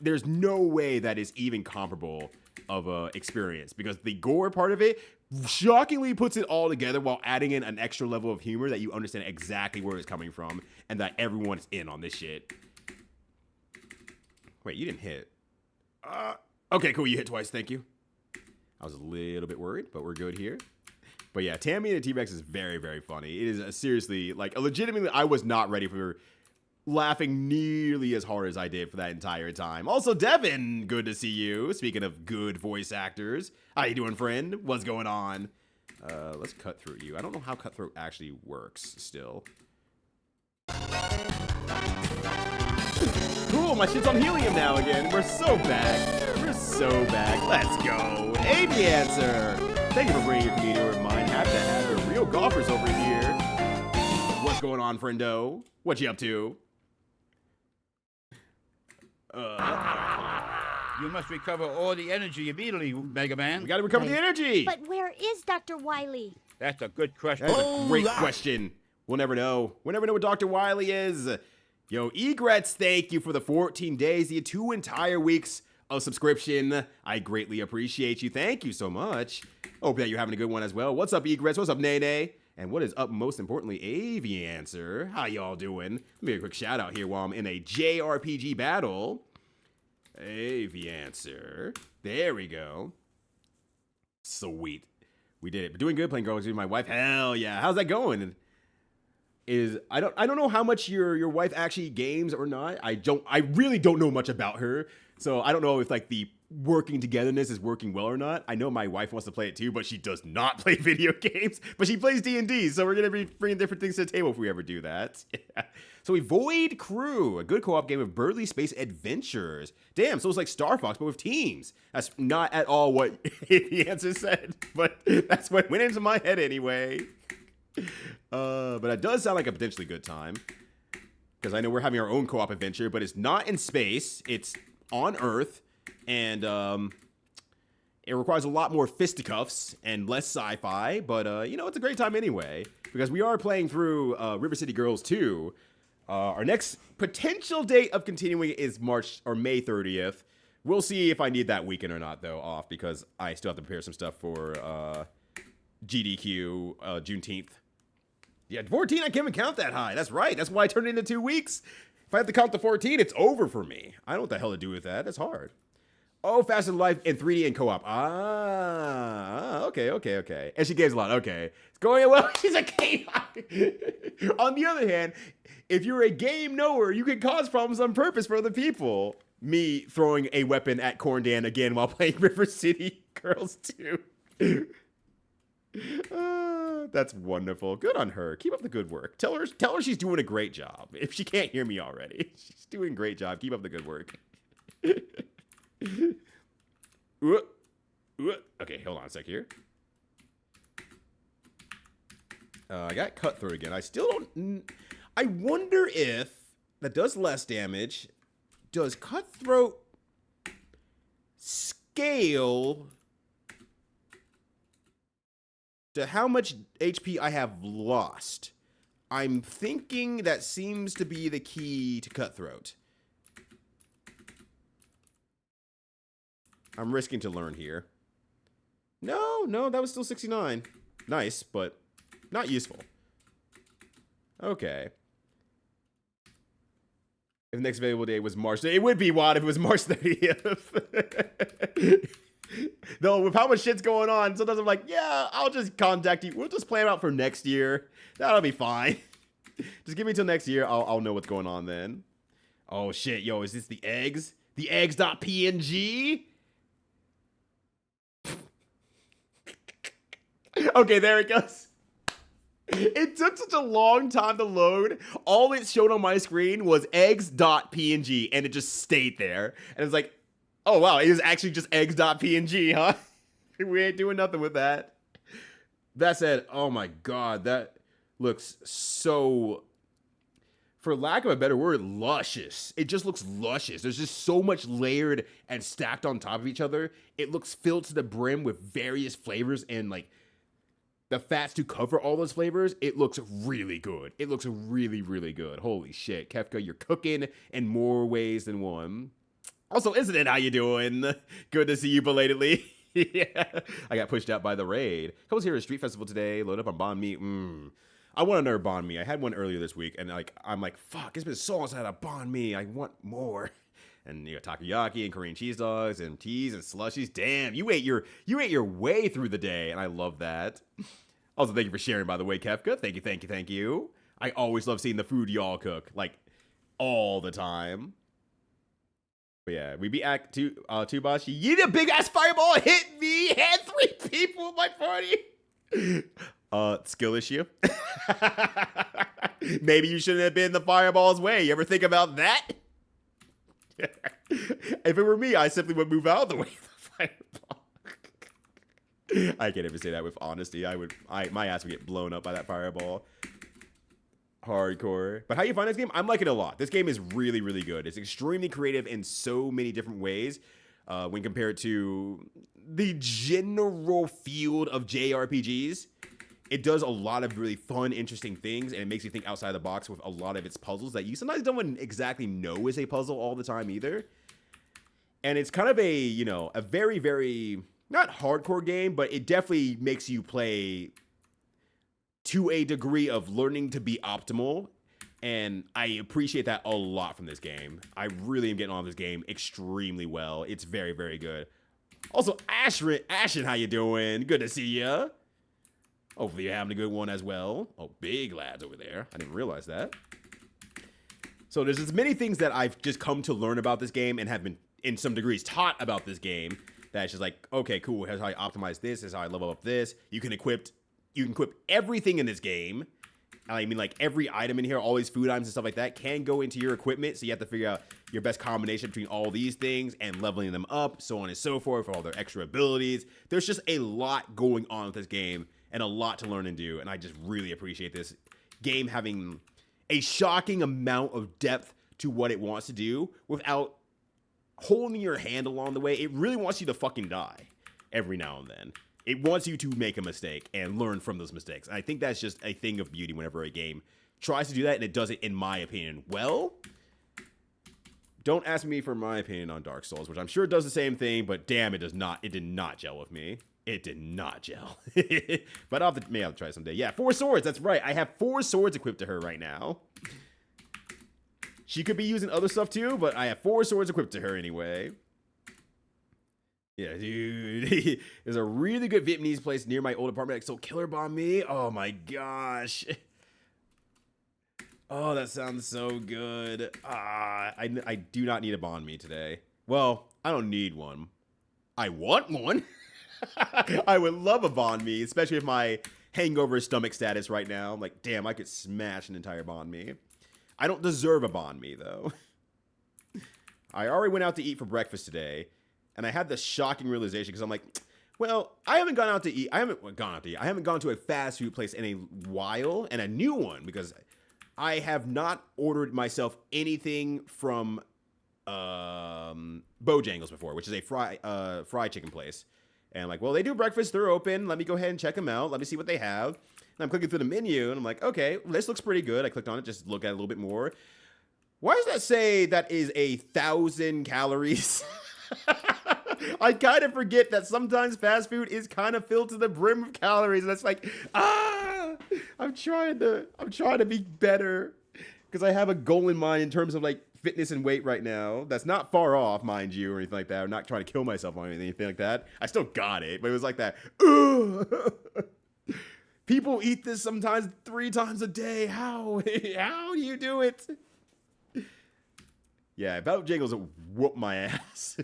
There's no way that is even comparable of a experience, because the gore part of it shockingly puts it all together while adding in an extra level of humor that you understand exactly where it's coming from and that everyone is in on this shit. Wait, you didn't hit. Okay, cool. You hit twice. Thank you. I was a little bit worried, but we're good here. But yeah, Tammy and the T-Rex is very, very funny. It is seriously, like, legitimately, I was not ready for laughing nearly as hard as I did for that entire time. Also, Devin, good to see you. Speaking of good voice actors. How you doing, friend? What's going on? Let's cut through you. I don't know how cutthroat actually works still. Cool, my shit's on helium now again. We're so back. We're so back. Let's go. Amy Answer. Thank you for bringing your community over mine. Happy to have the real golfers over here. What's going on, friendo? What you up to? You must recover all the energy immediately, Mega Man. We gotta recover the energy. But where is Dr. Wily? That's a good question. That's a great question. We'll never know. We'll never know what Dr. Wily is. Yo, Egrets, thank you for the 14 days, the 2 entire weeks of subscription. I greatly appreciate you. Thank you so much. Hope that you're having a good one as well. What's up, Egrets? What's up, Nene? And what is up, most importantly, Aviancer? How y'all doing? Let me give a quick shout out here while I'm in a JRPG battle. Aviancer. There we go. Sweet. We did it. But doing good playing Girls with my wife. Hell yeah. How's that going? I don't know how much your wife actually games or not. I really don't know much about her. So I don't know if like the working togetherness is working well or not. I know my wife wants to play it too, but she does not play video games. But she plays D&D, so we're gonna be bringing different things to the table if we ever do that. Yeah. So we Void Crew, a good co-op game of Burly Space Adventures. Damn, so it's like Star Fox, but with teams. That's not at all what the answer said, but that's what went into my head anyway. But it does sound like a potentially good time, because I know we're having our own co-op adventure, but it's not in space. It's on Earth, and it requires a lot more fisticuffs and less sci-fi, but you know, it's a great time anyway, because we are playing through River City Girls 2. Our next potential date of continuing is March or May 30th. We'll see if I need that weekend or not, though, off, because I still have to prepare some stuff for GDQ Juneteenth. Yeah, 14, I can't even count that high. That's right. That's why I turned it into 2 weeks. If I have to count to 14, it's over for me. I don't know what the hell to do with that. That's hard. Oh, Faster Life in 3D and co-op. Okay. And she games a lot. Okay. It's going well. She's a game. On the other hand, if you're a game knower, you can cause problems on purpose for other people. Me throwing a weapon at Corndan again while playing River City Girls 2. That's wonderful. Good on her. Keep up the good work. Tell her she's doing a great job. If she can't hear me already, she's doing a great job. Keep up the good work. Okay, hold on a sec here. I got Cutthroat again. I still don't. I wonder if that does less damage. Does Cutthroat scale to how much HP I have lost? I'm thinking that seems to be the key to Cutthroat. I'm risking to learn here. No, that was still 69. Nice, but not useful. Okay. If the next available day was March, it would be WAD if it was March 30th. Though with how much shit's going on, sometimes I'm like, yeah, I'll just contact you. We'll just plan out for next year. That'll be fine. Just give me till next year. I'll know what's going on then. Oh shit, yo, is this the eggs? The eggs.png? Okay, there it goes. It took such a long time to load. All it showed on my screen was eggs.png, and it just stayed there. And it's like, oh wow, it is actually just eggs.png, huh? We ain't doing nothing with that. That said, oh my god, that looks so, for lack of a better word, luscious. It just looks luscious. There's just so much layered and stacked on top of each other. It looks filled to the brim with various flavors and like the fats to cover all those flavors. It looks really good. It looks really, really good. Holy shit, Kefka, you're cooking in more ways than one. Also, isn't it? How you doing? Good to see you belatedly. Yeah, I got pushed out by the raid. I was here at a street festival today. Load up on banh mi. I want another banh mi. I had one earlier this week, and I'm like, fuck, it's been so long since I had a banh mi. I want more. And you got takoyaki and Korean cheese dogs and teas and slushies. Damn, you ate your way through the day, and I love that. Also, thank you for sharing, by the way, Kefka. Thank you, thank you, thank you. I always love seeing the food y'all cook, like all the time. But yeah, we beat Act 2, Bashi. You did a big ass fireball, hit me, had 3 people in my party. Skill issue. Maybe you shouldn't have been the fireball's way. You ever think about that? If it were me, I simply would move out of the way of the fireball. I can't even say that with honesty. My ass would get blown up by that fireball. Hardcore. But how you find this game? I'm liking it a lot. This game is really, really good. It's extremely creative in so many different ways when compared to the general field of JRPGs. It does a lot of really fun, interesting things, and it makes you think outside the box with a lot of its puzzles that you sometimes don't exactly know is a puzzle all the time either. And it's kind of a very, very, not hardcore game, but it definitely makes you play to a degree of learning to be optimal. And I appreciate that a lot from this game. I really am getting on this game extremely well. It's very, very good. Also, Ashen, how you doing? Good to see ya. Hopefully you're having a good one as well. Oh, big lads over there. I didn't realize that. So there's as many things that I've just come to learn about this game and have been, in some degrees, taught about this game. That's just like, okay, cool. Here's how I optimize this. Here's how I level up this. You can equip everything in this game. I mean, like, every item in here, all these food items and stuff like that can go into your equipment. So you have to figure out your best combination between all these things and leveling them up, so on and so forth, for all their extra abilities. There's just a lot going on with this game and a lot to learn and do. And I just really appreciate this game having a shocking amount of depth to what it wants to do without holding your hand along the way. It really wants you to fucking die every now and then. It wants you to make a mistake and learn from those mistakes. And I think that's just a thing of beauty whenever a game tries to do that, and it does it, in my opinion, well. Don't ask me for my opinion on Dark Souls, which I'm sure does the same thing, but damn, it did not gel with me. It did not gel. But maybe I'll try someday. Yeah, 4 swords, that's right. I have 4 swords equipped to her right now. She could be using other stuff too, but I have 4 swords equipped to her anyway. Yeah, dude. There's a really good Vietnamese place near my old apartment that sold killer banh mi. Oh my gosh. Oh, that sounds so good. I do not need a banh mi today. Well, I don't need one. I want one. I would love a banh mi, especially with my hangover stomach status right now. I'm like, damn, I could smash an entire banh mi. I don't deserve a banh mi, though. I already went out to eat for breakfast today. And I had this shocking realization because I'm like, well, I haven't gone out to eat. I haven't gone to a fast food place in a while, and a new one, because I have not ordered myself anything from Bojangles before, which is a fried chicken place. And I'm like, well, they do breakfast. They're open. Let me go ahead and check them out. Let me see what they have. And I'm clicking through the menu, and I'm like, okay, this looks pretty good. I clicked on it, just look at it a little bit more. Why does that say that is 1,000 calories? I kind of forget that sometimes fast food is kind of filled to the brim of calories, and it's like, I'm trying to be better because I have a goal in mind in terms of like fitness and weight right now. That's not far off, mind you, or anything like that. I'm not trying to kill myself or anything like that. I still got it, but it was like that. People eat this sometimes 3 times a day. How? How do you do it? Yeah, Bojangles whooped my ass.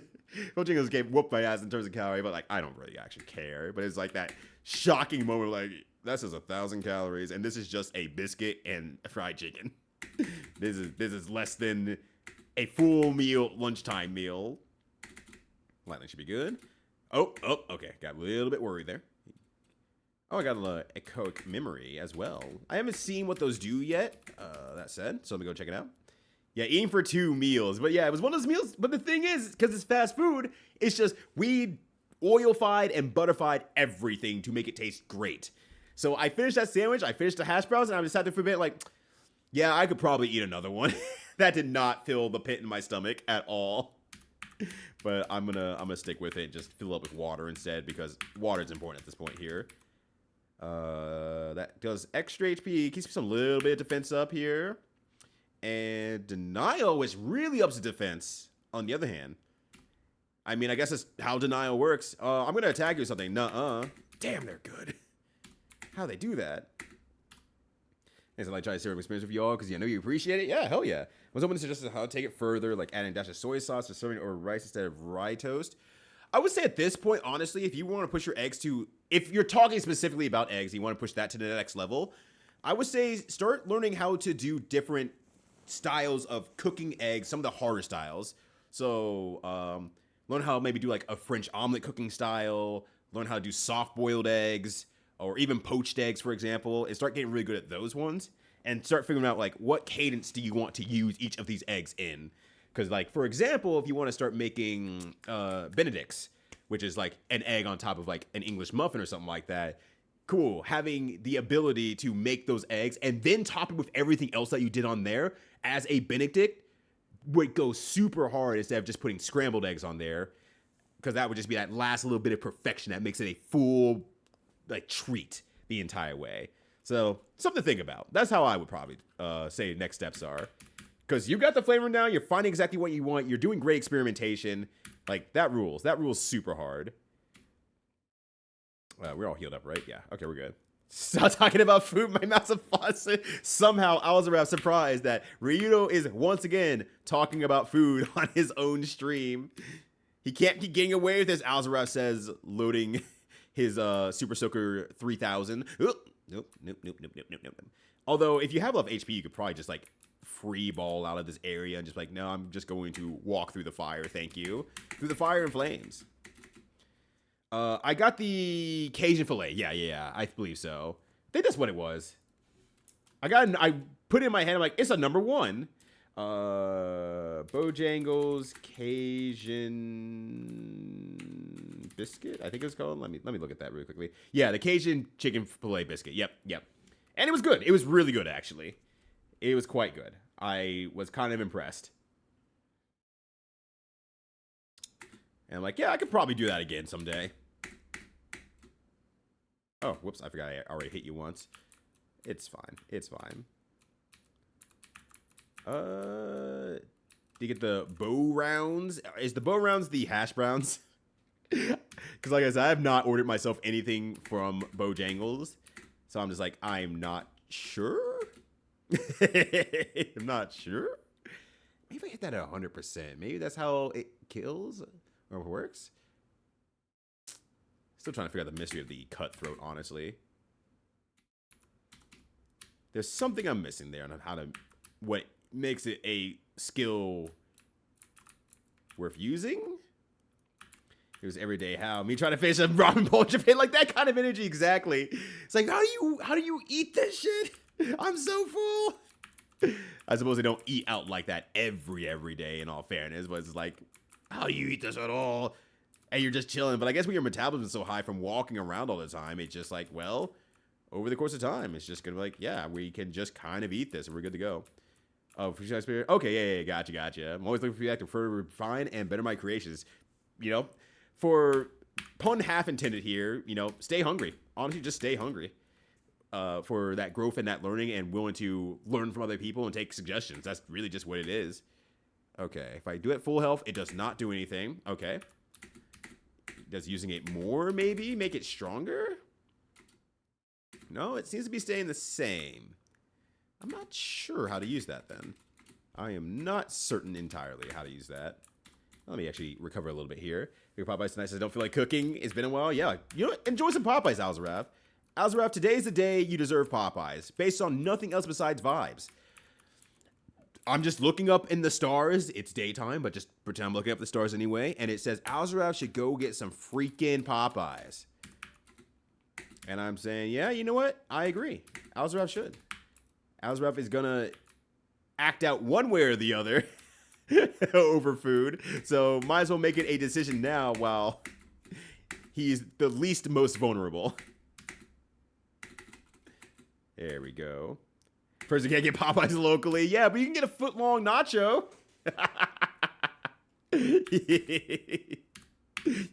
Bojangles game whooped my ass in terms of calorie, but like I don't really actually care. But it's like that shocking moment, like this is 1,000 calories, and this is just a biscuit and fried chicken. This is less than a full meal, lunchtime meal. Lightning should be good. Oh, okay. Got a little bit worried there. Oh, I got a echoic memory as well. I haven't seen what those do yet. That said, so let me go check it out. Yeah, eating for 2 meals. But yeah, it was one of those meals. But the thing is, because it's fast food, it's just we oil-fied and butter-fied everything to make it taste great. So I finished that sandwich, I finished the hash browns, and I decided for a bit, like, yeah, I could probably eat another one. That did not fill the pit in my stomach at all. But I'm gonna stick with it, just fill it up with water instead, because water is important at this point here. That does extra HP, keeps some little bit of defense up here. And denial, which really ups the defense, on the other hand. I mean, I guess that's how denial works. I'm going to attack you or something. Nuh-uh. Damn, they're good. How they do that? Is it like try to share experience with y'all because I know you appreciate it? Yeah, hell yeah. I was hoping to suggest how to take it further, like adding a dash of soy sauce or serving it over rice instead of rye toast. I would say at this point, honestly, if you want to push your eggs to... If you're talking specifically about eggs, you want to push that to the next level, I would say start learning how to do different styles of cooking eggs, some of the harder styles. So learn how to maybe do like a French omelet cooking style, learn how to do soft boiled eggs or even poached eggs, for example, and start getting really good at those ones and start figuring out like what cadence do you want to use each of these eggs in. Because like, for example, if you want to start making Benedicts, which is like an egg on top of like an English muffin or something like that, cool, having the ability to make those eggs and then top it with everything else that you did on there as a Benedict would go super hard instead of just putting scrambled eggs on there, because that would just be that last little bit of perfection that makes it a full like treat the entire way. So something to think about. That's how I would probably say next steps are, because you got the flavor down, you're finding exactly what you want, you're doing great experimentation. Like that rules super hard. We're all healed up, right? Yeah. Okay, we're good. Stop talking about food. My mouth's a faucet. Somehow, I was around surprised that Ryudo is once again talking about food on his own stream. He can't keep getting away with this. Alzaraf says, loading his Super Soaker 3000. Nope. Although, if you have enough HP, you could probably just like free ball out of this area and just like, no, I'm just going to walk through the fire. Thank you. Through the fire and flames. I got the Cajun filet. Yeah, I believe so. I think that's what it was. I put it in my head, I'm like, it's a number 1. Bojangles Cajun biscuit, I think it's called. Let me look at that really quickly. Yeah, the Cajun chicken filet biscuit. Yep. And it was good. It was really good, actually. It was quite good. I was kind of impressed. And I'm like, yeah, I could probably do that again someday. Oh, whoops, I forgot I already hit you once. It's fine. Do you get the bow rounds? Is the bow rounds the hash browns? Because like I said, I have not ordered myself anything from Bojangles. So I'm just like, I'm not sure. I'm not sure. Maybe I hit that at 100%. Maybe that's how it kills or works. Still trying to figure out the mystery of the cutthroat, honestly. There's something I'm missing there on how to... What makes it a skill worth using? It was everyday how. Me trying to finish a ramen bowl in Japan, like that kind of energy, exactly. It's like, how do you eat this shit? I'm so full. I suppose they don't eat out like that every day, in all fairness, but it's like, how do you eat this at all? And you're just chilling. But I guess when your metabolism is so high from walking around all the time, it's just like, well, over the course of time, it's just gonna be like, yeah, we can just kind of eat this and we're good to go. Oh, for spirit. Okay, yeah, gotcha. I'm always looking for feedback to further refine and better my creations. You know, for pun half intended here, you know, stay hungry. Honestly, just stay hungry. For that growth and that learning and willing to learn from other people and take suggestions. That's really just what it is. Okay, if I do it full health, it does not do anything. Okay. Does using it more maybe make it stronger? No, it seems to be staying the same. I'm not sure how to use that then. I am not certain entirely how to use that. Let me actually recover a little bit here. Your Popeyes tonight says, I don't feel like cooking. It's been a while. Yeah, you know what? Enjoy some Popeyes, Alzaraf. Alzaraf, today's the day you deserve Popeyes, based on nothing else besides vibes. I'm just looking up in the stars. It's daytime, but just pretend I'm looking up the stars anyway. And it says, Alzaraf should go get some freaking Popeyes. And I'm saying, yeah, you know what? I agree. Alzaraf should. Alzaraf is going to act out one way or the other over food. So might as well make it a decision now while he's the least most vulnerable. There we go. Person can't get Popeyes locally. Yeah, but you can get a foot-long nacho. You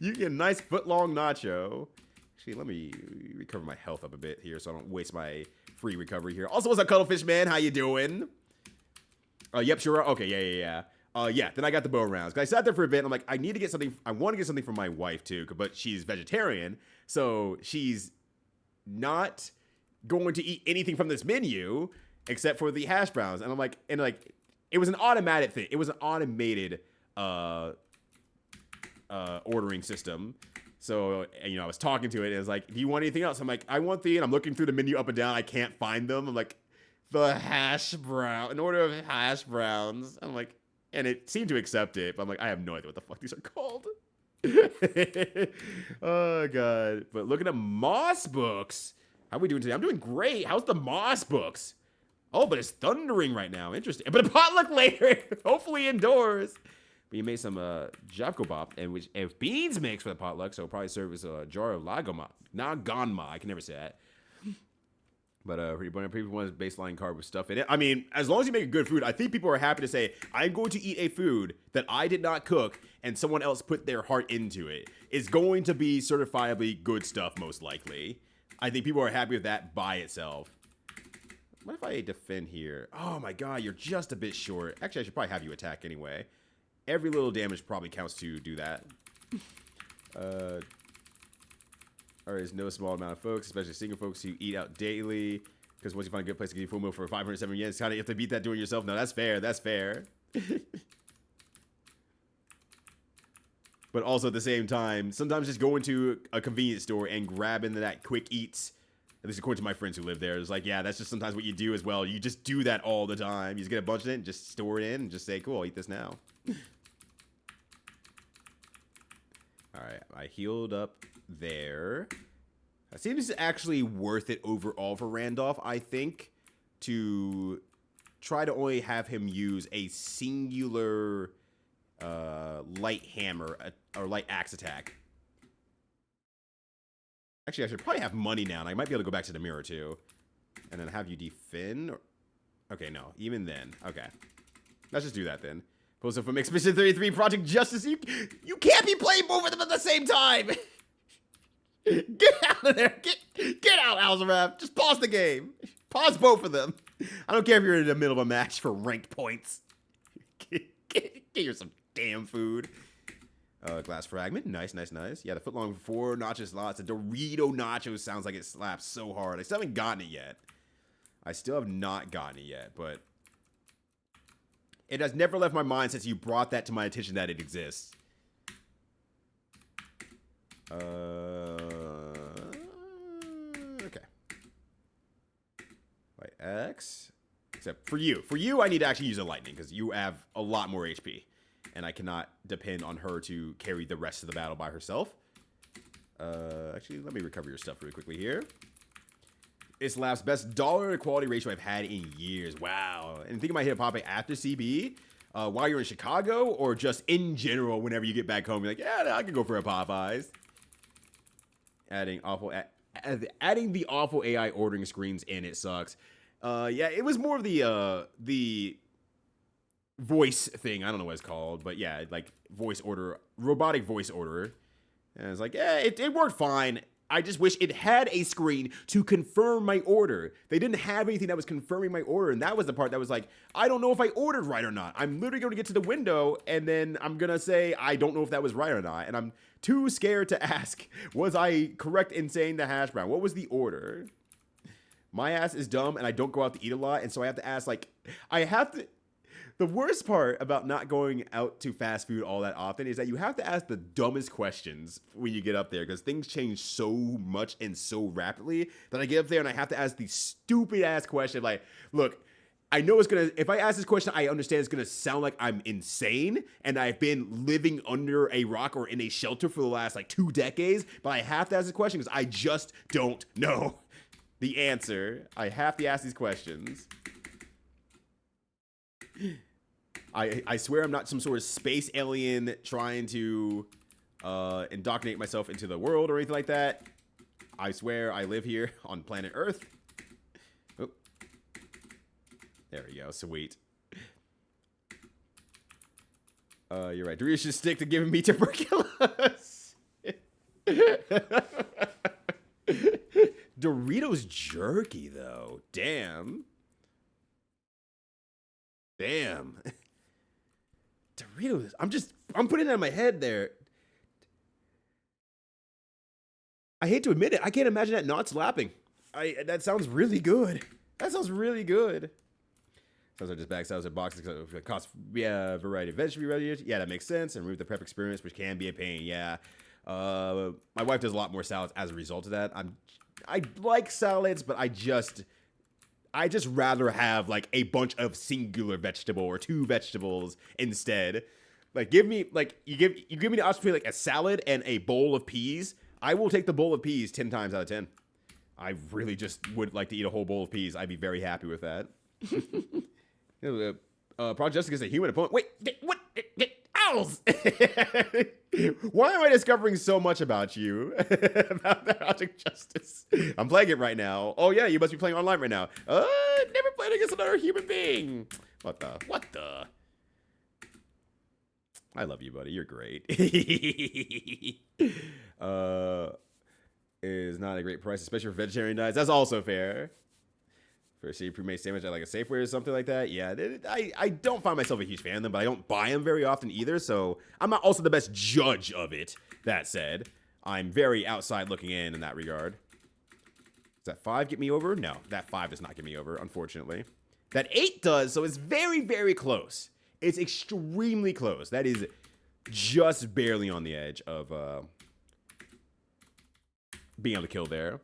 get a nice foot-long nacho. Actually, let me recover my health up a bit here so I don't waste my free recovery here. Also, what's up, Cuttlefish Man? How you doing? Yep, sure. Okay, yeah. Yeah, then I got the bow rounds. Cause I sat there for a bit and I'm like, I need to get something. I want to get something for my wife too, but she's vegetarian. So she's not going to eat anything from this menu except for the hash browns. And I'm like, it was an automatic thing. It was an automated ordering system. So, you know, I was talking to it and it was like, do you want anything else? I'm like, I want and I'm looking through the menu up and down. I can't find them. I'm like, the hash brown, an order of hash browns. I'm like, and it seemed to accept it, but I'm like, I have no idea what the fuck these are called. Oh, God. But looking at Moss books. How are we doing today? I'm doing great. How's the Moss books? Oh, but it's thundering right now. Interesting. But a potluck later. Hopefully indoors. But you made some Javko Bop, and which if Beans makes for the potluck, so it'll probably serve as a jar of Naganma. I can never say that. But people want a baseline carb with stuff in it. I mean, as long as you make a good food, I think people are happy to say, I'm going to eat a food that I did not cook and someone else put their heart into it. It's going to be certifiably good stuff, most likely. I think people are happy with that by itself. What if I defend here? Oh my god, you're just a bit short. Actually, I should probably have you attack anyway. Every little damage probably counts to do that. There is no small amount of folks, especially single folks who eat out daily. Because once you find a good place to get you full meal for 507 yen, it's kind of you have to beat that doing yourself. No, that's fair. That's fair. But also at the same time, sometimes just going to a convenience store and grabbing that quick eats. At least according to my friends who live there, it's like, yeah, that's just sometimes what you do as well. You just do that all the time. You just get a bunch of it and just store it in and just say, cool, I'll eat this now. Alright, I healed up there. It seems actually worth it overall for Randolph, I think, to try to only have him use a singular light hammer or light axe attack. Actually, I should probably have money now, and I might be able to go back to the mirror, too. And then have you defend? Okay, no. Even then. Okay. Let's just do that, then. Post from Expedition 33, Project Justice. You can't be playing both of them at the same time! Get out of there! Get out, Alzaraf! Just pause the game. Pause both of them. I don't care if you're in the middle of a match for ranked points. Get you some damn food. Glass fragment. Nice. Yeah, the footlong 4 notches lots. The Dorito nacho sounds like it slaps so hard. I still haven't gotten it yet. I still have not gotten it yet, but it has never left my mind since you brought that to my attention that it exists. Okay. By X. Except for you. For you, I need to actually use a lightning because you have a lot more HP. And I cannot depend on her to carry the rest of the battle by herself. Actually, let me recover your stuff really quickly here. It's Lab's best dollar to quality ratio I've had in years. Wow. And think I might hit a Popeye after CB while you're in Chicago or just in general whenever you get back home. You're like, yeah, I can go for a Popeyes. Adding the awful AI ordering screens in, it sucks. Yeah, it was more of the voice thing. I don't know what it's called, but yeah, like voice order, robotic voice order. And it's like, yeah, it worked fine I just wish it had a screen to confirm my order. They didn't have anything that was confirming my order, and that was the part that was like, I don't know if I ordered right or not. I'm literally going to get to the window, and then I'm going to say, I don't know if that was right or not, and I'm too scared to ask, was I correct in saying the hash brown? What was the order? My ass is dumb, and I don't go out to eat a lot, and so I have to ask, like, I have to... The worst part about not going out to fast food all that often is that you have to ask the dumbest questions when you get up there, because things change so much and so rapidly that I get up there and I have to ask these stupid ass questions like, look, I know it's gonna, if I ask this question, I understand it's gonna sound like I'm insane and I've been living under a rock or in a shelter for the last like 2 decades, but I have to ask this question because I just don't know the answer. I have to ask these questions. I swear I'm not some sort of space alien trying to indoctrinate myself into the world or anything like that. I swear I live here on planet Earth. Oh. There we go. Sweet. You're right. Doritos should stick to giving me tuberculosis. Doritos jerky, though. Damn. Damn. Doritos. I'm putting it in my head there. I hate to admit it. I can't imagine that not slapping. That sounds really good. That sounds really good. Those are just back sides of boxes because it costs variety of vegetable. Yeah, that makes sense. And remove the prep experience, which can be a pain. Yeah. My wife does a lot more salads as a result of that. I like salads, but I just rather have like a bunch of singular vegetable or 2 vegetables instead. Like give me like you give me the option between like a salad and a bowl of peas. I will take the bowl of peas 10 times out of 10. I really just would like to eat a whole bowl of peas. I'd be very happy with that. Project Justice is a human opponent. Wait, what? Owls! Why am I discovering so much about you? About Project Justice. I'm playing it right now. Oh yeah, you must be playing online right now. Never played against another human being. What the? I love you, buddy. You're great. Is not a great price, especially for vegetarian diets. That's also fair. For a shitty pre-made sandwich at like a Safeway or something like that. Yeah, I don't find myself a huge fan of them, but I don't buy them very often either, so I'm not also the best judge of it. That said, I'm very outside looking in that regard. Does that 5 get me over? No, that 5 does not get me over, unfortunately. That 8 does, so it's very, very close. It's extremely close. That is just barely on the edge of being able to kill there.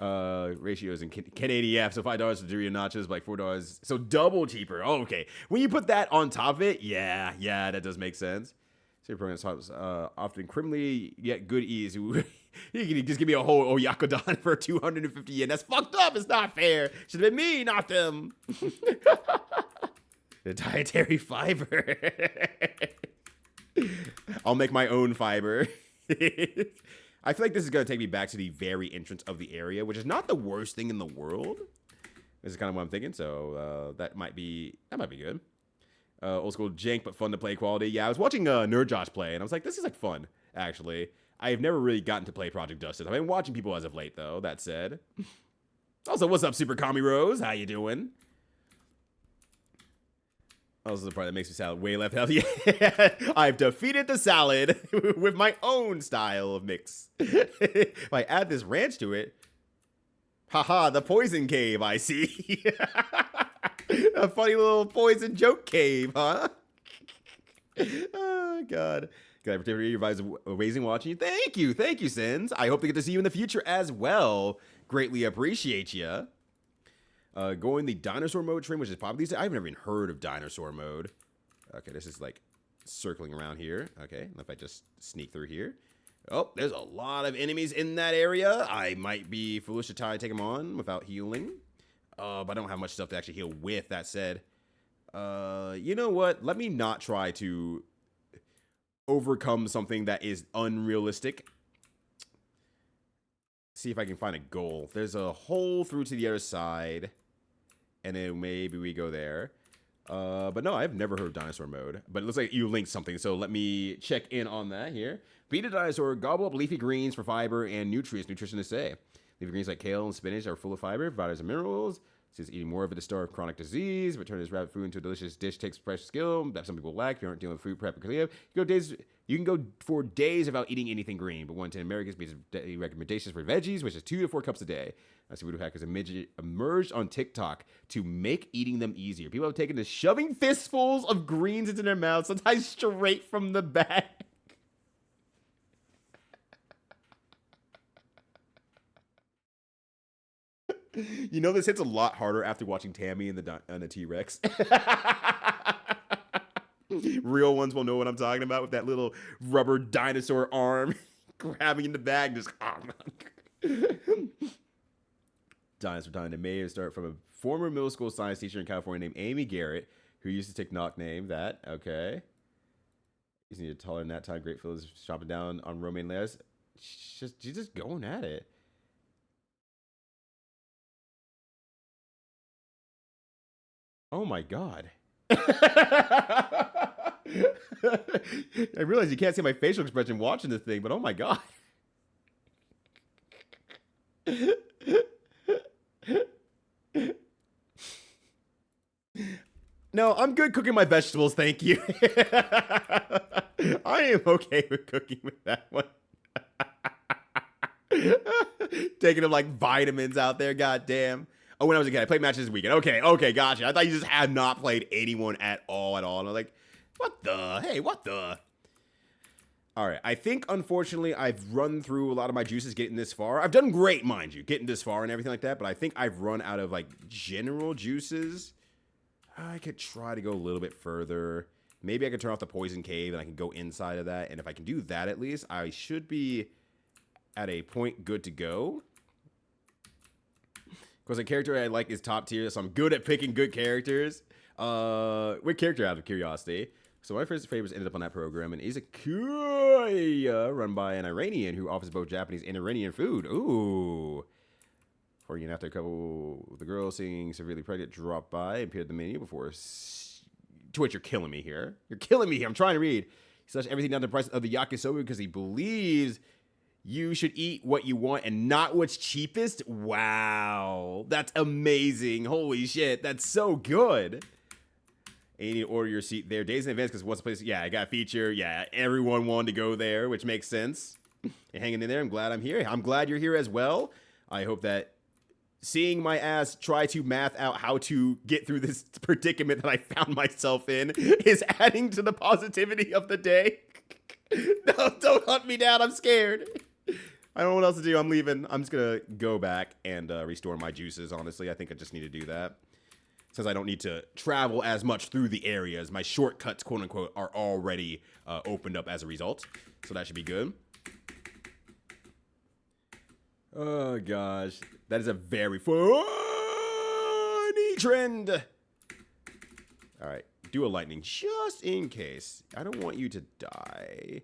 Ratios in Canadian, so $5 for Dorito nachos, like $4. So double cheaper. Oh, okay. When you put that on top of it, yeah, that does make sense. So your program stops often criminally yet good ease. You can just give me a whole Oyakodon for 250 yen. That's fucked up. It's not fair. Should have been me, not them. The dietary fiber. I'll make my own fiber. I feel like this is going to take me back to the very entrance of the area, which is not the worst thing in the world. This is kind of what I'm thinking, so that might be good. Old school jank, but fun to play quality. Yeah, I was watching Nerd Josh play, and I was like, this is like fun, actually. I've never really gotten to play Project Justice. I've been watching people as of late, though, that said. Also, what's up, Super Kami Rose? How you doing? Also, the part that makes me sound way left healthy. I've defeated the salad with my own style of mix. If I add this ranch to it, haha, the poison cave, I see. A funny little poison joke cave, huh? Oh, God. Good opportunity to revise amazing watching you. Thank you, Sins. I hope to get to see you in the future as well. Greatly appreciate you. Going the dinosaur mode train, which is probably I've never even heard of dinosaur mode. Okay, this is like circling around here. Okay, if I just sneak through here. Oh, there's a lot of enemies in that area. I might be foolish to try to take them on without healing. But I don't have much stuff to actually heal with, that said. You know what? Let me not try to overcome something that is unrealistic. See if I can find a goal. There's a hole through to the other side. And then maybe we go there. But no, I've never heard of dinosaur mode. But it looks like you linked something, so let me check in on that here. Feed a dinosaur, gobble up leafy greens for fiber and nutrients. Nutrition to say. Leafy greens like kale and spinach are full of fiber, vitamins and minerals. Since eating more of it to starve chronic disease, but turning this rabbit food into a delicious dish takes precious skill that some people lack if you aren't dealing with food prep or cleanup. You can go for days without eating anything green, but 1 to 10 Americans meets daily recommendations for veggies, which is 2 to 4 cups a day. I see voodoo hackers emerged on TikTok to make eating them easier. People have taken to shoving fistfuls of greens into their mouths, sometimes straight from the bag. You know, this hits a lot harder after watching Tammy and the T-Rex. Real ones will know what I'm talking about with that little rubber dinosaur arm grabbing in the bag. Just dinosaur time. It may start from a former middle school science teacher in California named Amy Garrett, who used to take knock name that. Okay. You need to taller than that time. Great Phil is chopping down on romaine lettuce. She's just going at it. Oh my God. I realize you can't see my facial expression watching this thing, but oh my God. No, I'm good cooking my vegetables, thank you. I am okay with cooking with that one. Taking them like vitamins out there, goddamn. Oh, when I was a kid, I played matches this weekend. Okay, gotcha. I thought you just had not played anyone at all. And I was like, what the? Hey, what the? All right, I think, unfortunately, I've run through a lot of my juices getting this far. I've done great, mind you, getting this far and everything like that, but I think I've run out of, like, general juices. I could try to go a little bit further. Maybe I could turn off the poison cave and I can go inside of that. And if I can do that at least, I should be at a point good to go. Because the character I like is top tier, so I'm good at picking good characters. What character out of curiosity? So my first favorites ended up on that program, and Izakaya, run by an Iranian who offers both Japanese and Iranian food. Ooh. Before you after a couple of the girls seeing severely pregnant dropped by and appeared at the menu before. Twitch, you're killing me here. You're killing me here. I'm trying to read. He slashed everything down to the price of the yakisoba because he believes you should eat what you want and not what's cheapest. Wow. That's amazing. Holy shit. That's so good. And you need to order your seat there days in advance because what's the place? Yeah, I got a feature. Yeah, everyone wanted to go there, which makes sense. You're hanging in there. I'm glad I'm here. I'm glad you're here as well. I hope that seeing my ass try to math out how to get through this predicament that I found myself in is adding to the positivity of the day. No, don't hunt me down. I'm scared. I don't know what else to do. I'm leaving. I'm just going to go back and restore my juices, honestly. I think I just need to do that. Since I don't need to travel as much through the areas, my shortcuts, quote unquote, are already opened up as a result. So that should be good. Oh, gosh. That is a very funny trend. All right. Do a lightning just in case. I don't want you to die.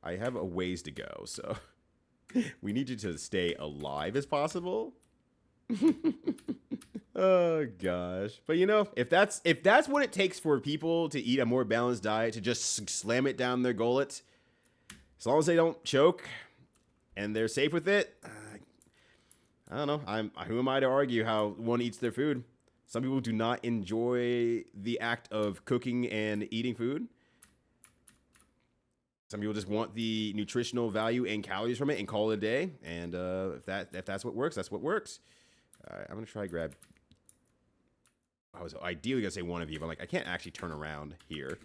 I have a ways to go, so we need you to stay alive as possible. Oh gosh. But you know, if that's what it takes for people to eat a more balanced diet, to just slam it down their gullet, as long as they don't choke and they're safe with it, I don't know. Who am I to argue how one eats their food? Some people do not enjoy the act of cooking and eating food. Some people just want the nutritional value and calories from it and call it a day. And if that's what works, that's what works. All right, I'm gonna try to grab. I was ideally gonna say one of you, but like I can't actually turn around here.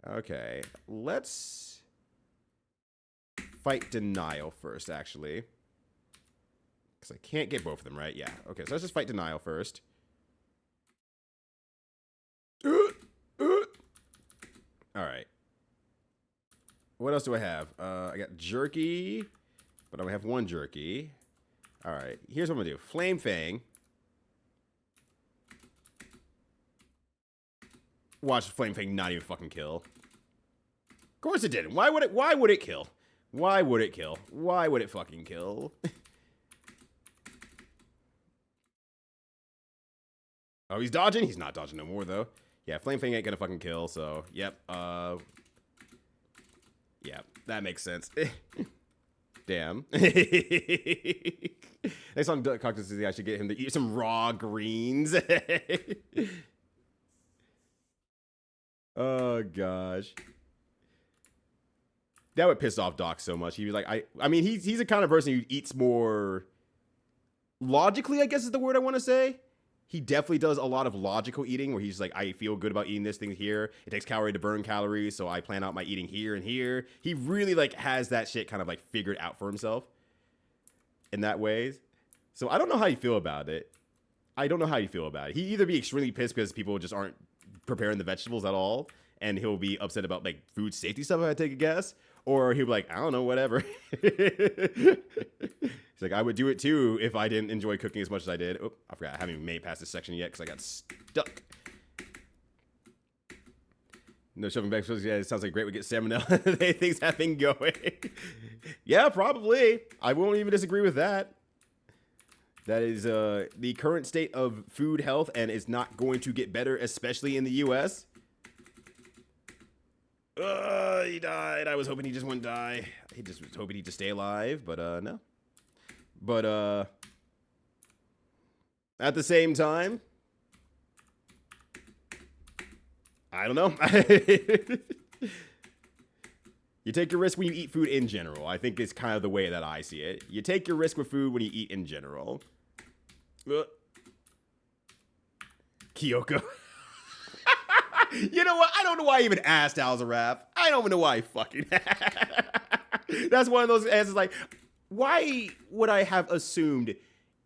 Okay, let's fight denial first, actually, because I can't get both of them right. Yeah. Okay, so let's just fight denial first. All right. What else do I have? I got jerky, but I only have one jerky. All right, here's what I'm gonna do. Flame Fang. Watch Flame Fang not even fucking kill. Of course it didn't. Why would it? Why would it kill? Why would it kill? Why would it fucking kill? Oh, he's dodging? He's not dodging no more, though. Yeah, Flame Fang ain't gonna fucking kill, so, yep. Yeah, that makes sense. Damn. Next time Cactus I should get him to eat some raw greens. Oh, gosh. That would piss off Doc so much. He'd be like, I mean, he's the kind of person who eats more logically, I guess is the word I want to say. He definitely does a lot of logical eating where he's like, I feel good about eating this thing here. It takes calorie to burn calories, so I plan out my eating here and here. He really like has that shit kind of like figured out for himself in that way. So I don't know how you feel about it. He either be extremely pissed because people just aren't preparing the vegetables at all, and he'll be upset about like food safety stuff, if I take a guess. Or he'll be like, I don't know, whatever. He's like, I would do it too if I didn't enjoy cooking as much as I did. Oh, I forgot. I haven't even made past this section yet because I got stuck. No shoving back. Yeah, it sounds like great. We get salmonella. Things have been going. Yeah, probably. I won't even disagree with that. That is the current state of food health, and it's not going to get better, especially in the U.S. He died. I was hoping he just wouldn't die. He just was hoping he'd just stay alive, but no. But at the same time, I don't know. You take your risk when you eat food in general. I think it's kind of the way that I see it. You take your risk with food when you eat in general. Kyoko. You know what? I don't know why I even asked Alzaraf. I don't even know why I fucking That's one of those answers like, why would I have assumed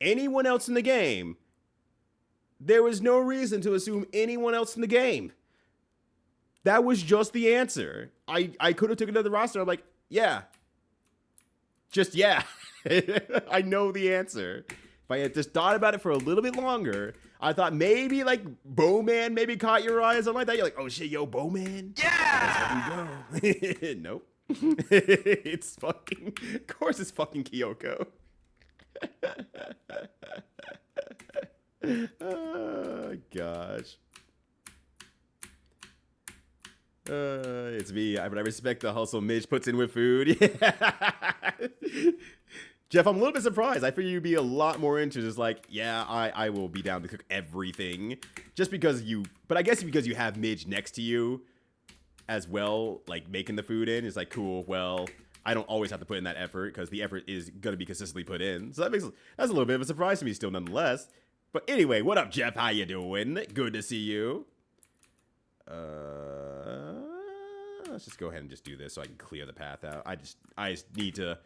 anyone else in the game? There was no reason to assume anyone else in the game. That was just the answer. I could have took another roster. I'm like, yeah. Just yeah. I know the answer. If I had just thought about it for a little bit longer, I thought maybe like Bowman maybe caught your eye or something like that. You're like, oh shit, yo, Bowman. Yeah. That's where we go. Nope. It's fucking, of course it's fucking Kyoko. Oh, gosh. It's me. But I respect the hustle Midge puts in with food. Jeff, I'm a little bit surprised. I figured you'd be a lot more into just like, yeah, I will be down to cook everything. Just because but I guess because you have Midge next to you as well, like making the food in, it's like, cool, well, I don't always have to put in that effort because the effort is going to be consistently put in. So that's a little bit of a surprise to me still nonetheless. But anyway, what up, Jeff? How you doing? Good to see you. Let's just go ahead and just do this so I can clear the path out. I just need to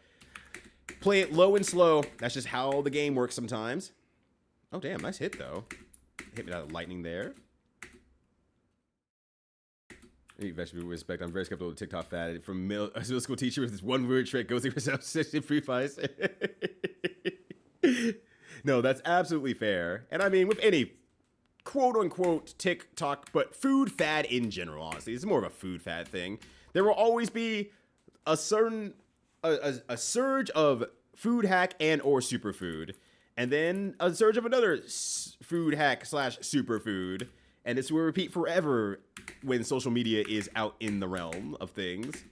play it low and slow. That's just how the game works sometimes. Oh, damn. Nice hit, though. Hit me out of lightning there. Eat vegetable with respect. I'm very skeptical of TikTok fad. From a middle school teacher with this one weird trick goes to 60 free fights. No, that's absolutely fair. And I mean, with any quote-unquote TikTok, but food fad in general, honestly. It's more of a food fad thing. There will always be a certain a surge of food hack and or superfood, and then a surge of another food hack / superfood, and this will repeat forever when social media is out in the realm of things.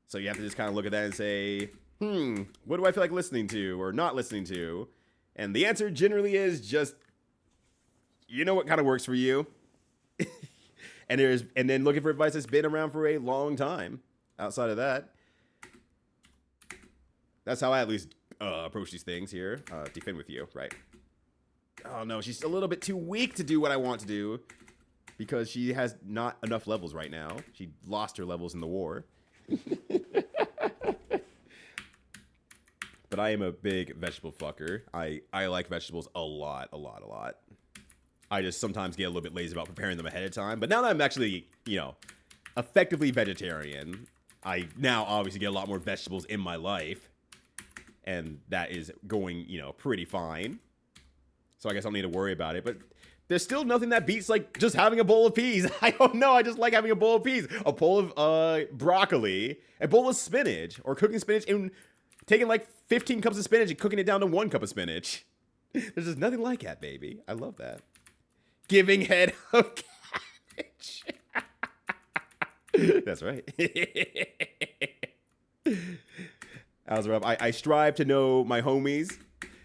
So you have to just kind of look at that and say, what do I feel like listening to or not listening to? And the answer generally is just, you know what kind of works for you. and then looking for advice that's been around for a long time. Outside of that, that's how I at least approach these things here. Defend with you, right? Oh no, she's a little bit too weak to do what I want to do because she has not enough levels right now. She lost her levels in the war. But I am a big vegetable fucker. I like vegetables a lot. I just sometimes get a little bit lazy about preparing them ahead of time. But now that I'm actually, effectively vegetarian, I now obviously get a lot more vegetables in my life. And that is going, pretty fine. So I guess I don't need to worry about it. But there's still nothing that beats, like, just having a bowl of peas. I don't know. I just like having a bowl of peas. A bowl of broccoli. A bowl of spinach. Or cooking spinach and taking, like, 15 cups of spinach and cooking it down to 1 cup of spinach. There's just nothing like that, baby. I love that. giving head of cabbage. That's right. How's it up? I strive to know my homies.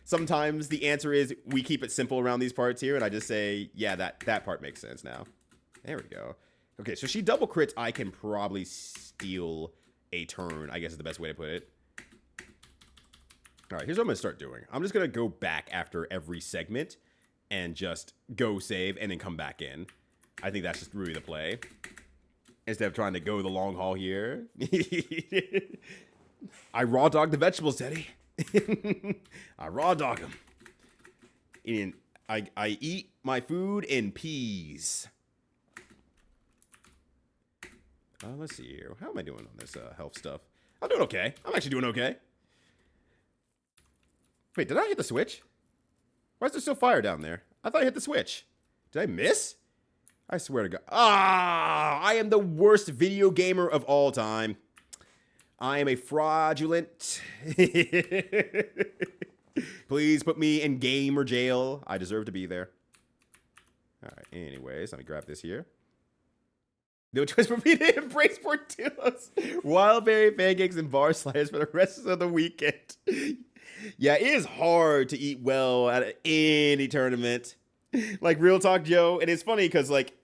Sometimes the answer is we keep it simple around these parts here, and I just say, yeah, that part makes sense now. There we go. Okay, so she double crits. I can probably steal a turn, I guess is the best way to put it. All right, here's what I'm going to start doing. I'm just going to go back after every segment and just go save and then come back in. I think that's just really the play. Instead of trying to go the long haul here. I raw dog the vegetables, Teddy. I raw dog them. And I eat my food in peas. Let's see here. How am I doing on this health stuff? I'm doing okay. I'm actually doing okay. Wait, did I hit the switch? Why is there still fire down there? I thought I hit the switch. Did I miss? I swear to God. I am the worst video gamer of all time. I am a fraudulent. Please put me in game or jail. I deserve to be there. All right, anyways, let me grab this here. No choice for me to embrace Portillo's wild berry pancakes and bar sliders for the rest of the weekend. Yeah, it is hard to eat well at any tournament. Like, real talk, Joe. And it's funny because, like,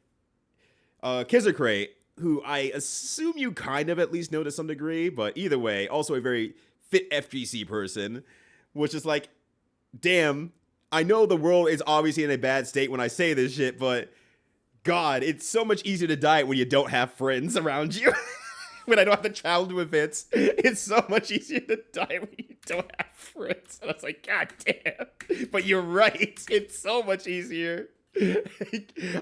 Kizercrate, who I assume you kind of at least know to some degree, but either way, also a very fit FGC person, which is like, damn, I know the world is obviously in a bad state when I say this shit, but God, it's so much easier to diet when you don't have friends around you. When I don't have to travel to events, it's so much easier to diet when you don't have friends. And I was like, God damn. But you're right. It's so much easier.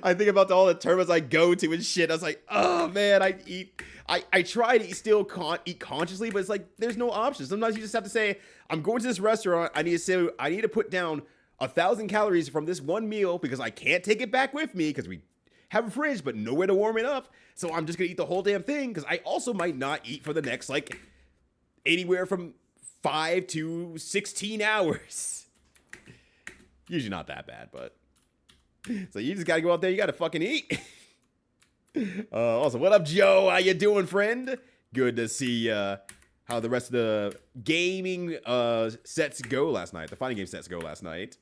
I think about all the tournaments I go to and shit. I was like, oh man, I try to eat consciously, but it's like there's no option. Sometimes you just have to say, I'm going to this restaurant. I need to put down 1,000 calories from this one meal because I can't take it back with me because we have a fridge but nowhere to warm it up. So I'm just gonna eat the whole damn thing because I also might not eat for the next like anywhere from 5 to 16 hours. Usually not that bad, but so you just gotta go out there. You gotta fucking eat. Also, what up, Joe? How you doing, friend? Good to see how the rest of the gaming sets go last night. The fighting game sets go last night.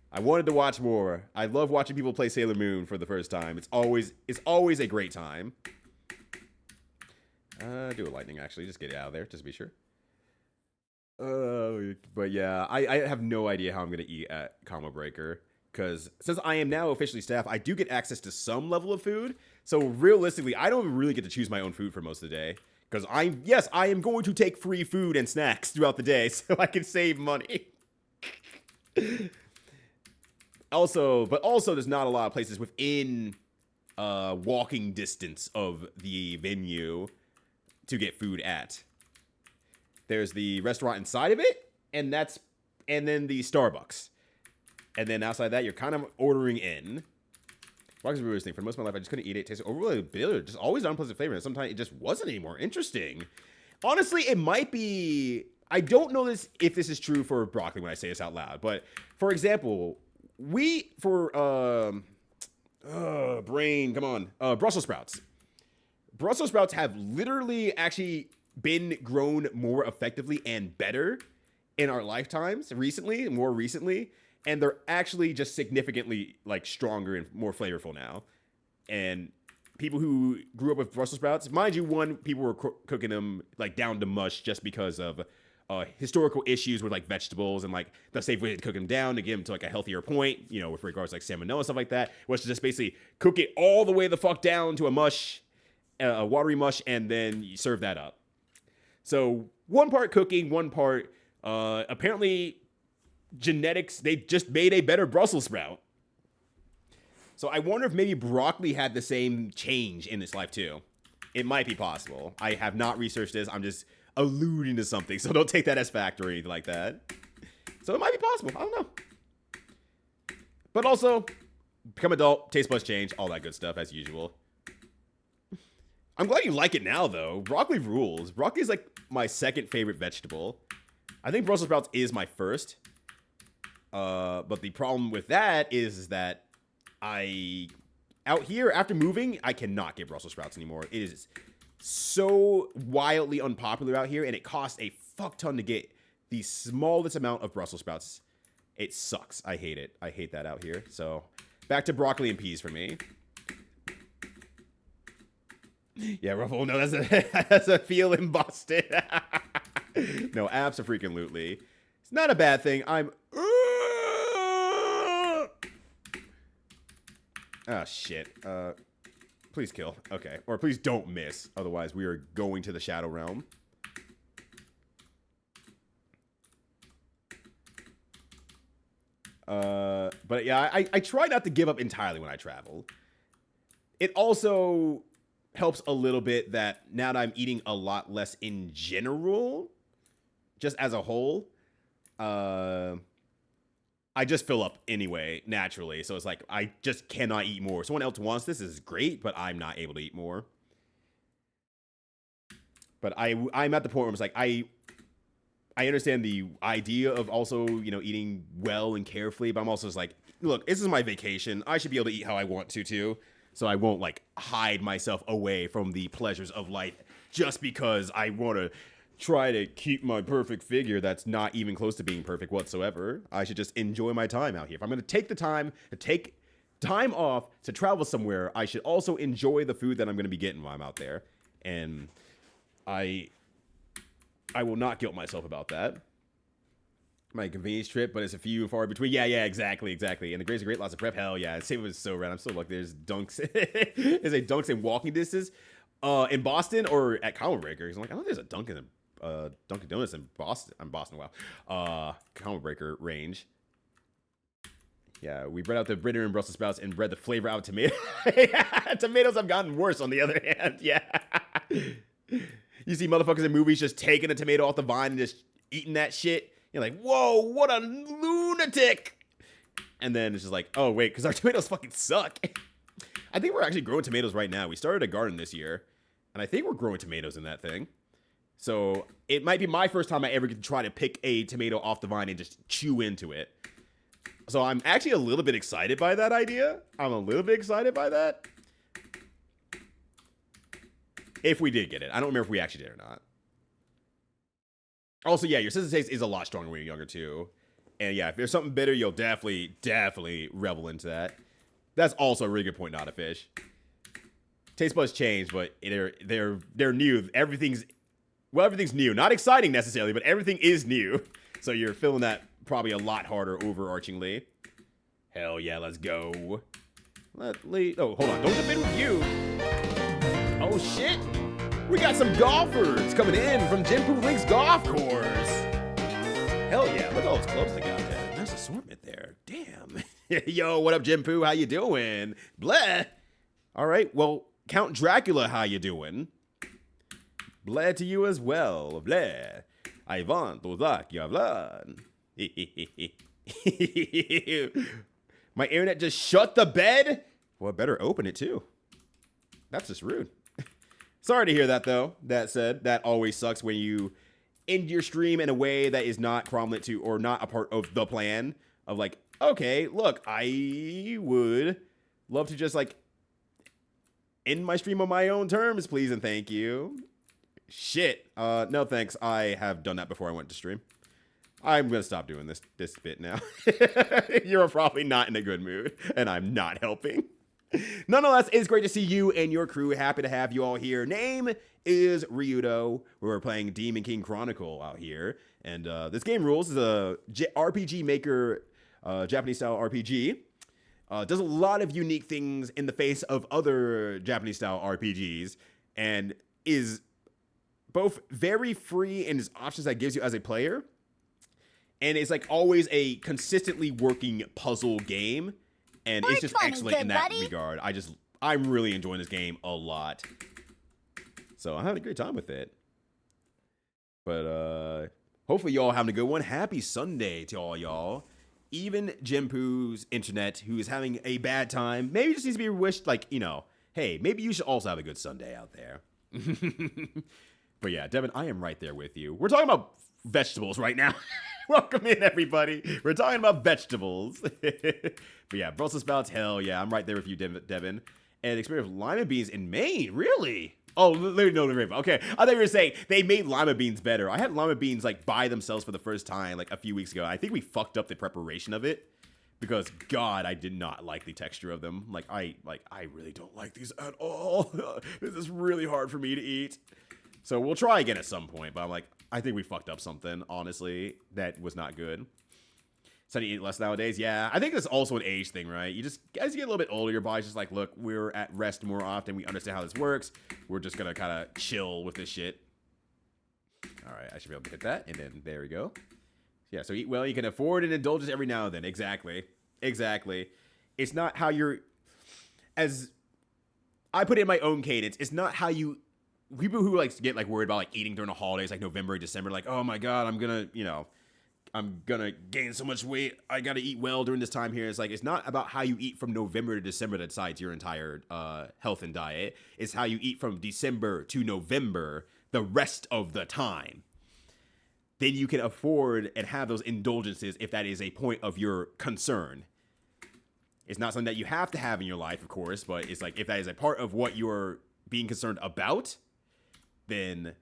I wanted to watch more. I love watching people play Sailor Moon for the first time. It's always a great time. Do a lightning actually. Just get it out of there, just to be sure. But yeah, I have no idea how I'm gonna eat at Combo Breaker. Because since I am now officially staff, I do get access to some level of food. So realistically, I don't really get to choose my own food for most of the day. Because I am going to take free food and snacks throughout the day so I can save money. Also, there's not a lot of places within walking distance of the venue to get food at. There's the restaurant inside of it, and then the Starbucks. And then outside that, you're kind of ordering in. Rock's Brewer's thing. For most of my life, I just couldn't eat it. It tasted overly bitter. Just always an unpleasant flavor. And sometimes it just wasn't any more interesting. Honestly, it might be... I don't know if this is true for broccoli when I say this out loud. But, for example, brain, come on. Brussels sprouts. Brussels sprouts have literally actually been grown more effectively and better in our lifetimes more recently. And they're actually just significantly like stronger and more flavorful now. And people who grew up with Brussels sprouts, mind you, people were cooking them like down to mush just because of historical issues with like vegetables and like the safe way to cook them down to get them to like a healthier point, you know, with regards to like salmonella and stuff like that, was to just basically cook it all the way the fuck down to a mush, a watery mush, and then you serve that up. So one part cooking, one part apparently genetics. They just made a better Brussels sprout. So I wonder if maybe broccoli had the same change in its life too. It might be possible. I have not researched this. I'm just alluding to something, so don't take that as fact or anything like that. So it might be possible. I don't know. But also, become adult, taste buds change, all that good stuff as usual. I'm glad you like it now, though. Broccoli rules. Broccoli is like my second favorite vegetable. I think Brussels sprouts is my first. But the problem with that is that Out here, after moving, I cannot get Brussels sprouts anymore. It is so wildly unpopular out here, and it costs a fuck ton to get the smallest amount of Brussels sprouts. It sucks. I hate it. I hate that out here. So, back to broccoli and peas for me. Yeah, Ruffle, no, that's a feel in Boston. No, abso-freaking-lutely. It's not a bad thing. Oh, shit. Please kill. Okay. Or please don't miss. Otherwise, we are going to the Shadow Realm. But yeah, I try not to give up entirely when I travel. It also helps a little bit that now that I'm eating a lot less in general, just as a whole, I just fill up anyway, naturally. So it's like, I just cannot eat more. Someone else wants this is great, but I'm not able to eat more. But I'm at the point where it's like, I understand the idea of also, you know, eating well and carefully, but I'm also just like, look, this is my vacation. I should be able to eat how I want to, too. So I won't, like, hide myself away from the pleasures of life just because I want to try to keep my perfect figure that's not even close to being perfect whatsoever. I should just enjoy my time out here. If I'm going to take the time to take time off to travel somewhere, I should also enjoy the food that I'm going to be getting while I'm out there. And I will not guilt myself about that. My convenience trip, but it's a few and far between. Yeah, exactly. And the Grace of Great Lots of Prep, hell yeah. Same was so rad. I'm so lucky there's dunks. There's a dunks in walking distance in Boston or at Common Breaker. I'm like, I don't think there's a Dunkin' Dunkin' Donuts in Boston. Wow. Common Breaker range. Yeah, we bred out the Britter and Brussels sprouts and bred the flavor out of tomato. Tomatoes have gotten worse on the other hand. Yeah. You see motherfuckers in movies just taking a tomato off the vine and just eating that shit. You're like, whoa, what a lunatic. And then it's just like, oh, wait, because our tomatoes fucking suck. I think we're actually growing tomatoes right now. We started a garden this year, and I think we're growing tomatoes in that thing. So it might be my first time I ever get to try to pick a tomato off the vine and just chew into it. So I'm actually a little bit excited by that idea. I'm a little bit excited by that. If we did get it. I don't remember if we actually did or not. Also, yeah, your sense of taste is a lot stronger when you're younger, too. And yeah, if there's something bitter, you'll definitely revel into that. That's also a really good point, not a fish. Taste buds change, but they're new. Everything's new. Not exciting necessarily, but everything is new. So you're feeling that probably a lot harder overarchingly. Hell yeah, let's go. Oh, hold on. Don't defend with you. Oh, shit. We got some golfers coming in from Jinpu Links Golf Course. Hell yeah. Look at all those clubs they got there. Nice assortment there. Damn. Yo, what up, Jinpu? How you doing? Bleh. All right. Well, Count Dracula, how you doing? Bleh to you as well. Bleh. I want to suck your blood. My internet just shut the bed? Well, I better open it too. That's just rude. Sorry to hear that, though. That said, that always sucks when you end your stream in a way that is not prominent to or not a part of the plan of like, okay, look, I would love to just like end my stream on my own terms, please and thank you. Shit. No thanks. I have done that before I went to stream. I'm going to stop doing this bit now. You're probably not in a good mood, and I'm not helping. Nonetheless, it's great to see you and your crew. Happy to have you all here. Name is Ryudo. We're playing Demon King Chronicle out here. And this game rules is a RPG Maker, Japanese-style RPG. Does a lot of unique things in the face of other Japanese-style RPGs. And is both very free in its options that it gives you as a player. And it's like always a consistently working puzzle game. And it's just excellent in that regard. I'm really enjoying this game a lot. So I'm having a great time with it. But hopefully y'all having a good one. Happy Sunday to all y'all. Even Jinpu's internet, who is having a bad time, maybe just needs to be wished, like, you know, hey, maybe you should also have a good Sunday out there. But yeah, Devin, I am right there with you. We're talking about vegetables right now. Welcome in, everybody. We're talking about vegetables. But yeah, Brussels sprouts, hell yeah. I'm right there with you, Devin. And experience with lima beans in Maine, really? Oh, no. Okay, I thought you were saying they made lima beans better. I had lima beans like by themselves for the first time like a few weeks ago. I think we fucked up the preparation of it because God, I did not like the texture of them. I really don't like these at all. This is really hard for me to eat. So we'll try again at some point. But I'm like, I think we fucked up something. Honestly, that was not good. So you eat less nowadays? Yeah, I think that's also an age thing, right? As you get a little bit older, your body's just like, look, we're at rest more often. We understand how this works. We're just gonna kind of chill with this shit. All right, I should be able to hit that, and then there we go. Yeah, so eat well. You can afford an indulgence every now and then. Exactly. It's not how you're, as I put it in my own cadence. It's not how you. People who like get like worried about like eating during the holidays, like November, December, like, oh my God, I'm gonna gain so much weight. I gotta eat well during this time here. It's like, it's not about how you eat from November to December that decides your entire health and diet. It's how you eat from December to November the rest of the time. Then you can afford and have those indulgences if that is a point of your concern. It's not something that you have to have in your life, of course, but it's like if that is a part of what you're being concerned about, then,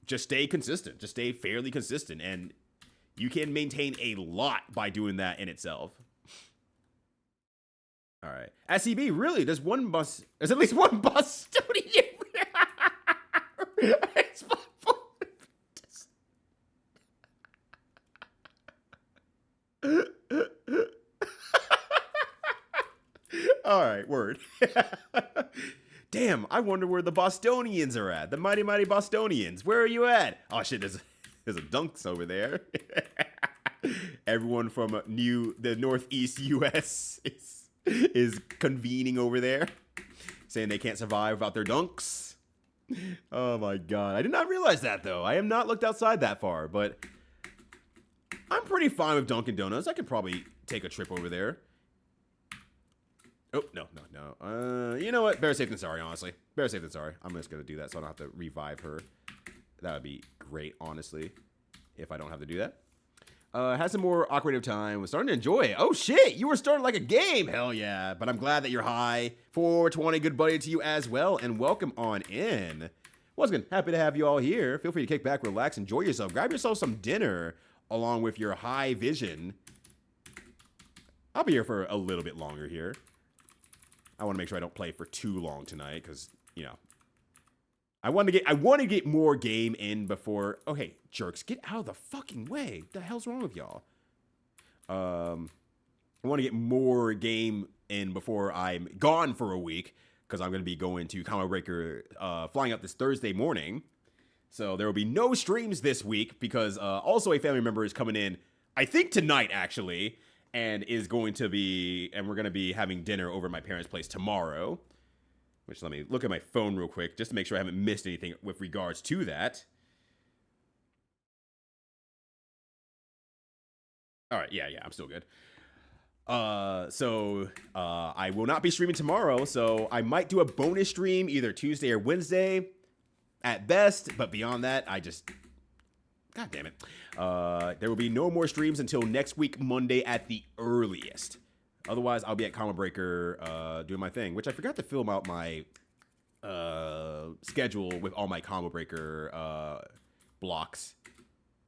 just stay consistent. Just stay fairly consistent. And you can maintain a lot by doing that in itself. All right. SEB, really? There's at least one Bostonian. All right, word. Damn, I wonder where the Bostonians are at. The mighty, mighty Bostonians. Where are you at? Oh, shit, there's a Dunks over there. Everyone from the Northeast U.S. is convening over there, saying they can't survive without their Dunks. Oh, my God. I did not realize that, though. I have not looked outside that far, but I'm pretty fine with Dunkin' Donuts. I could probably take a trip over there. Oh, no. You know what? Better safe than sorry, honestly. Better safe than sorry. I'm just going to do that so I don't have to revive her. That would be great, honestly, if I don't have to do that. Had some more awkward time. Was starting to enjoy it. Oh, shit. You were starting like a game. Hell yeah. But I'm glad that you're high. 420, good buddy to you as well. And welcome on in. Once again, happy to have you all here. Feel free to kick back, relax, enjoy yourself. Grab yourself some dinner along with your high vision. I'll be here for a little bit longer here. I want to make sure I don't play for too long tonight because, I want to get more game in before. Oh, hey, jerks, get out of the fucking way. What the hell's wrong with y'all? I want to get more game in before I'm gone for a week because I'm going to be going to Combo Breaker, flying up this Thursday morning. So there will be no streams this week because also a family member is coming in, I think tonight actually, and we're going to be having dinner over at my parents' place tomorrow. Which, let me look at my phone real quick just to make sure I haven't missed anything with regards to that. All right, yeah, I'm still good. So I will not be streaming tomorrow, so I might do a bonus stream either Tuesday or Wednesday at best, but beyond that, God damn it. There will be no more streams until next week, Monday at the earliest. Otherwise, I'll be at Combo Breaker doing my thing, which I forgot to fill out my schedule with all my Combo Breaker blocks.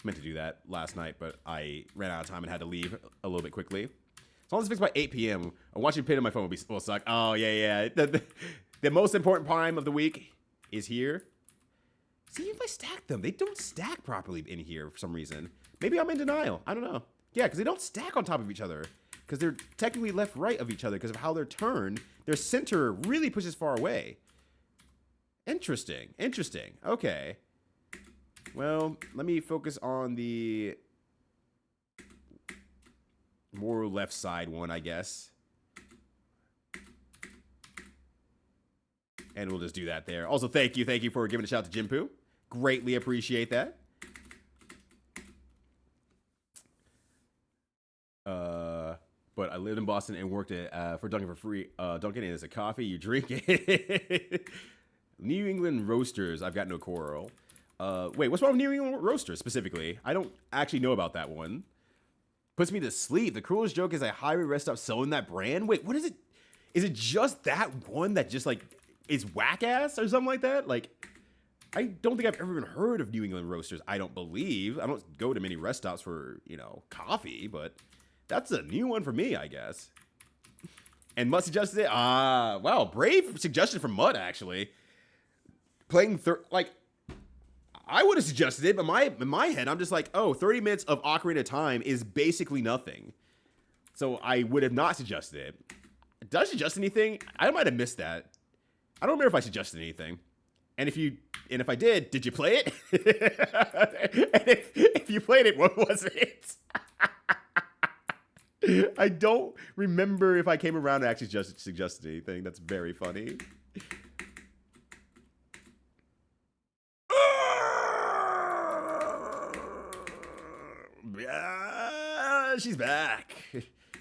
Meant to do that last night, but I ran out of time and had to leave a little bit quickly. As long as it's fixed by 8 p.m., watching pin on my phone will suck. Oh, yeah. The most important time of the week is here. See if I stack them. They don't stack properly in here for some reason. Maybe I'm in denial. I don't know. Yeah, because they don't stack on top of each other. Because they're technically left right of each other because of how they're turned. Their center really pushes far away. Interesting. Okay. Well, let me focus on the more left side one, I guess. And we'll just do that there. Also, thank you for giving a shout out to Jimpoo. Greatly appreciate that. But I lived in Boston and worked for Dunkin' for free. Dunkin' is a coffee, you drink it. New England Roasters, I've got no quarrel. Wait, what's wrong with New England Roasters specifically? I don't actually know about that one. Puts me to sleep. The cruelest joke is I highly rest up selling that brand. Wait, what is it? Is it just that one that just like is whack ass or something like that? Like, I don't think I've ever even heard of New England Roasters. I don't believe. I don't go to many rest stops for, you know, coffee, but that's a new one for me, I guess. And Mutt suggested it. Ah, wow, brave suggestion from Mutt actually. Playing like. I would have suggested it, but in my head, I'm just like, oh, 30 minutes of Ocarina of Time is basically nothing. So I would have not suggested it. Did I suggest anything? I might have missed that. I don't remember if I suggested anything. And if I did you play it? And if you played it, what was it? I don't remember if I came around and actually just suggested anything. That's very funny. She's back.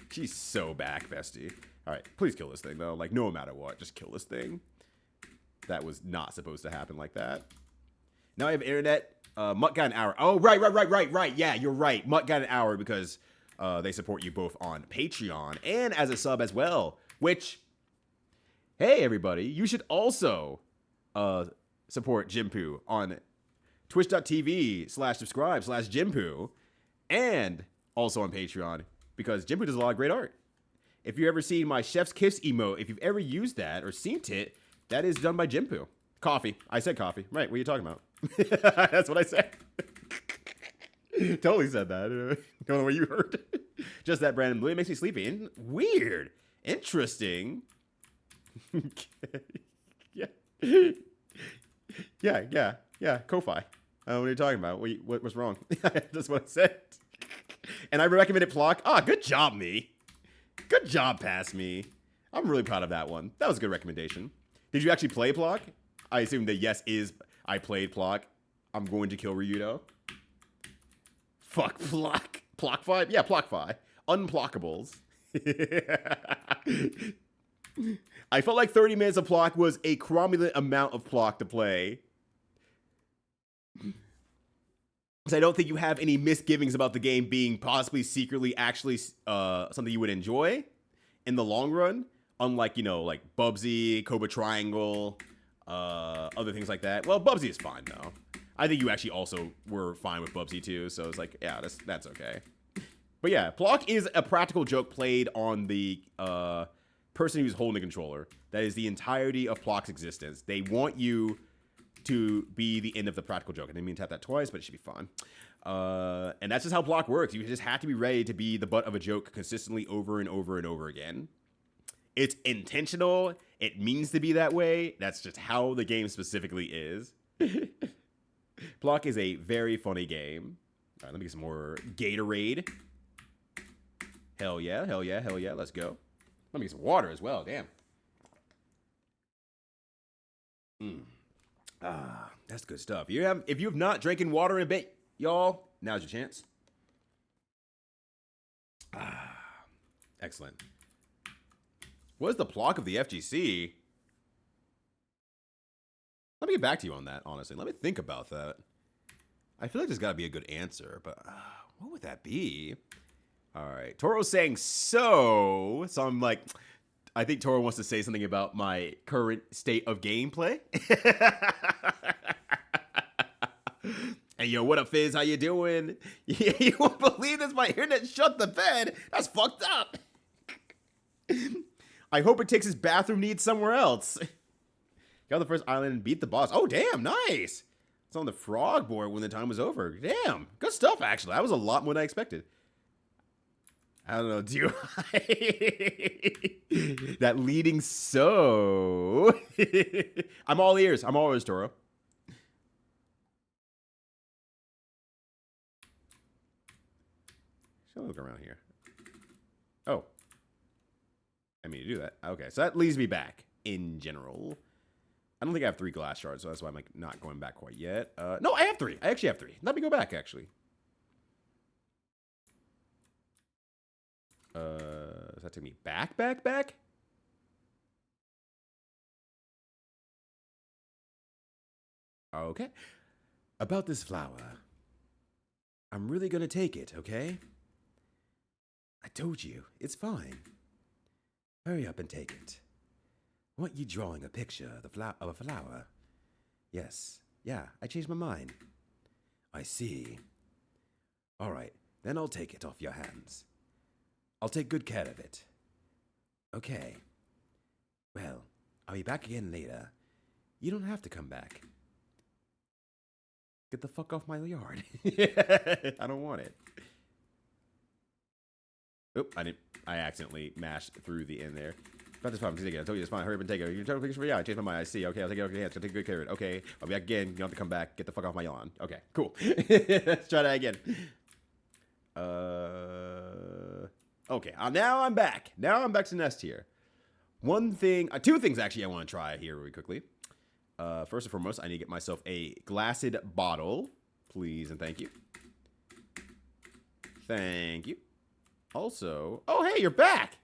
She's so back, bestie. All right, please kill this thing, though. Like, no matter what, just kill this thing. That was not supposed to happen like that. Now I have internet. Mutt got an hour. Oh, right. Yeah, you're right. Mutt got an hour because they support you both on Patreon and as a sub as well. Which, hey, everybody, you should also support Jimpoo on twitch.tv/subscribe/Jimpoo and also on Patreon because Jimpoo does a lot of great art. If you've ever seen my Chef's Kiss emote, if you've ever used that or seen it, that is done by Jimpoo. Coffee. I said coffee. Right, what are you talking about? That's what I said. Totally said that. Don't know what you heard. Just that Brandon Blue makes me sleepy. Weird. Interesting. Yeah. Ko-Fi. What are you talking about? What's wrong? That's what I said. And I recommended Plock. Ah, good job, me. Good job, pass me. I'm really proud of that one. That was a good recommendation. Did you actually play Plock? I assume the yes is I played Plock. I'm going to kill Ryudo. Fuck Plock. Plock-Fi? Yeah, Plock-Fi. Unplockables. I felt like 30 minutes of Plock was a cromulent amount of Plock to play. Because I don't think you have any misgivings about the game being possibly secretly actually something you would enjoy in the long run. Unlike, you know, like Bubsy, Cobra Triangle, other things like that. Well, Bubsy is fine, though. I think you actually also were fine with Bubsy, too. So it's like, yeah, that's okay. But yeah, Plock is a practical joke played on the person who's holding the controller. That is the entirety of Plock's existence. They want you to be the end of the practical joke. I didn't mean to tap that twice, but it should be fine. And that's just how Plock works. You just have to be ready to be the butt of a joke consistently over and over and over again. It's intentional. It means to be that way. That's just how the game specifically is. Plock is a very funny game. All right, let me get some more Gatorade. Hell yeah. Let's go. Let me get some water as well. Damn. That's good stuff. If you have not drinking water in a bit, y'all, now's your chance. Excellent. What is the Plock of the FGC? Let me get back to you on that, honestly. Let me think about that. I feel like there's got to be a good answer, but what would that be? All right. Toro's saying so. So I'm like, I think Toro wants to say something about my current state of gameplay. Hey, yo, what up, Fizz? How you doing? You won't believe this. My internet shut the bed. That's fucked up. I hope it takes his bathroom needs somewhere else. Got on the first island and beat the boss. Oh, damn, nice. It's on the frog board when the time was over. Damn, good stuff, actually. That was a lot more than I expected. I don't know, do you? That leading so. I'm all ears. I'm all ears, Toro. Should I look around here? Oh. I mean to do that. Okay, so that leads me back in general. I don't think I have 3 glass shards, so that's why I'm like not going back quite yet. No, I have 3. I actually have 3. Let me go back, actually. Does that take me back? Okay. About this flower. I'm really gonna take it, okay? I told you, it's fine. Hurry up and take it. Want you drawing a picture of a flower? Yes. Yeah, I changed my mind. I see. All right, then I'll take it off your hands. I'll take good care of it. Okay. Well, I'll be back again later. You don't have to come back. Get the fuck off my yard. I don't want it. Oop, I accidentally mashed through the end there. About this problem, take it. I told you it's fine. Hurry up and take it. You took a picture for me? Yeah, I changed my mind. I see. Okay, I'll take it. Okay, it's gonna take good care of it. Okay, I'll be back again. You don't have to come back. Get the fuck off my lawn. Okay, cool. Let's try that again. Okay, now I'm back. Now I'm back to Nest here. One thing, two things actually I want to try here really quickly. First and foremost, I need to get myself a glassed bottle. Please and thank you. Thank you. Also, oh hey, you're back!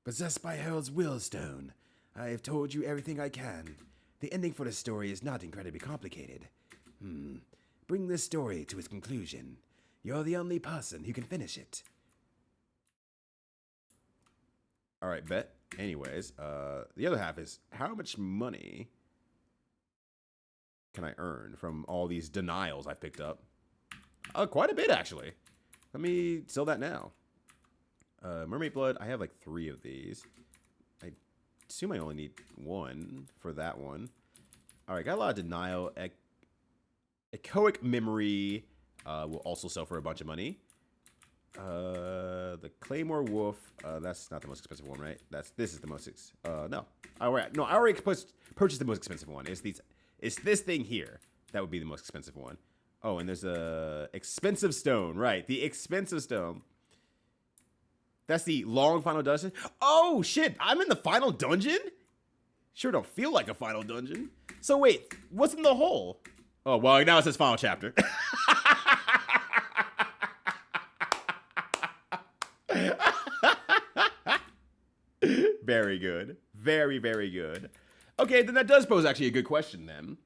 Possessed by Harold's Willstone, I have told you everything I can. The ending for the story is not incredibly complicated. Bring this story to its conclusion. You're the only person who can finish it. Alright, bet. Anyways, the other half is, how much money can I earn from all these denials I've picked up? Quite a bit, actually. Let me sell that now. Mermaid blood, I have like 3 of these. I assume I only need 1 for that one. Alright, got a lot of denial. Echoic memory will also sell for a bunch of money. The Claymore Wolf, that's not the most expensive one, right? This is the most no. Alright, no, I already purchased the most expensive one. It's this thing here. That would be the most expensive one. Oh, and there's a expensive stone, right? The expensive stone. That's the long final dungeon. Oh shit, I'm in the final dungeon? Sure don't feel like a final dungeon. So wait, what's in the hole? Oh, well, now it says final chapter. Very good. Very, very good. Okay, then that does pose actually a good question then.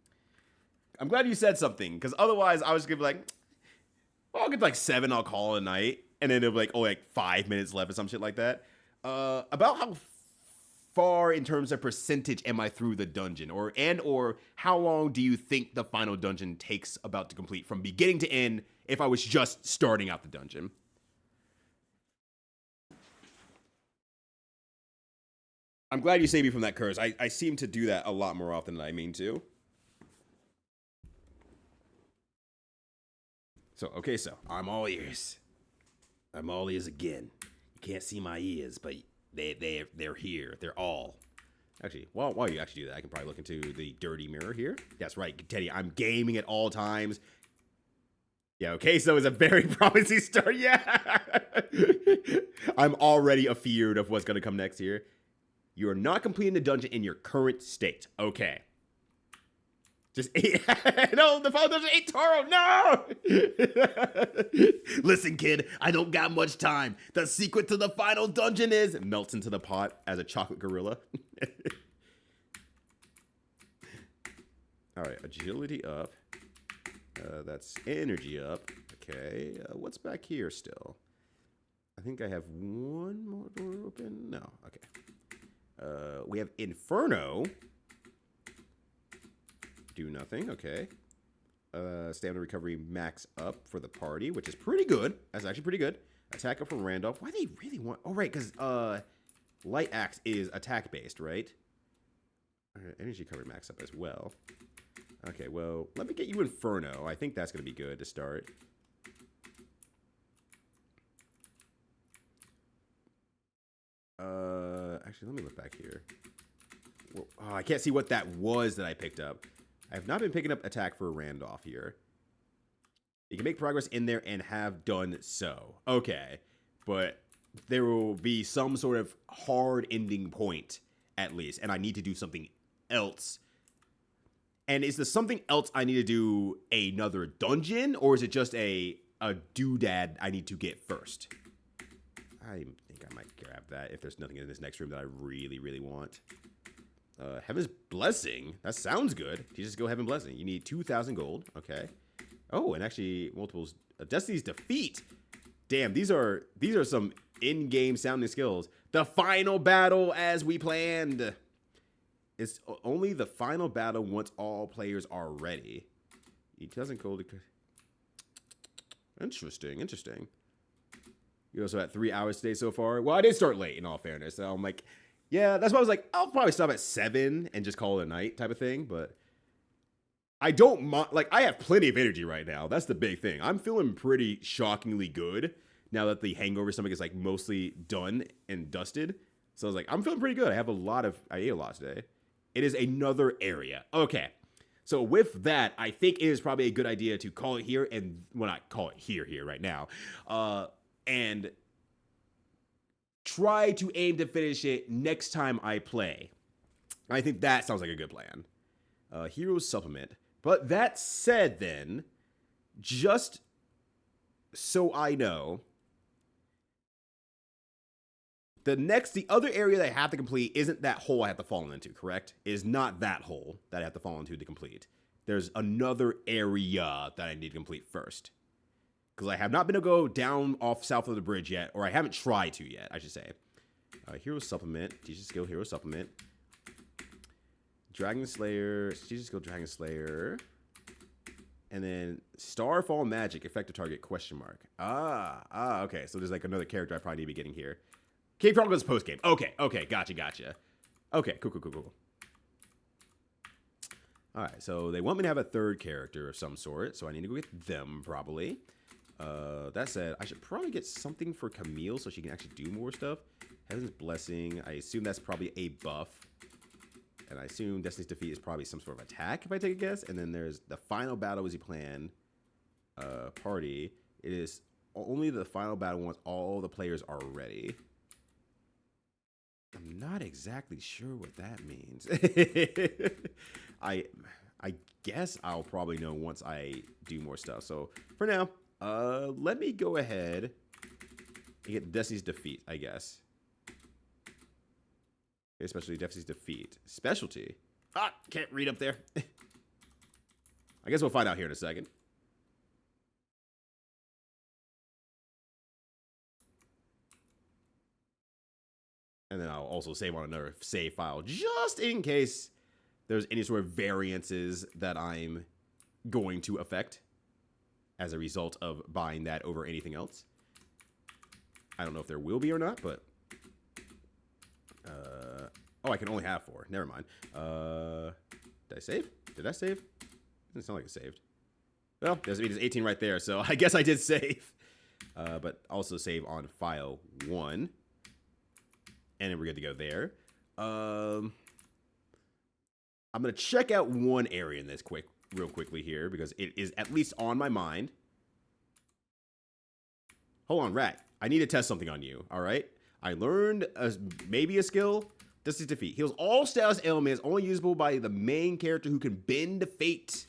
I'm glad you said something, because otherwise I was going to be like, well, I'll get like 7, I'll call it a night. And then it'll be like, oh, like 5 minutes left or some shit like that. About how far in terms of percentage am I through the dungeon? Or how long do you think the final dungeon takes about to complete from beginning to end if I was just starting out the dungeon? I'm glad you saved me from that curse. I seem to do that a lot more often than I mean to. So, okay, so I'm all ears. I'm all ears again. You can't see my ears, but they're here. They're all. Actually, while you actually do that, I can probably look into the dirty mirror here. That's right, Teddy. I'm gaming at all times. Yeah, okay, so it's a very promising start. Yeah. I'm already afeared of what's going to come next here. You are not completing the dungeon in your current state. Okay. Just no, the final dungeon ate Taro. No! Listen, kid, I don't got much time. The secret to the final dungeon is melts into the pot as a chocolate gorilla. All right, agility up. That's energy up. Okay, what's back here still? I think I have one more door open. No, okay. We have Inferno. Do nothing, okay. Stamina recovery max up for the party, which is pretty good. That's actually pretty good. Attack up from Randolph. Why do they really want... Oh, right, because Light Axe is attack-based, right? Energy recovery max up as well. Okay, well, let me get you Inferno. I think that's going to be good to start. Actually, let me look back here. Well, oh, I can't see what that was that I picked up. I have not been picking up attack for Randolph here. You can make progress in there and have done so. Okay, but there will be some sort of hard ending point, at least, and I need to do something else. And is there something else I need to do another dungeon, or is it just a doodad I need to get first? I think I might grab that if there's nothing in this next room that I really, really want. Heaven's Blessing. That sounds good. Teach us go Heaven Blessing. You need 2,000 gold. Okay. Oh, and actually multiples. Destiny's Defeat. Damn, these are some in-game sounding skills. The final battle as we planned. It's only the final battle once all players are ready. He doesn't go to... Interesting. You also had 3 hours today so far. Well, I did start late, in all fairness. So I'm like, yeah, that's why I was like, I'll probably stop at 7 and just call it a night type of thing. But I don't mind. Like, I have plenty of energy right now. That's the big thing. I'm feeling pretty shockingly good now that the hangover stomach is like mostly done and dusted. So I was like, I'm feeling pretty good. I ate a lot today. It is another area. Okay. So with that, I think it is probably a good idea to call it here and, well, not call it here right now. And try to aim to finish it next time I play. I think that sounds like a good plan. Heroes Supplement. But that said then, just so I know, the other area that I have to complete isn't that hole I have to fall into, correct? It is not that hole that I have to fall into to complete. There's another area that I need to complete first. Because I have not been able to go down off south of the bridge yet, or I haven't tried to yet, I should say. Hero Supplement, teach skill Hero Supplement. Dragon Slayer, teach skill Dragon Slayer. And then Starfall Magic, effective target, question mark. Okay, so there's like another character I probably need to be getting here. Cave Chronicles post game. Okay, gotcha. Okay, cool. All right, so they want me to have a third character of some sort, so I need to go get them probably. That said, I should probably get something for Camille so she can actually do more stuff. Heaven's Blessing, I assume that's probably a buff. And I assume Destiny's Defeat is probably some sort of attack, if I take a guess. And then there's the final battle as you plan party. It is only the final battle once all the players are ready. I'm not exactly sure what that means. I guess I'll probably know once I do more stuff. So for now, let me go ahead and get Destiny's Defeat, I guess. Especially Destiny's Defeat. Specialty. Can't read up there. I guess we'll find out here in a second. And then I'll also save on another save file just in case there's any sort of variances that I'm going to affect as a result of buying that over anything else. I don't know if there will be or not, but... oh, I can only have 4. Never mind. Did I save? Did I save? Doesn't sound like it saved. Well, there's 18 right there, so I guess I did save. But also save on file 1. And then we're good to go there. I'm going to check out one area in this real quickly here because it is at least on my mind. Hold on, Rat. I need to test something on you, all right? I learned maybe a skill. Destiny's Defeat. Heals all status ailments only usable by the main character who can bend fate.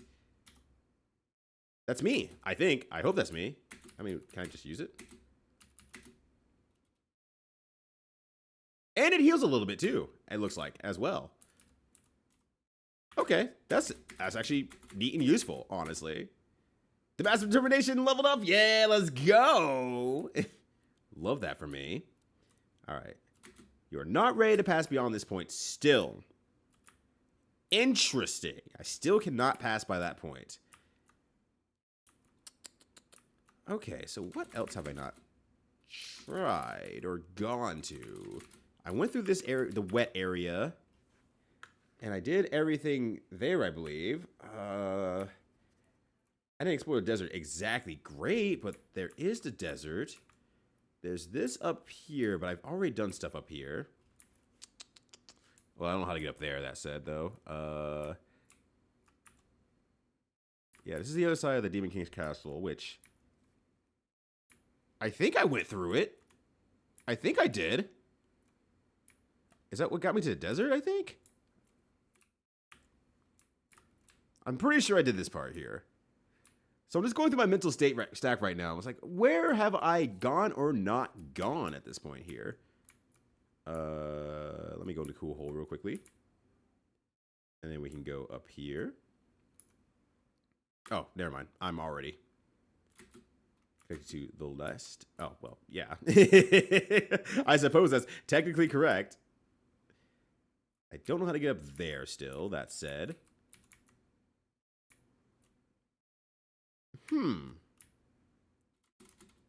That's me, I think. I hope that's me. I mean, can I just use it? And it heals a little bit too, it looks like, as well. Okay, that's actually neat and useful, honestly. The Master of Determination leveled up. Yeah, let's go. Love that for me. All right. You are not ready to pass beyond this point still. Interesting. I still cannot pass by that point. Okay, so what else have I not tried or gone to? I went through this area, the wet area, and I did everything there, I believe. I didn't explore the desert exactly great, but there is the desert. There's this up here, but I've already done stuff up here. Well, I don't know how to get up there, that said, though. Yeah, this is the other side of the Demon King's castle, which... I think I went through it. I think I did. Is that what got me to the desert, I think? I'm pretty sure I did this part here. So I'm just going through my mental stack right now. I was like, where have I gone or not gone at this point here? Let me go into Cool Hole real quickly. And then we can go up here. Oh, never mind. I'm already connected to the left. Oh, well, yeah. I suppose that's technically correct. I don't know how to get up there still, that said.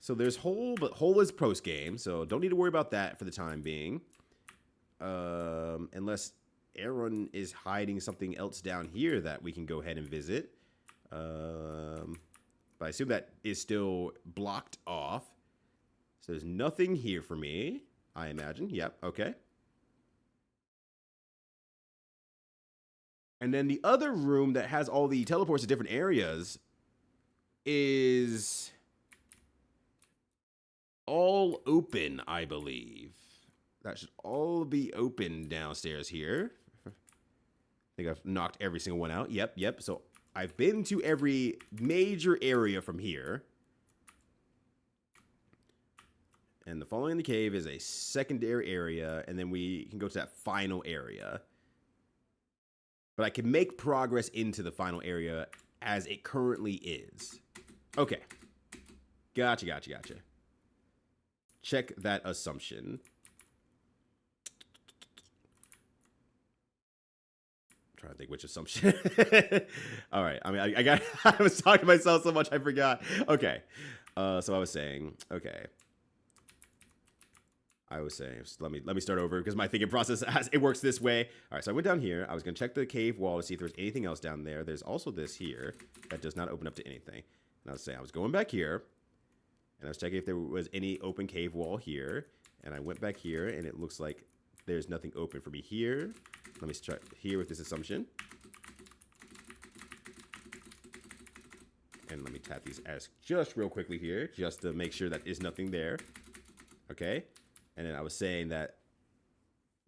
So there's Hole, but Hole is post game, so don't need to worry about that for the time being. Unless Aaron is hiding something else down here that we can go ahead and visit. But I assume that is still blocked off. So there's nothing here for me, I imagine. Yep, okay. And then the other room that has all the teleports to different areas is all open, I believe. That should all be open downstairs here. I think I've knocked every single one out. Yep. So I've been to every major area from here. And the following the cave is a secondary area, and then we can go to that final area. But I can make progress into the final area as it currently is. Okay. Gotcha. Check that assumption. I'm trying to think which assumption. All right. I mean, I was talking to myself so much I forgot. Okay. So I was saying, okay. Let me start over because my thinking process it works this way. All right, so I went down here. I was gonna check the cave wall to see if there's anything else down there. There's also this here that does not open up to anything. And I was saying I was going back here, and I was checking if there was any open cave wall here. And I went back here, and it looks like there's nothing open for me here. Let me start here with this assumption. And let me tap these as just real quickly here, just to make sure that there's nothing there. Okay. And then I was saying that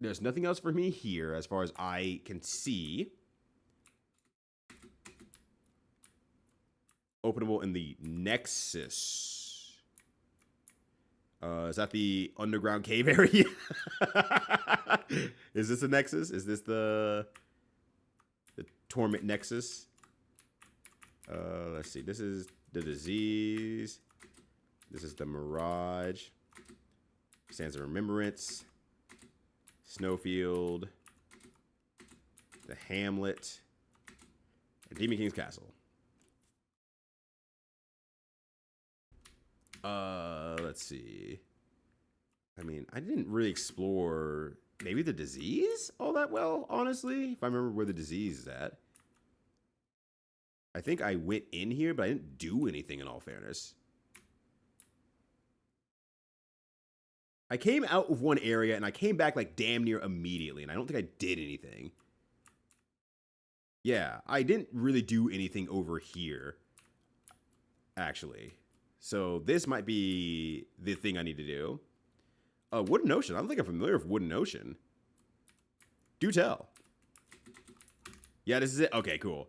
there's nothing else for me here as far as I can see. Openable in the Nexus. Is that the underground cave area? Is this a Nexus? Is this the Torment Nexus? Let's see. This is the Disease. This is the Mirage. Sands of Remembrance, Snowfield, the Hamlet, and Demon King's Castle. Let's see. I mean, I didn't really explore maybe the Disease all that well, honestly, if I remember where the Disease is at. I think I went in here, but I didn't do anything in all fairness. I came out of one area, and I came back, like, damn near immediately, and I don't think I did anything. Yeah, I didn't really do anything over here, actually. So this might be the thing I need to do. Wooden Ocean. I don't think I'm familiar with Wooden Ocean. Do tell. Yeah, this is it. Okay, cool.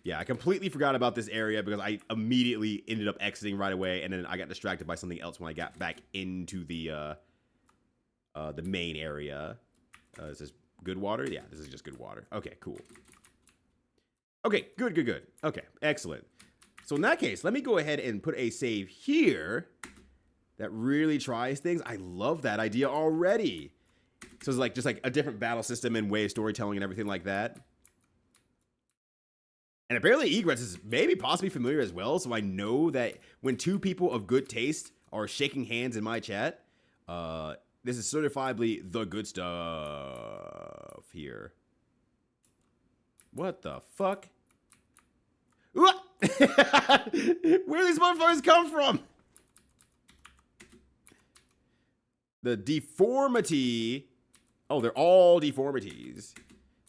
Yeah, I completely forgot about this area because I immediately ended up exiting right away, and then I got distracted by something else when I got back into the main area. Is this good water? Yeah, this is just good water. Okay, cool. Okay, good. Okay, excellent. So in that case, let me go ahead and put a save here that really tries things. I love that idea already. So it's like just like a different battle system and way of storytelling and everything like that. And apparently Egrets is maybe possibly familiar as well, so I know that when two people of good taste are shaking hands in my chat, this is certifiably the good stuff here. What the fuck? Where do these motherfuckers come from? The deformity. Oh, they're all deformities.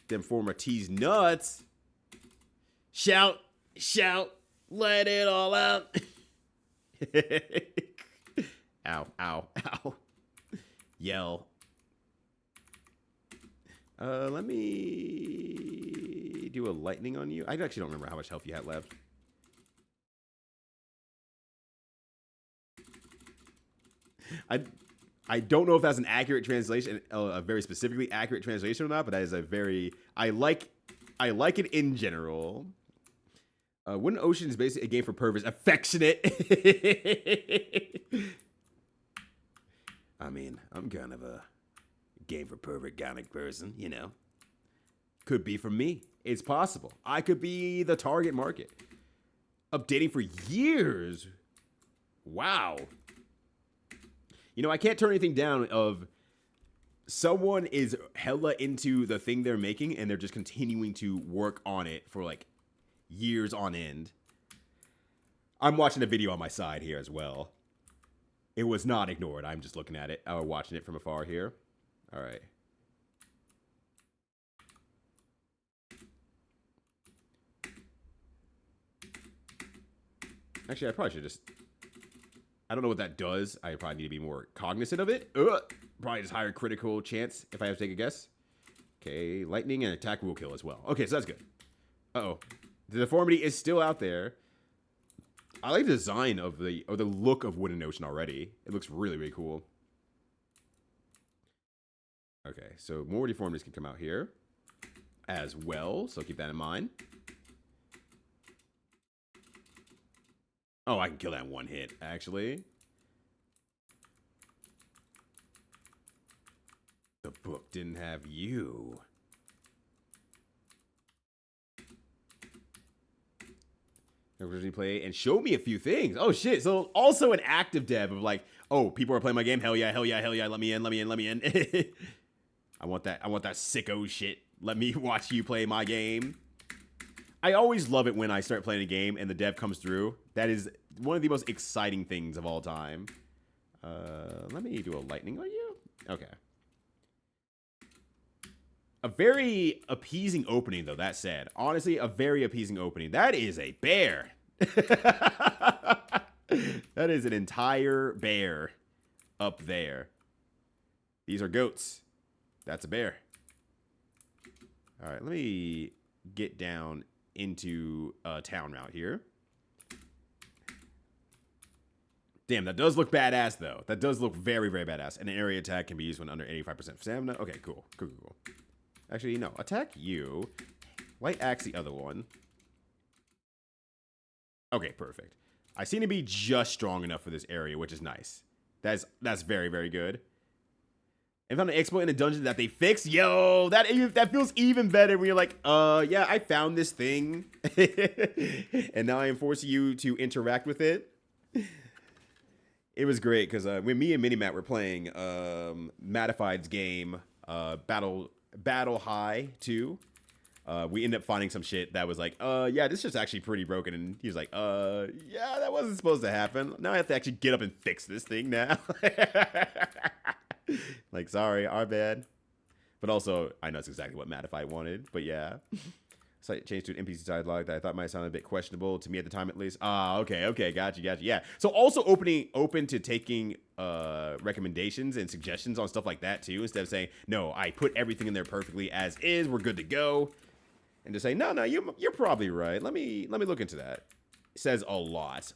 Deformities nuts. Shout, let it all out. Ow. Yell. Let me do a lightning on you. I actually don't remember how much health you had left. I don't know if that's an accurate translation, a very specifically accurate translation or not, but that is a very... I like I like it in general. Wooden Ocean is basically a game for perverts. Affectionate. I mean, I'm kind of a game for pervert kind of person, you know. Could be for me. It's possible. I could be the target market. Updating for years. Wow. You know, I can't turn anything down of someone is hella into the thing they're making and they're just continuing to work on it for like years on end. I'm watching a video on my side here as well. It was not ignored. I'm just looking at it. Watching it from afar here. All right. Actually, I probably should just... I don't know what that does. I probably need to be more cognizant of it. Probably just higher critical chance if I have to take a guess. Okay, lightning and attack will kill as well. Okay, so that's good. Uh-oh. The deformity is still out there. I like the design of the look of Wooden Ocean already. It looks really, really cool. Okay, so more deformities can come out here as well, so keep that in mind. Oh, I can kill that in one hit, actually. The book didn't have you. Originally play and show me a few things. Oh shit! So also an active dev of like, oh, people are playing my game. Hell yeah! Hell yeah! Hell yeah! Let me in! Let me in! Let me in! I want that. I want that sicko shit. Let me watch you play my game. I always love it when I start playing a game and the dev comes through. That is one of the most exciting things of all time. Let me do a lightning on you. Okay. A very appeasing opening, though, that said. Honestly, a very appeasing opening. That is a bear. That is an entire bear up there. These are goats. That's a bear. All right, let me get down into a town route here. Damn, that does look badass, though. That does look very, very badass. And an area attack can be used when under 85% stamina. Okay, cool. Cool, cool, cool. Actually, no. Attack you. Light axe the other one. Okay, perfect. I seem to be just strong enough for this area, which is nice. That's very, very good. I found an exploit in a dungeon that they fixed. Yo, that feels even better when you're like, yeah, I found this thing. And now I am forcing you to interact with it. It was great because when me and Minimat were playing Matified's game, Battle High 2, we ended up finding some shit that was like, yeah, this is actually pretty broken. And he was like, yeah, that wasn't supposed to happen. Now I have to actually get up and fix this thing now. Like, sorry, our bad. But also, I know it's exactly what Matified wanted. But yeah. Site changed to an NPC side log that I thought might sound a bit questionable to me at the time, at least. Ah, okay, gotcha. Yeah. So also open to taking recommendations and suggestions on stuff like that too, instead of saying, no, I put everything in there perfectly as is, we're good to go, and to say, no, you're probably right. Let me look into that. It says a lot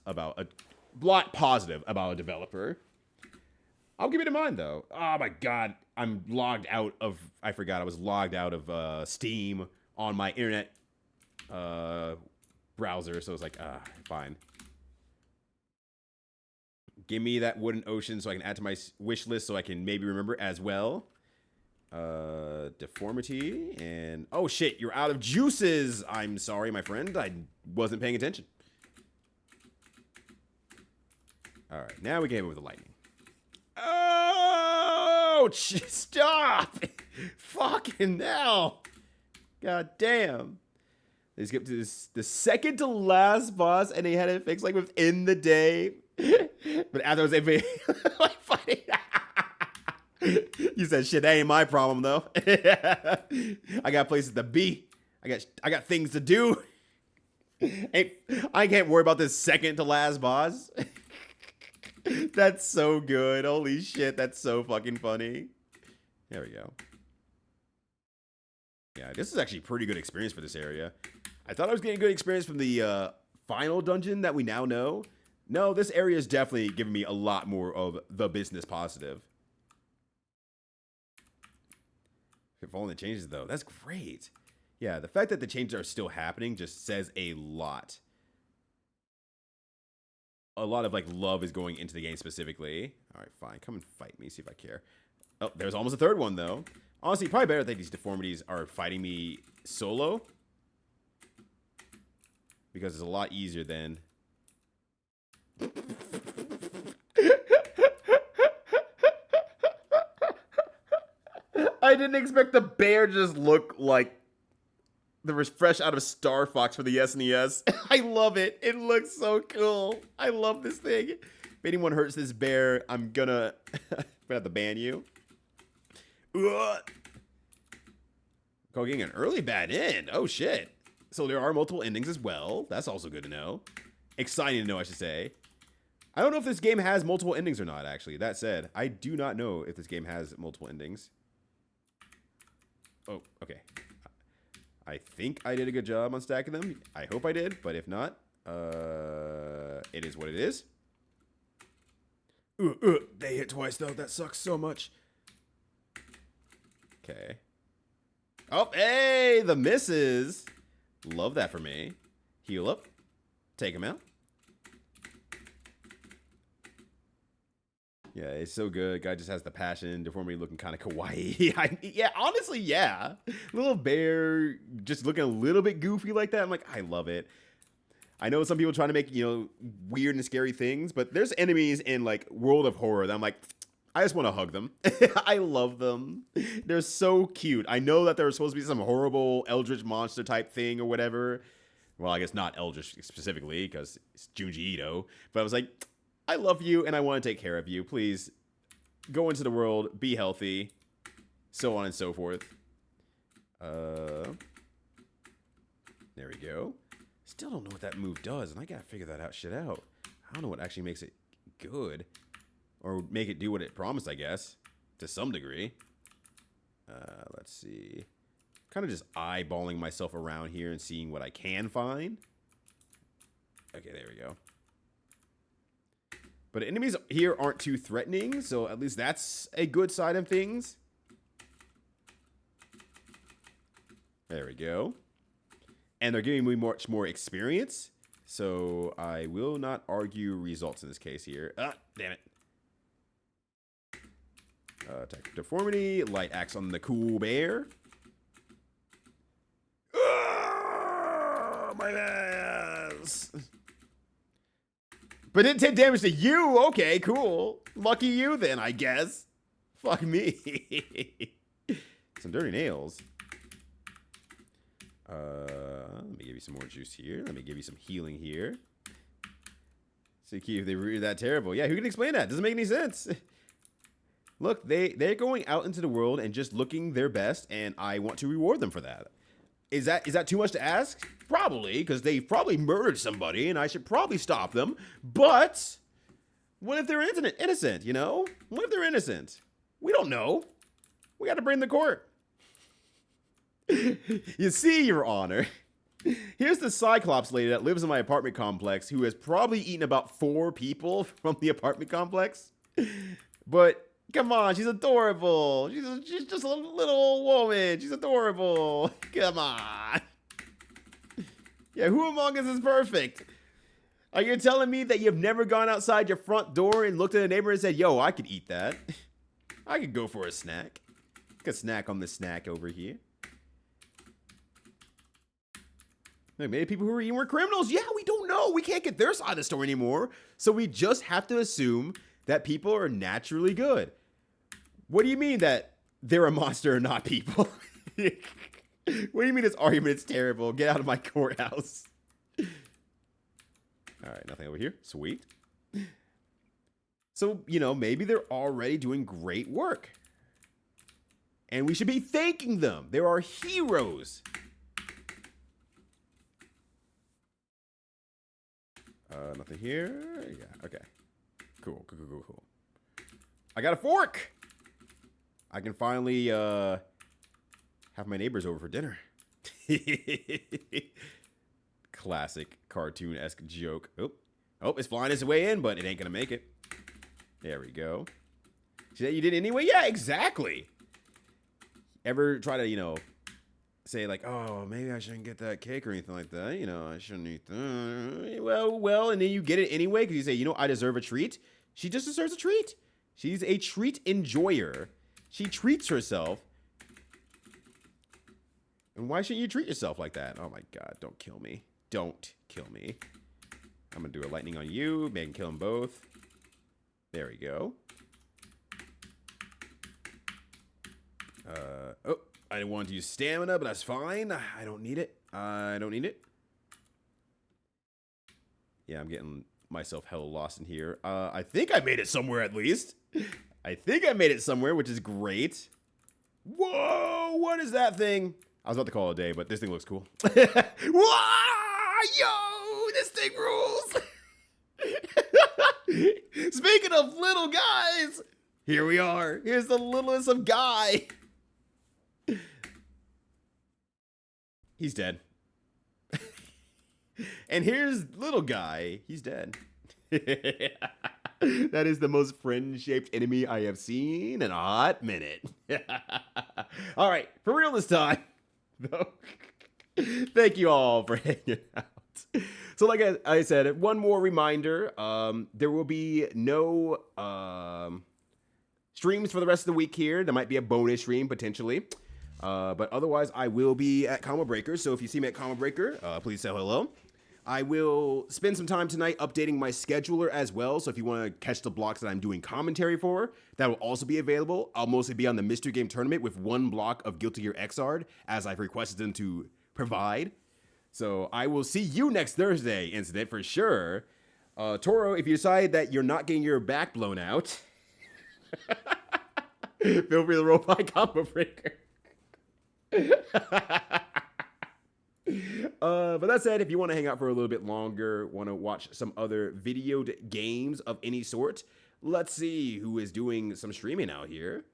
positive about a developer. I'll keep it in mind though. Oh my god, I'm logged out of. I forgot I was logged out of Steam on my internet browser, so it's like, fine. Give me that Wooden Ocean so I can add to my wish list so I can maybe remember as well. Deformity and... Oh, shit, you're out of juices! I'm sorry, my friend. I wasn't paying attention. Alright, now we came up with the lightning. Oh! Stop! Fucking hell! God damn. They skipped to the second to last boss, and they had it fixed like within the day. But after I was able like fighting. You said shit, that ain't my problem though. I got places to be. I got things to do. I can't worry about this second to last boss. That's so good. Holy shit, that's so fucking funny. There we go. Yeah, this is actually a pretty good experience for this area. I thought I was getting a good experience from the final dungeon that we now know. No, this area is definitely giving me a lot more of the business positive. If only changes though, that's great. Yeah, the fact that the changes are still happening just says a lot. A lot of, like, love is going into the game specifically. All right, fine. Come and fight me. See if I care. Oh, there's almost a third one, though. Honestly, probably better that these deformities are fighting me solo. Because it's a lot easier than... I didn't expect the bear to just look like the fresh out of Star Fox for the SNES. I love it. It looks so cool. I love this thing. If anyone hurts this bear, I'm gonna have to ban you. Ugh. Oh, getting an early bad end. Oh, shit. So there are multiple endings as well. That's also good to know. Exciting to know, I should say. I don't know if this game has multiple endings or not, actually. That said, I do not know if this game has multiple endings. Oh, okay. I think I did a good job on stacking them. I hope I did, but if not, it is what it is. They hit twice, though. That sucks so much. Okay. Oh, hey, the misses. Love that for me. Heal up. Take him out. Yeah, it's so good. Guy just has the passion. Deformity looking kind of kawaii. Yeah, honestly, yeah. Little bear just looking a little bit goofy like that. I'm like, I love it. I know some people trying to make, weird and scary things, but there's enemies in, like, World of Horror that I'm like, I just want to hug them. I love them. They're so cute. I know that there was supposed to be some horrible eldritch monster type thing or whatever. Well, I guess not eldritch specifically because it's Junji Ito. But I was like, I love you and I want to take care of you. Please go into the world, be healthy, so on and so forth. There we go. Still don't know what that move does, and I gotta figure that out. I don't know what actually makes it good. Or make it do what it promised, I guess. To some degree. Let's see. Kind of just eyeballing myself around here and seeing what I can find. Okay, there we go. But enemies here aren't too threatening, so at least that's a good side of things. There we go. And they're giving me much more experience, so I will not argue results in this case here. Ah, damn it. Attack deformity, light axe on the cool bear. My ass. But it did damage to you. Okay, cool. Lucky you then, I guess. Fuck me. Some dirty nails. Let me give you some more juice here. Let me give you some healing here. See if they were that terrible. Yeah, who can explain that? Doesn't make any sense. Look, they're going out into the world and just looking their best, and I want to reward them for that. Is that too much to ask? Probably, because they probably murdered somebody, and I should probably stop them. But what if they're innocent, What if they're innocent? We don't know. We got to bring the court. You see, Your Honor, here's the Cyclops lady that lives in my apartment complex who has probably eaten about 4 people from the apartment complex. But come on, she's adorable. She's just a little old woman. She's adorable. Come on. Yeah, who among us is perfect? Are you telling me that you've never gone outside your front door and looked at a neighbor and said, yo, I could eat that. I could go for a snack. I could snack on this snack over here. Maybe people who are eating were criminals. Yeah, we don't know. We can't get their side of the story anymore. So we just have to assume that people are naturally good. What do you mean that they're a monster and not people? What do you mean this argument is terrible? Get out of my courthouse. All right, nothing over here. Sweet. So, maybe they're already doing great work. And we should be thanking them. They're our heroes. Nothing here. Yeah, okay. Cool. I got a fork. I can finally have my neighbors over for dinner. Classic cartoon-esque joke. Oh, it's flying its way in, but it ain't gonna make it. There we go. See that you did anyway? Yeah, exactly. Ever try to, say like, oh, maybe I shouldn't get that cake or anything like that. You know, I shouldn't eat that. Well, and then you get it anyway because you say, you know, I deserve a treat. She just deserves a treat. She's a treat enjoyer. She treats herself. And why shouldn't you treat yourself like that? Oh my God, don't kill me. Don't kill me. I'm gonna do a lightning on you. Maybe I can kill them both. There we go. Oh, I didn't want to use stamina, but that's fine. I don't need it. I don't need it. Yeah, I'm getting myself hella lost in here. I think I made it somewhere at least. I think I made it somewhere, which is great. Whoa, what is that thing? I was about to call it a day, but this thing looks cool. Whoa, yo, this thing rules. Speaking of little guys, here we are. Here's the littlest of Guy. He's dead. And here's little Guy. He's dead. That is the most friend-shaped enemy I have seen in a hot minute. All right, for real this time. Thank you all for hanging out. So like I said, one more reminder. There will be no streams for the rest of the week here. There might be a bonus stream potentially. But otherwise, I will be at Combo Breaker. So if you see me at Combo Breaker, please say hello. I will spend some time tonight updating my scheduler as well. So if you want to catch the blocks that I'm doing commentary for, that will also be available. I'll mostly be on the Mystery Game Tournament with one block of Guilty Gear Xrd, as I've requested them to provide. So I will see you next Thursday, Incident, for sure. Toro, if you decide that you're not getting your back blown out, feel free to roll by Combo Breaker. But that said, if you want to hang out for a little bit longer, want to watch some other videoed games of any sort, let's see who is doing some streaming out here.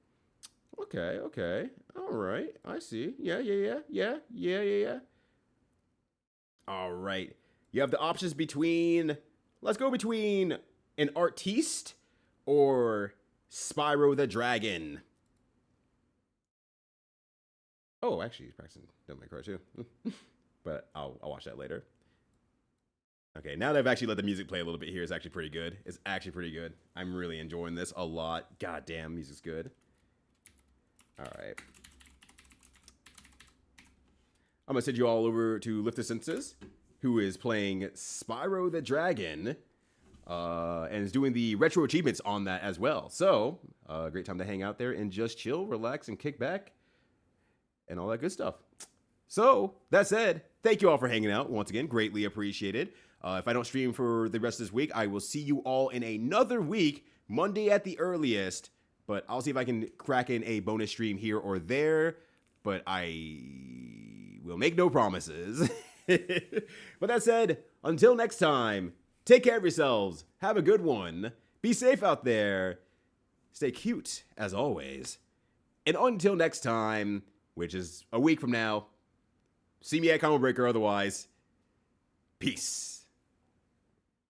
Okay. All right. I see. Yeah. All right. You have the options between, let's go between an artiste or Spyro the Dragon. Oh, actually, he's practicing Devil May Cry too. But I'll watch that later. Okay, now that I've actually let the music play a little bit here, it's actually pretty good. It's actually pretty good. I'm really enjoying this a lot. God damn, music's good. All right. I'm going to send you all over to Lift the Senses, who is playing Spyro the Dragon, and is doing the retro achievements on that as well. So, great time to hang out there and just chill, relax, and kick back, and all that good stuff. So, that said, thank you all for hanging out. Once again, greatly appreciated. If I don't stream for the rest of this week, I will see you all in another week, Monday at the earliest. But I'll see if I can crack in a bonus stream here or there. But I will make no promises. But that said, until next time, take care of yourselves. Have a good one. Be safe out there. Stay cute, as always. And until next time, which is a week from now, see me at Combo Breaker otherwise. Peace.